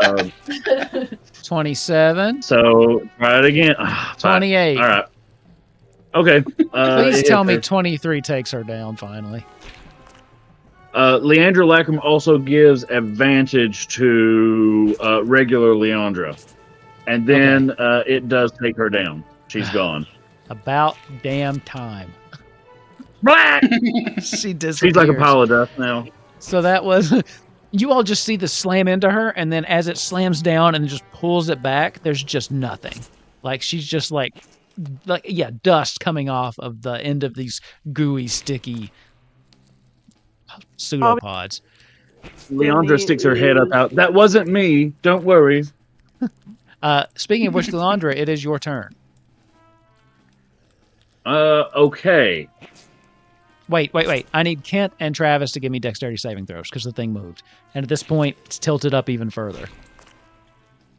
Okay. 27. So try it again. 28. All right. Okay. Please it tell hit me her. 23 takes her down finally. Leandra Lacrum also gives advantage to regular Leandra. And then it does take her down. She's gone. About damn time. Black. She disappears. She's like a pile of dust now. So that was. You all just see the slam into her, and then as it slams down and just pulls it back, there's just nothing. Like she's just like dust coming off of the end of these gooey, sticky pseudopods. Leandra sticks her head up out. That wasn't me. Don't worry. Speaking of which, Leandra, it is your turn. Okay. Wait. I need Kent and Travis to give me dexterity saving throws because the thing moved. And at this point, it's tilted up even further.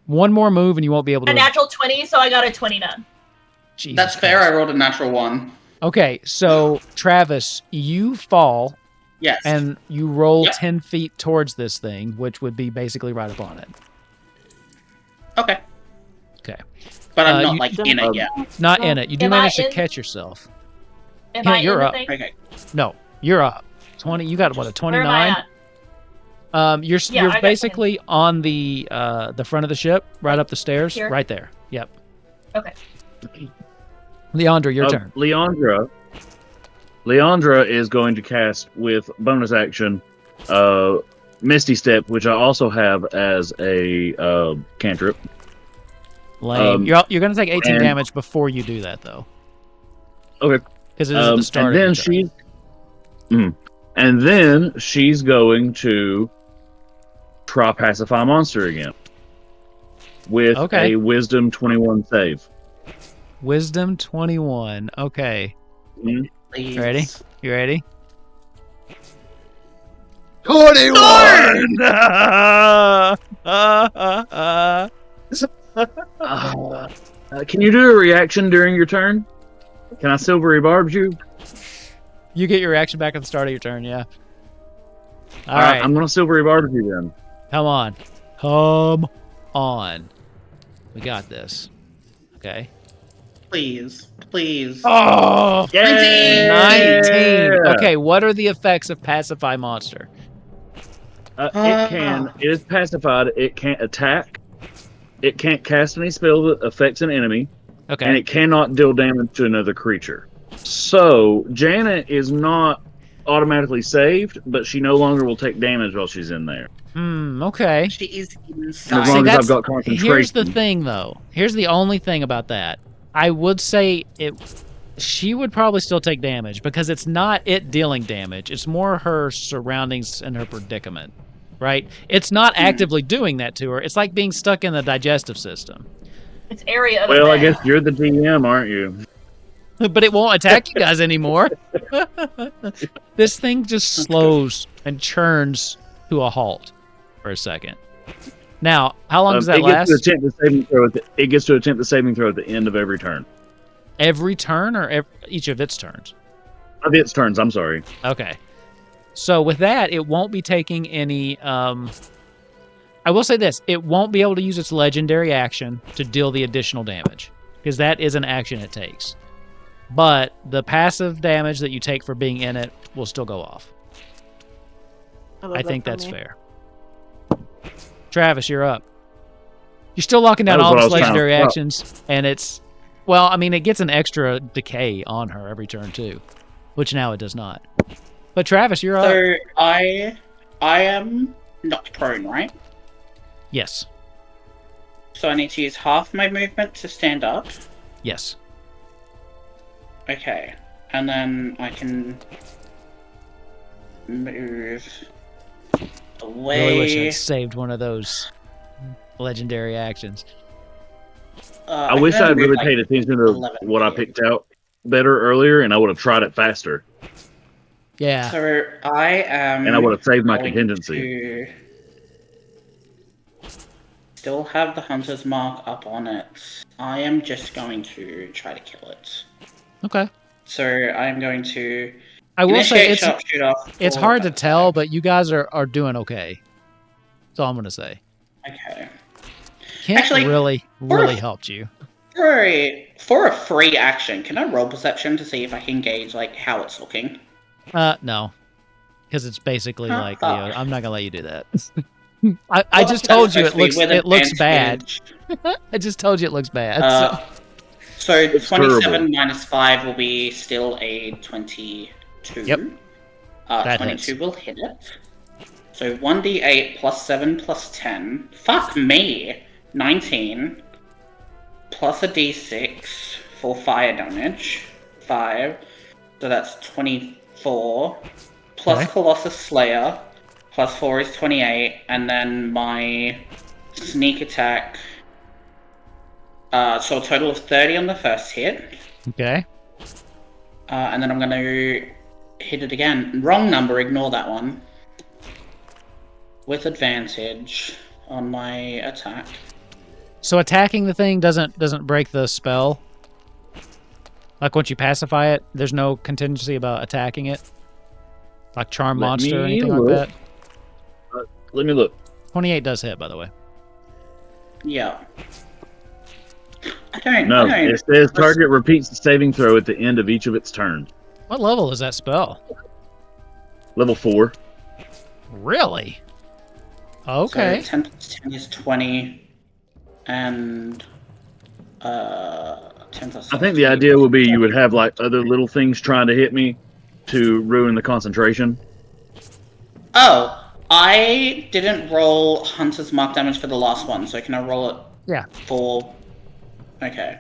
One more move and you won't be able to... A natural 20, so I got a 29. Jesus That's fair. Christ. I rolled a natural 1. Okay, so Travis, you fall Yes. and you roll Yep. 10 feet towards this thing, which would be basically right upon it. Okay. Okay. But I'm you- not in it yet. Not in it. You do Am I manage to in- catch yourself. Am Yeah, I you're in the up. thing? Okay. No, you're up. 20. You got what, a Where am I 29? at? You're Yeah, I got 20. basically on the front of the ship, right Like up the stairs, here? right there. Yep. Okay. Leandra, your turn. Leandra is going to cast with bonus action Misty Step, which I also have as a cantrip. Lame. You're going to take 18 and- damage before you do that, though. Okay. Because it is at the start and then of your turn. and then she's going to try pacify monster again with Okay. a Wisdom 21 save. Wisdom 21. Okay. Mhm. Please. Ready? You ready? 21. Can you do a reaction during your turn? Can I silvery barb you? You get your reaction back at the start of your turn, yeah. All All right. I'm gonna silvery barb you then. Come on. Come on. We got this. Okay. Please. Please. Oh! Yay! 19. Okay, what are the effects of Pacify Monster? It is pacified. It can't attack. It can't cast any spell that affects an enemy, and Okay. it cannot deal damage to another creature. So Janet is not automatically saved, but she no longer will take damage while she's in there. Okay. She is And as inside. long as that's- I've got concentration. Here's the thing, though. Here's the only thing about that. I would say she would probably still take damage because it's not it dealing damage. It's more her surroundings and her predicament, right? It's not actively doing that to her. It's like being stuck in the digestive system. It's area of Well, I effect. guess you're the DM, aren't you? But it won't attack you guys anymore. This thing just slows and churns to a halt for a second. Now, how long does that last? It gets to attempt the saving throw at the end of every turn. Every turn or each of its turns? Of its turns, I'm sorry. Okay. So with that, it won't be taking any... I will say this. It won't be able to use its legendary action to deal the additional damage. Because that is an action it takes. But the passive damage that you take for being in it will still go off. I think that's fair. Travis, you're up. You're still locking down That was all what I its was trying to legendary stop. actions, and it's... Well, I mean, it gets an extra decay on her every turn, too. Which now it does not. But Travis, you're up. So I am knocked prone, right? Yes. So I need to use half my movement to stand up. Yes. Okay. And then I can move away. Really wish I'd saved one of those legendary actions. I wish I had really paid attention to 11 what I feet. picked out better earlier, and I would have tried it faster, Yeah. So I am. and I would have saved my going contingency. to still have the hunter's mark up on it. I am just going to try to kill it. Okay. So I am going to I will say initiate sharpshooter. it's for hard to that tell, attack. but you guys are doing okay. That's all I'm going to say. Okay. Kent Actually, really helped you. For a free action, can I roll perception to see if I can gauge like how it's looking? No. Because it's basically Huh? like, Fuck. I'm not going to let you do that. I Well, just that's told you supposed to be with it looks bad. advantage. I just told you it looks bad. So It's 27 terrible. minus 5 will be still a 22. Yep. That 22 hits. will hit it. So 1d8 plus 7 plus 10. Fuck me! 19. Plus a d6 for fire damage. 5. So that's 24. Plus Okay. Colossus Slayer. Plus 4 is 28. And then my sneak attack. So a total of 30 on the first hit. Okay. And then I'm going to hit it again. Wrong number, ignore that one. With advantage on my attack. So attacking the thing doesn't break the spell? Like once you pacify it, there's no contingency about attacking it? Like charm Let monster or me anything look. like that? Let me look. 28 does hit, by the way. Yeah. I don't. No, it says target repeats the saving throw at the end of each of its turns. What level is that spell? Level 4. Really? Okay. So 10 plus 10 is 20, and 10 plus. I think the idea would be you would have like other little things trying to hit me to ruin the concentration. Oh, I didn't roll Hunter's Mark damage for the last one, so can I roll it? Yeah. For. Okay.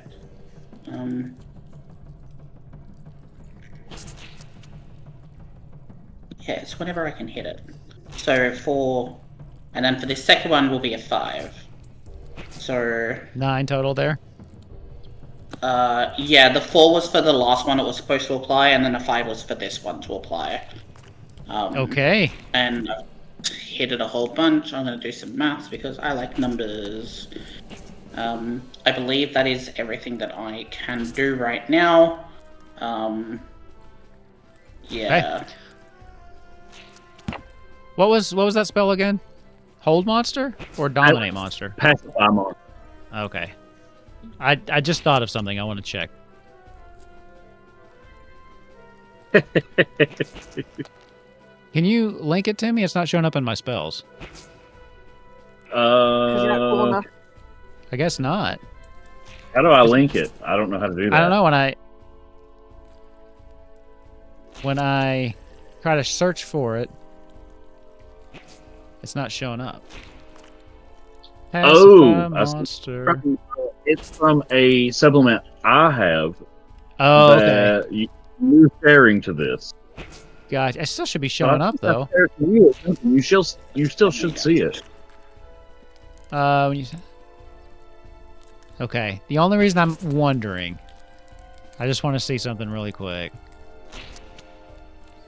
Yeah, it's whenever I can hit it. So 4, and then for the second one will be a 5. So 9 total there. yeah, the 4 was for the last one it was supposed to apply, and then the 5 was for this one to apply. Okay. And I've hit it a whole bunch. I'm going to do some maths because I like numbers. I believe that is everything that I can do right now. Yeah. Okay. What was that spell again? Hold monster or dominate monster? Pacify monster. Okay. I just thought of something I want to check. Can you link it to me? It's not showing up in my spells. 'Cause you're not cool enough. I guess not. How do I link it? I don't know how to do that. I don't know when I try to search for it, it's not showing up. Oh, monster. It's from a supplement I have. Oh, okay. that you're sharing to this. Gosh, it still should be showing up though. You still should see it. When you. Okay. The only reason I'm wondering, I just want to see something really quick.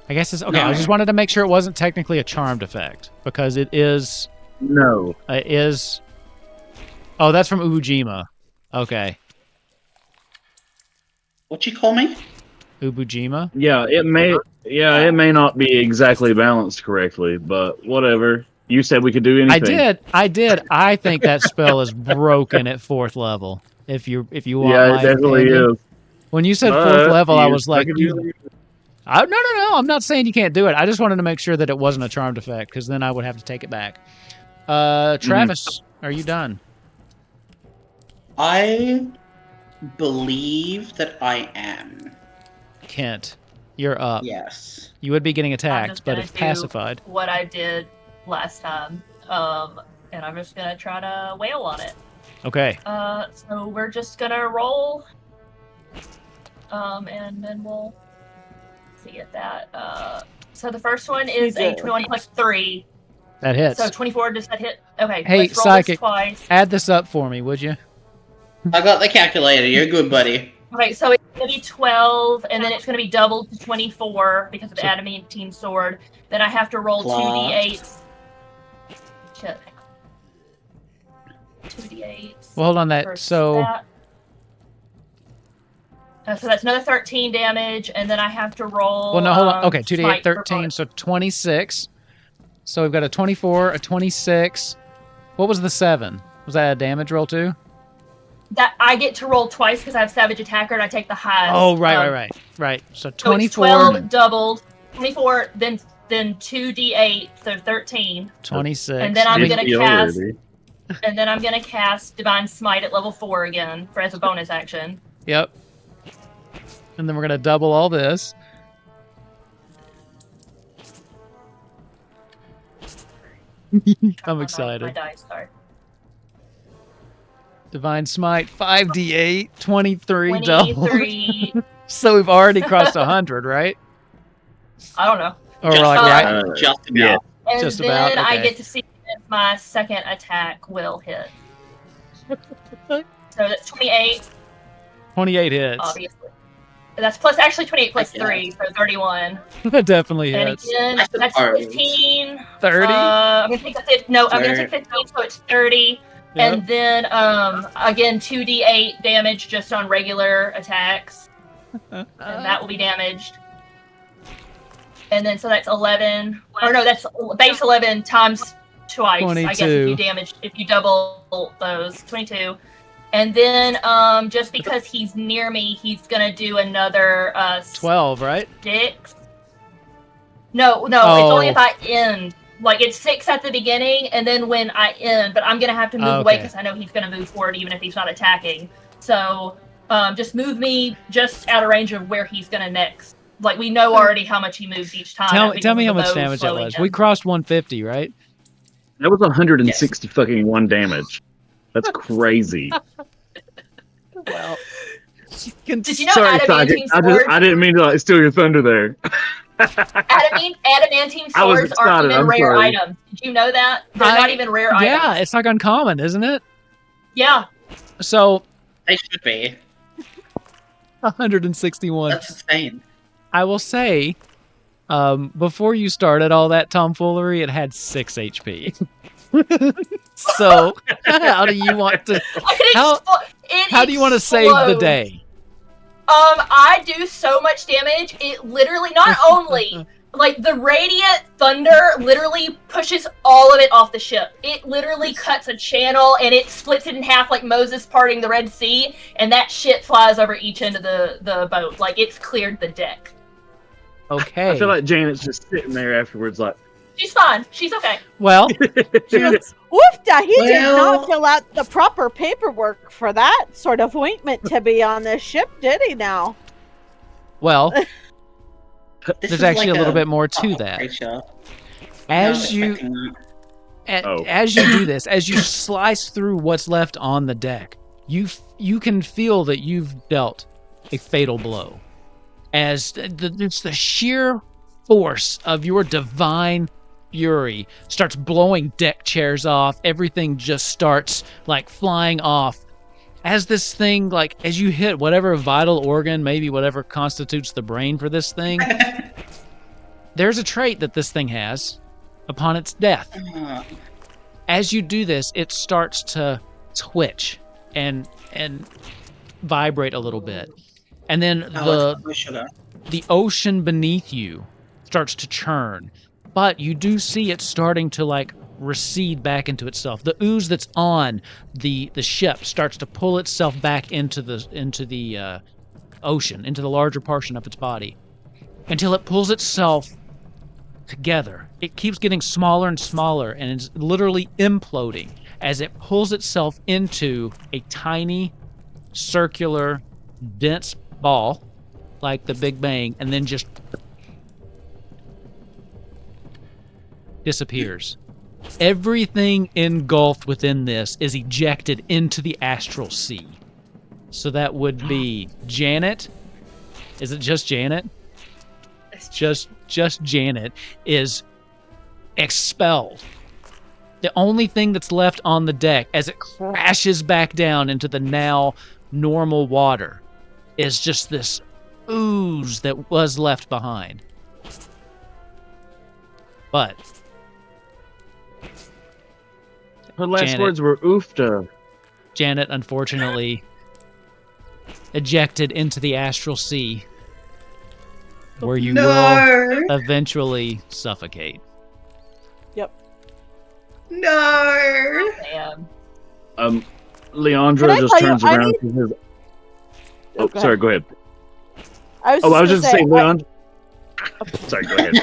I guess it's okay. I just wanted to make sure it wasn't technically a charmed effect because it is. No. It is. Oh, that's from Ubujima. Okay. What'd you call me? Ubujima. Yeah, it may not be exactly balanced correctly, but whatever. You said we could do anything. I did. I think that spell is broken at 4th level. If you want Yeah, my it definitely opinion. is. When you said 4th level, I was like, no. I'm not saying you can't do it. I just wanted to make sure that it wasn't a charmed effect, because then I would have to take it back. Travis, are you done? I believe that I am. Kent, you're up. Yes. You would be getting I'm attacked, just but gonna it's do pacified. what I did last time. And I'm just gonna try to wail on it. Okay. So we're just gonna roll. And then we'll see at that. So the first one is a 21 plus 3. That hits. So 24, does that hit? Okay, Hey, let's roll Psychic, this twice. add this up for me, would you? I got the calculator. You're good, buddy. Okay, so it's going to be 12, and then it's going to be doubled to 24 because of the adamantine sword. Then I have to roll 2d8s. Shit. 2d8s. Well, hold on that. So that's another 13 damage, and then I have to roll. Well, no, hold on. Okay, 2d8, smite for 13, so 26. So we've got a 24, a 26. What was the 7? Was that a damage roll too? That I get to roll twice because I have Savage Attacker and I take the highest. Oh, right. So 24. So it's 12 doubled, 24, then 2d8, so 13. 26. And then I'm gonna cast Divine Smite at level 4 again as a bonus action. Yep. And then we're gonna double all this. I'm excited. My dice, sorry. Divine Smite, 5d8, 23 double. 23. So we've already crossed 100, right? I don't know. Or we're like, right? Just about. Yeah. And Just then about, I okay. get to see if my second attack will hit. So that's 28, 28 hits. obviously. That's plus actually 28 plus 3, so 31. That definitely And hits. again, that's 15. 30? I'm gonna take I'm gonna take 15, so it's 30. Yep. And then again 2d8 damage just on regular attacks. And that will be damaged. And then so that's 11. Or no, that's base 11 times twice. 22. I guess if you double those, 22. And then just because he's near me, he's gonna do another 12, right? 6. No, it's only if I end. Like, it's 6 at the beginning, and then when I end, but I'm gonna have to move away because I know he's gonna move forward even if he's not attacking. So just move me just out of range of where he's gonna next. Like, we know already how much he moves each time. Tell me how much damage that was. We crossed 150, right? That was 160 fucking 1 damage. That's crazy. Well, did you know adamantine swords? I didn't mean to steal your thunder there. Adamantine swords aren't even rare items. Did you know that? They're not even rare items. Yeah, it's like uncommon, isn't it? Yeah. So they should be. 161. That's insane. I will say, before you started all that tomfoolery, it had 6 HP. So how do you want to? How do you want to save the day? I do so much damage. It literally not only like the radiant thunder literally pushes all of it off the ship. It literally cuts a channel and it splits it in half like Moses parting the Red Sea, and that shit flies over each end of the boat. Like, it's cleared the deck. Okay. I feel like Janet's just sitting there afterwards like, she's fine. She's okay. Well, woofda, he did not fill out the proper paperwork for that sort of ointment to be on this ship, did he now? Well, there's actually like a little bit more to that. As you do this, as you slice through what's left on the deck, you can feel that you've dealt a fatal blow. As it's the sheer force of your divine fury starts blowing deck chairs off. Everything just starts like flying off. As this thing, like, as you hit whatever vital organ, maybe whatever constitutes the brain for this thing, there's a trait that this thing has upon its death. As you do this, it starts to twitch and vibrate a little bit. And then the ocean beneath you starts to churn. But you do see it starting to, like, recede back into itself. The ooze that's on the ship starts to pull itself back into the ocean, into the larger portion of its body, until it pulls itself together. It keeps getting smaller and smaller, and it's literally imploding as it pulls itself into a tiny, circular, dense ball, like the Big Bang, and then just disappears. Everything engulfed within this is ejected into the astral sea. So that would be Janet. Is it just Janet? Just Janet is expelled. The only thing that's left on the deck as it crashes back down into the now normal water is just this ooze that was left behind. But her last words were oofta. Janet, unfortunately, ejected into the astral sea, where you will eventually suffocate. Yep. No. Leandra just turns around to his... Oh, sorry, go ahead. I was just saying, Leandra... Sorry, go ahead.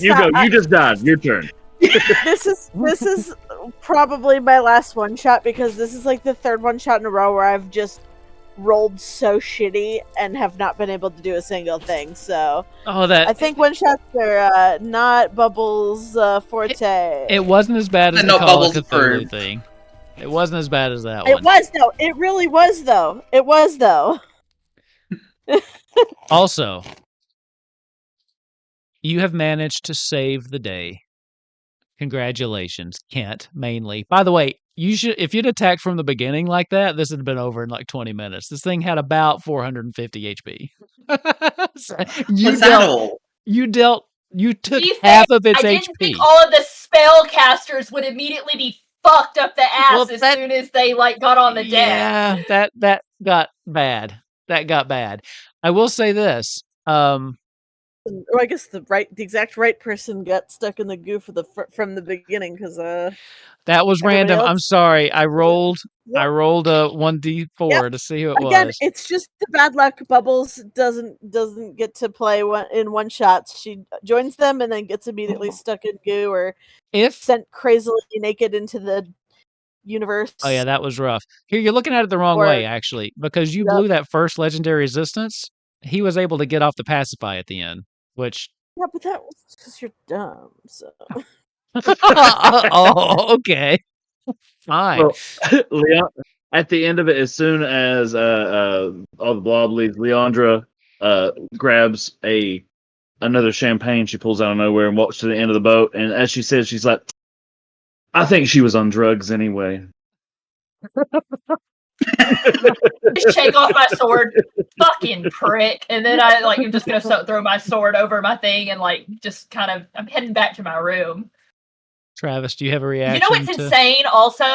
You go. You just died. Your turn. This is probably my last one shot, because this is like the third one shot in a row where I've just rolled so shitty and have not been able to do a single thing. So I think one shots are not Bubbles' forte. It wasn't as bad as the Call of Cthulhu thing. It wasn't as bad as that one. It was though. It really was though. It was though. Also, you have managed to save the day. Congratulations, Kent, mainly. By the way, if you'd attacked from the beginning like that, this would have been over in like 20 minutes. This thing had about 450 HP. You took half of its HP. I didn't think all of the spellcasters would immediately be fucked up the ass soon as they got on the deck. Yeah, that got bad. That got bad. I will say this. Or I guess the exact right person got stuck in the goo from the beginning because that was everybody random. I'm else. sorry. I rolled Yep. a 1d4 Yep. to see who it Again, was. it's just the bad luck. Bubbles doesn't get to play in one shots. She joins them and then gets immediately stuck in goo or sent crazily naked into the universe. Oh yeah, that was rough. Here, you're looking at it the wrong way, actually, because you blew that first legendary resistance. He was able to get off the pacify at the end, which. Yeah, but that was because you're dumb. So. Oh, okay. Fine. Well, Leon, at the end of it, as soon as all the blob leaves, Leandra grabs another champagne she pulls out of nowhere and walks to the end of the boat. And as she says, she's like, I think she was on drugs anyway. Just shake off my sword, fucking prick, and then I'm just gonna throw my sword over my thing and just kind of I'm heading back to my room. Travis, do you have a reaction? You know what's insane? Also,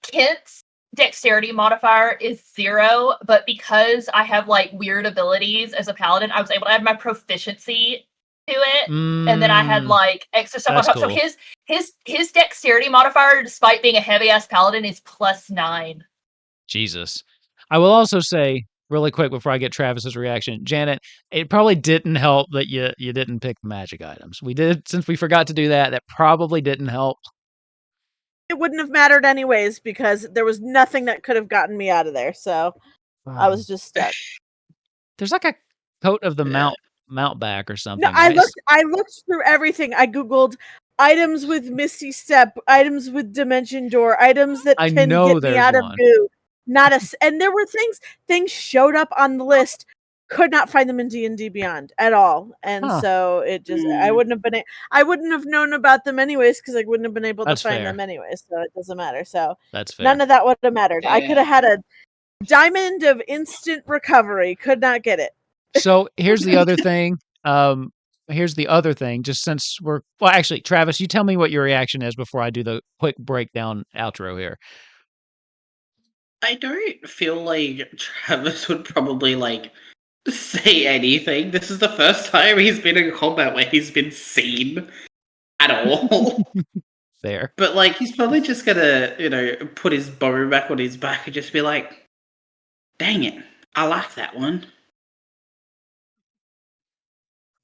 Kent's dexterity modifier is 0, but because I have weird abilities as a paladin, I was able to add my proficiency to it, and then I had extra stuff on top. Cool. So his dexterity modifier, despite being a heavy ass paladin, is +9. Jesus. I will also say really quick before I get Travis's reaction, Janet, it probably didn't help that you didn't pick the magic items. We did, since we forgot to do that. That probably didn't help. It wouldn't have mattered anyways because there was nothing that could have gotten me out of there. So I was just stuck. There's a coat of the mount back or something. No, I looked through everything. I googled items with Misty Step, items with Dimension Door, items that can get me out of goo. And there were things showed up on the list. Could not find them in D&D Beyond at all, and so it just I wouldn't have known about them anyways because I wouldn't have been able to find them anyways. So it doesn't matter. So that's fair. None of that would have mattered. Yeah. I could have had a diamond of instant recovery. Could not get it. So here's the other thing. Just since actually, Travis, you tell me what your reaction is before I do the quick breakdown outro here. I don't feel like Travis would probably say anything. This is the first time he's been in combat where he's been seen at all. Fair. But he's probably just gonna, put his bow back on his back and just be like, dang it, I like that one.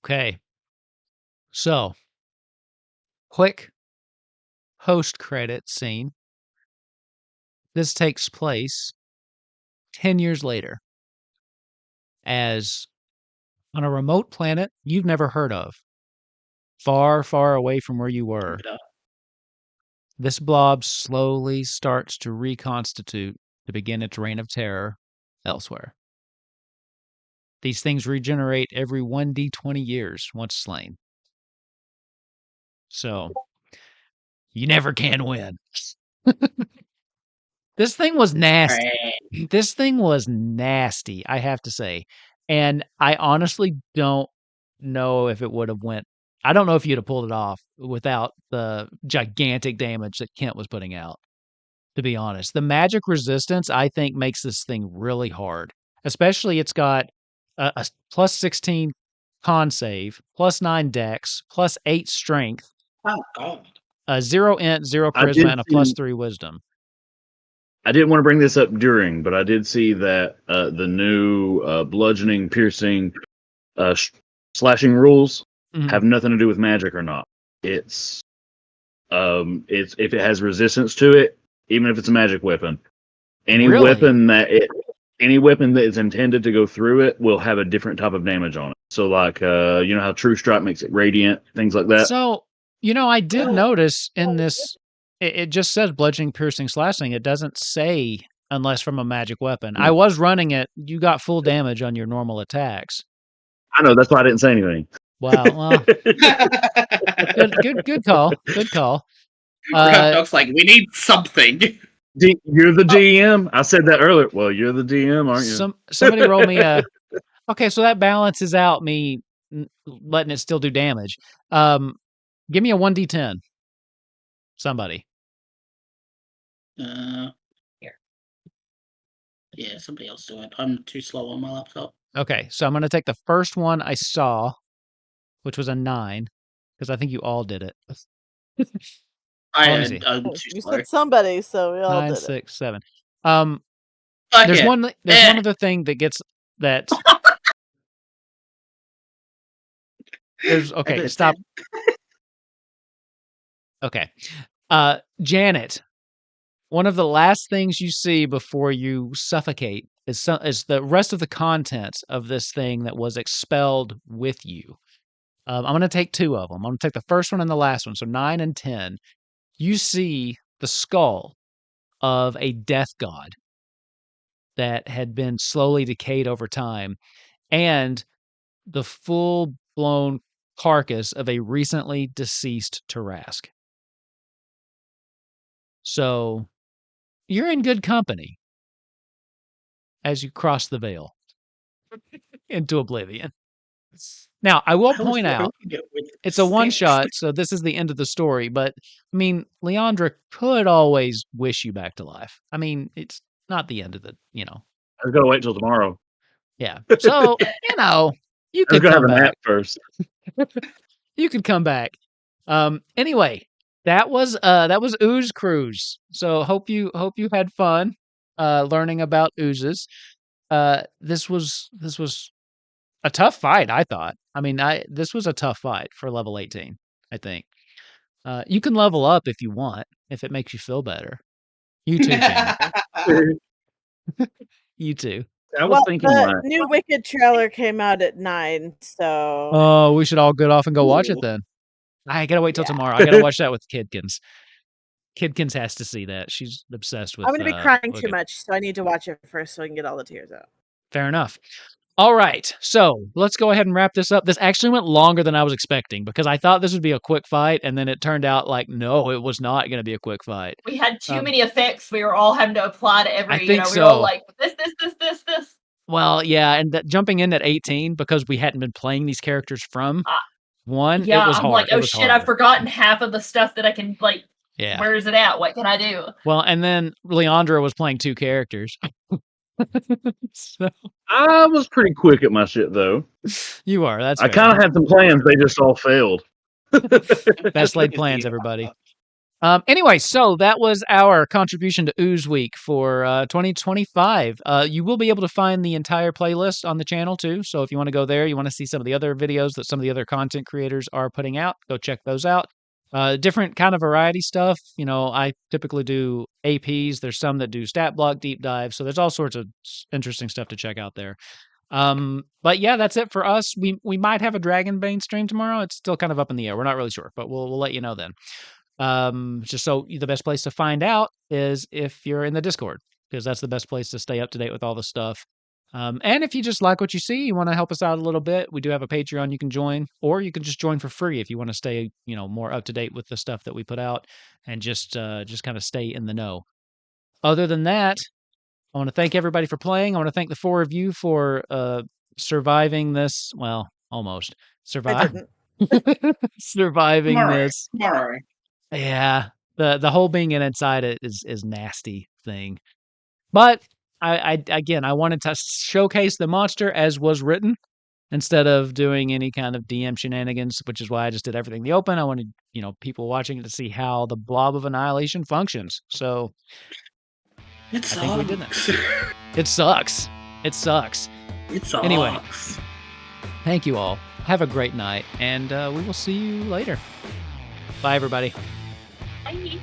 Okay. So, quick post-credit scene. This takes place 10 years later as on a remote planet you've never heard of, far, far away from where you were. This blob slowly starts to reconstitute to begin its reign of terror elsewhere. These things regenerate every 1d20 years once slain. So, you never can win. This thing was nasty. This thing was nasty, I have to say. And I honestly don't know if it would have went. I don't know if you'd have pulled it off without the gigantic damage that Kent was putting out, to be honest. The magic resistance, I think, makes this thing really hard. Especially it's got a plus 16 con save, plus 9 dex, plus 8 strength. Oh, God. A 0 int, 0 charisma, and a plus 3 wisdom. I didn't want to bring this up during, but I did see that the new bludgeoning, piercing, slashing rules have nothing to do with magic or not. It's if it has resistance to it, even if it's a magic weapon, any weapon that is intended to go through it will have a different type of damage on it. So, you know how True Strike makes it radiant, things like that. So, I did notice in this. It just says bludgeoning, piercing, slashing. It doesn't say unless from a magic weapon. I was running it. You got full damage on your normal attacks. I know. That's why I didn't say anything. Wow. Well, good call. Good call. Dog's we need something. You're the GM. I said that earlier. Well, you're the GM, aren't you? Somebody roll me a. Okay, so that balances out me letting it still do damage. Give me a 1d10. Somebody. Here. Yeah, somebody else do it. I'm too slow on my laptop. Okay, so I'm going to take the first one I saw, which was a 9, because I think you all did it. Let me see. You said somebody, so we all 9, did 6, 7. Okay. There's one other thing that gets that. There's okay. Stop. Okay, Janet. One of the last things you see before you suffocate is the rest of the contents of this thing that was expelled with you. I'm going to take 2 of them. I'm going to take the first one and the last one, so 9 and 10. You see the skull of a death god that had been slowly decayed over time, and the full-blown carcass of a recently deceased Tarask. So you're in good company as you cross the veil into oblivion. Now, I will point out, it's a one-shot, so this is the end of the story, but, I mean, Leandra could always wish you back to life. I mean, it's not the end of the, I was going to wait till tomorrow. Yeah. So, you could come come back. back. First. You could come back. Anyway, that was Ooze Cruise. So hope you had fun learning about oozes. This was a tough fight, I thought. I mean, this was a tough fight for level 18, I think. You can level up if you want, if it makes you feel better. You too, Janet. You too. I was thinking the new Wicked trailer came out at 9, so... Oh, we should all get off and go watch it then. I gotta wait till tomorrow. I gotta watch that with Kidkins. Kidkins has to see that. She's obsessed with I'm going to be crying Wicked. too much, so I need to watch it first so I can get all the tears out. Fair enough. All right, so let's go ahead and wrap this up. This actually went longer than I was expecting because I thought this would be a quick fight, and then it turned out like, no, it was not going to be a quick fight. We had too many effects we were all having to apply to every, I think we were all like, this. Well, yeah, and jumping in at 18 because we hadn't been playing these characters from one, yeah, it was I'm hard. like, oh shit, harder. I've forgotten half of the stuff that I can, like, yeah. Where is it at? What can I do? Well, and then Leandra was playing 2 characters. So I was pretty quick at my shit, though. You are. That's I kind of had some plans. They just all failed. Best laid plans, everybody. Anyway, so that was our contribution to Ooze Week for 2025. You will be able to find the entire playlist on the channel, too. So if you want to go there, you want to see some of the other videos that some of the other content creators are putting out, go check those out. Different kind of variety stuff. I typically do APs. There's some that do stat block deep dive. So there's all sorts of interesting stuff to check out there. But yeah, that's it for us. We might have a Dragonbane stream tomorrow. It's still kind of up in the air. We're not really sure, but we'll let you know then. Just so the best place to find out is if you're in the Discord, because that's the best place to stay up to date with all the stuff. And if you just like what you see, you want to help us out a little bit, we do have a Patreon you can join, or you can just join for free if you want to stay, more up to date with the stuff that we put out and just kind of stay in the know. Other than that, I want to thank everybody for playing. I want to thank the 4 of you for surviving this. Well, almost surviving this. Tomorrow. Yeah, the whole being inside it is nasty thing. But I wanted to showcase the monster as was written instead of doing any kind of DM shenanigans, which is why I just did everything in the open. I wanted, people watching it to see how the Blob of Annihilation functions. So I think we did that. It sucks. It sucks. Anyway, thank you all. Have a great night, and we will see you later. Bye, everybody. Bye.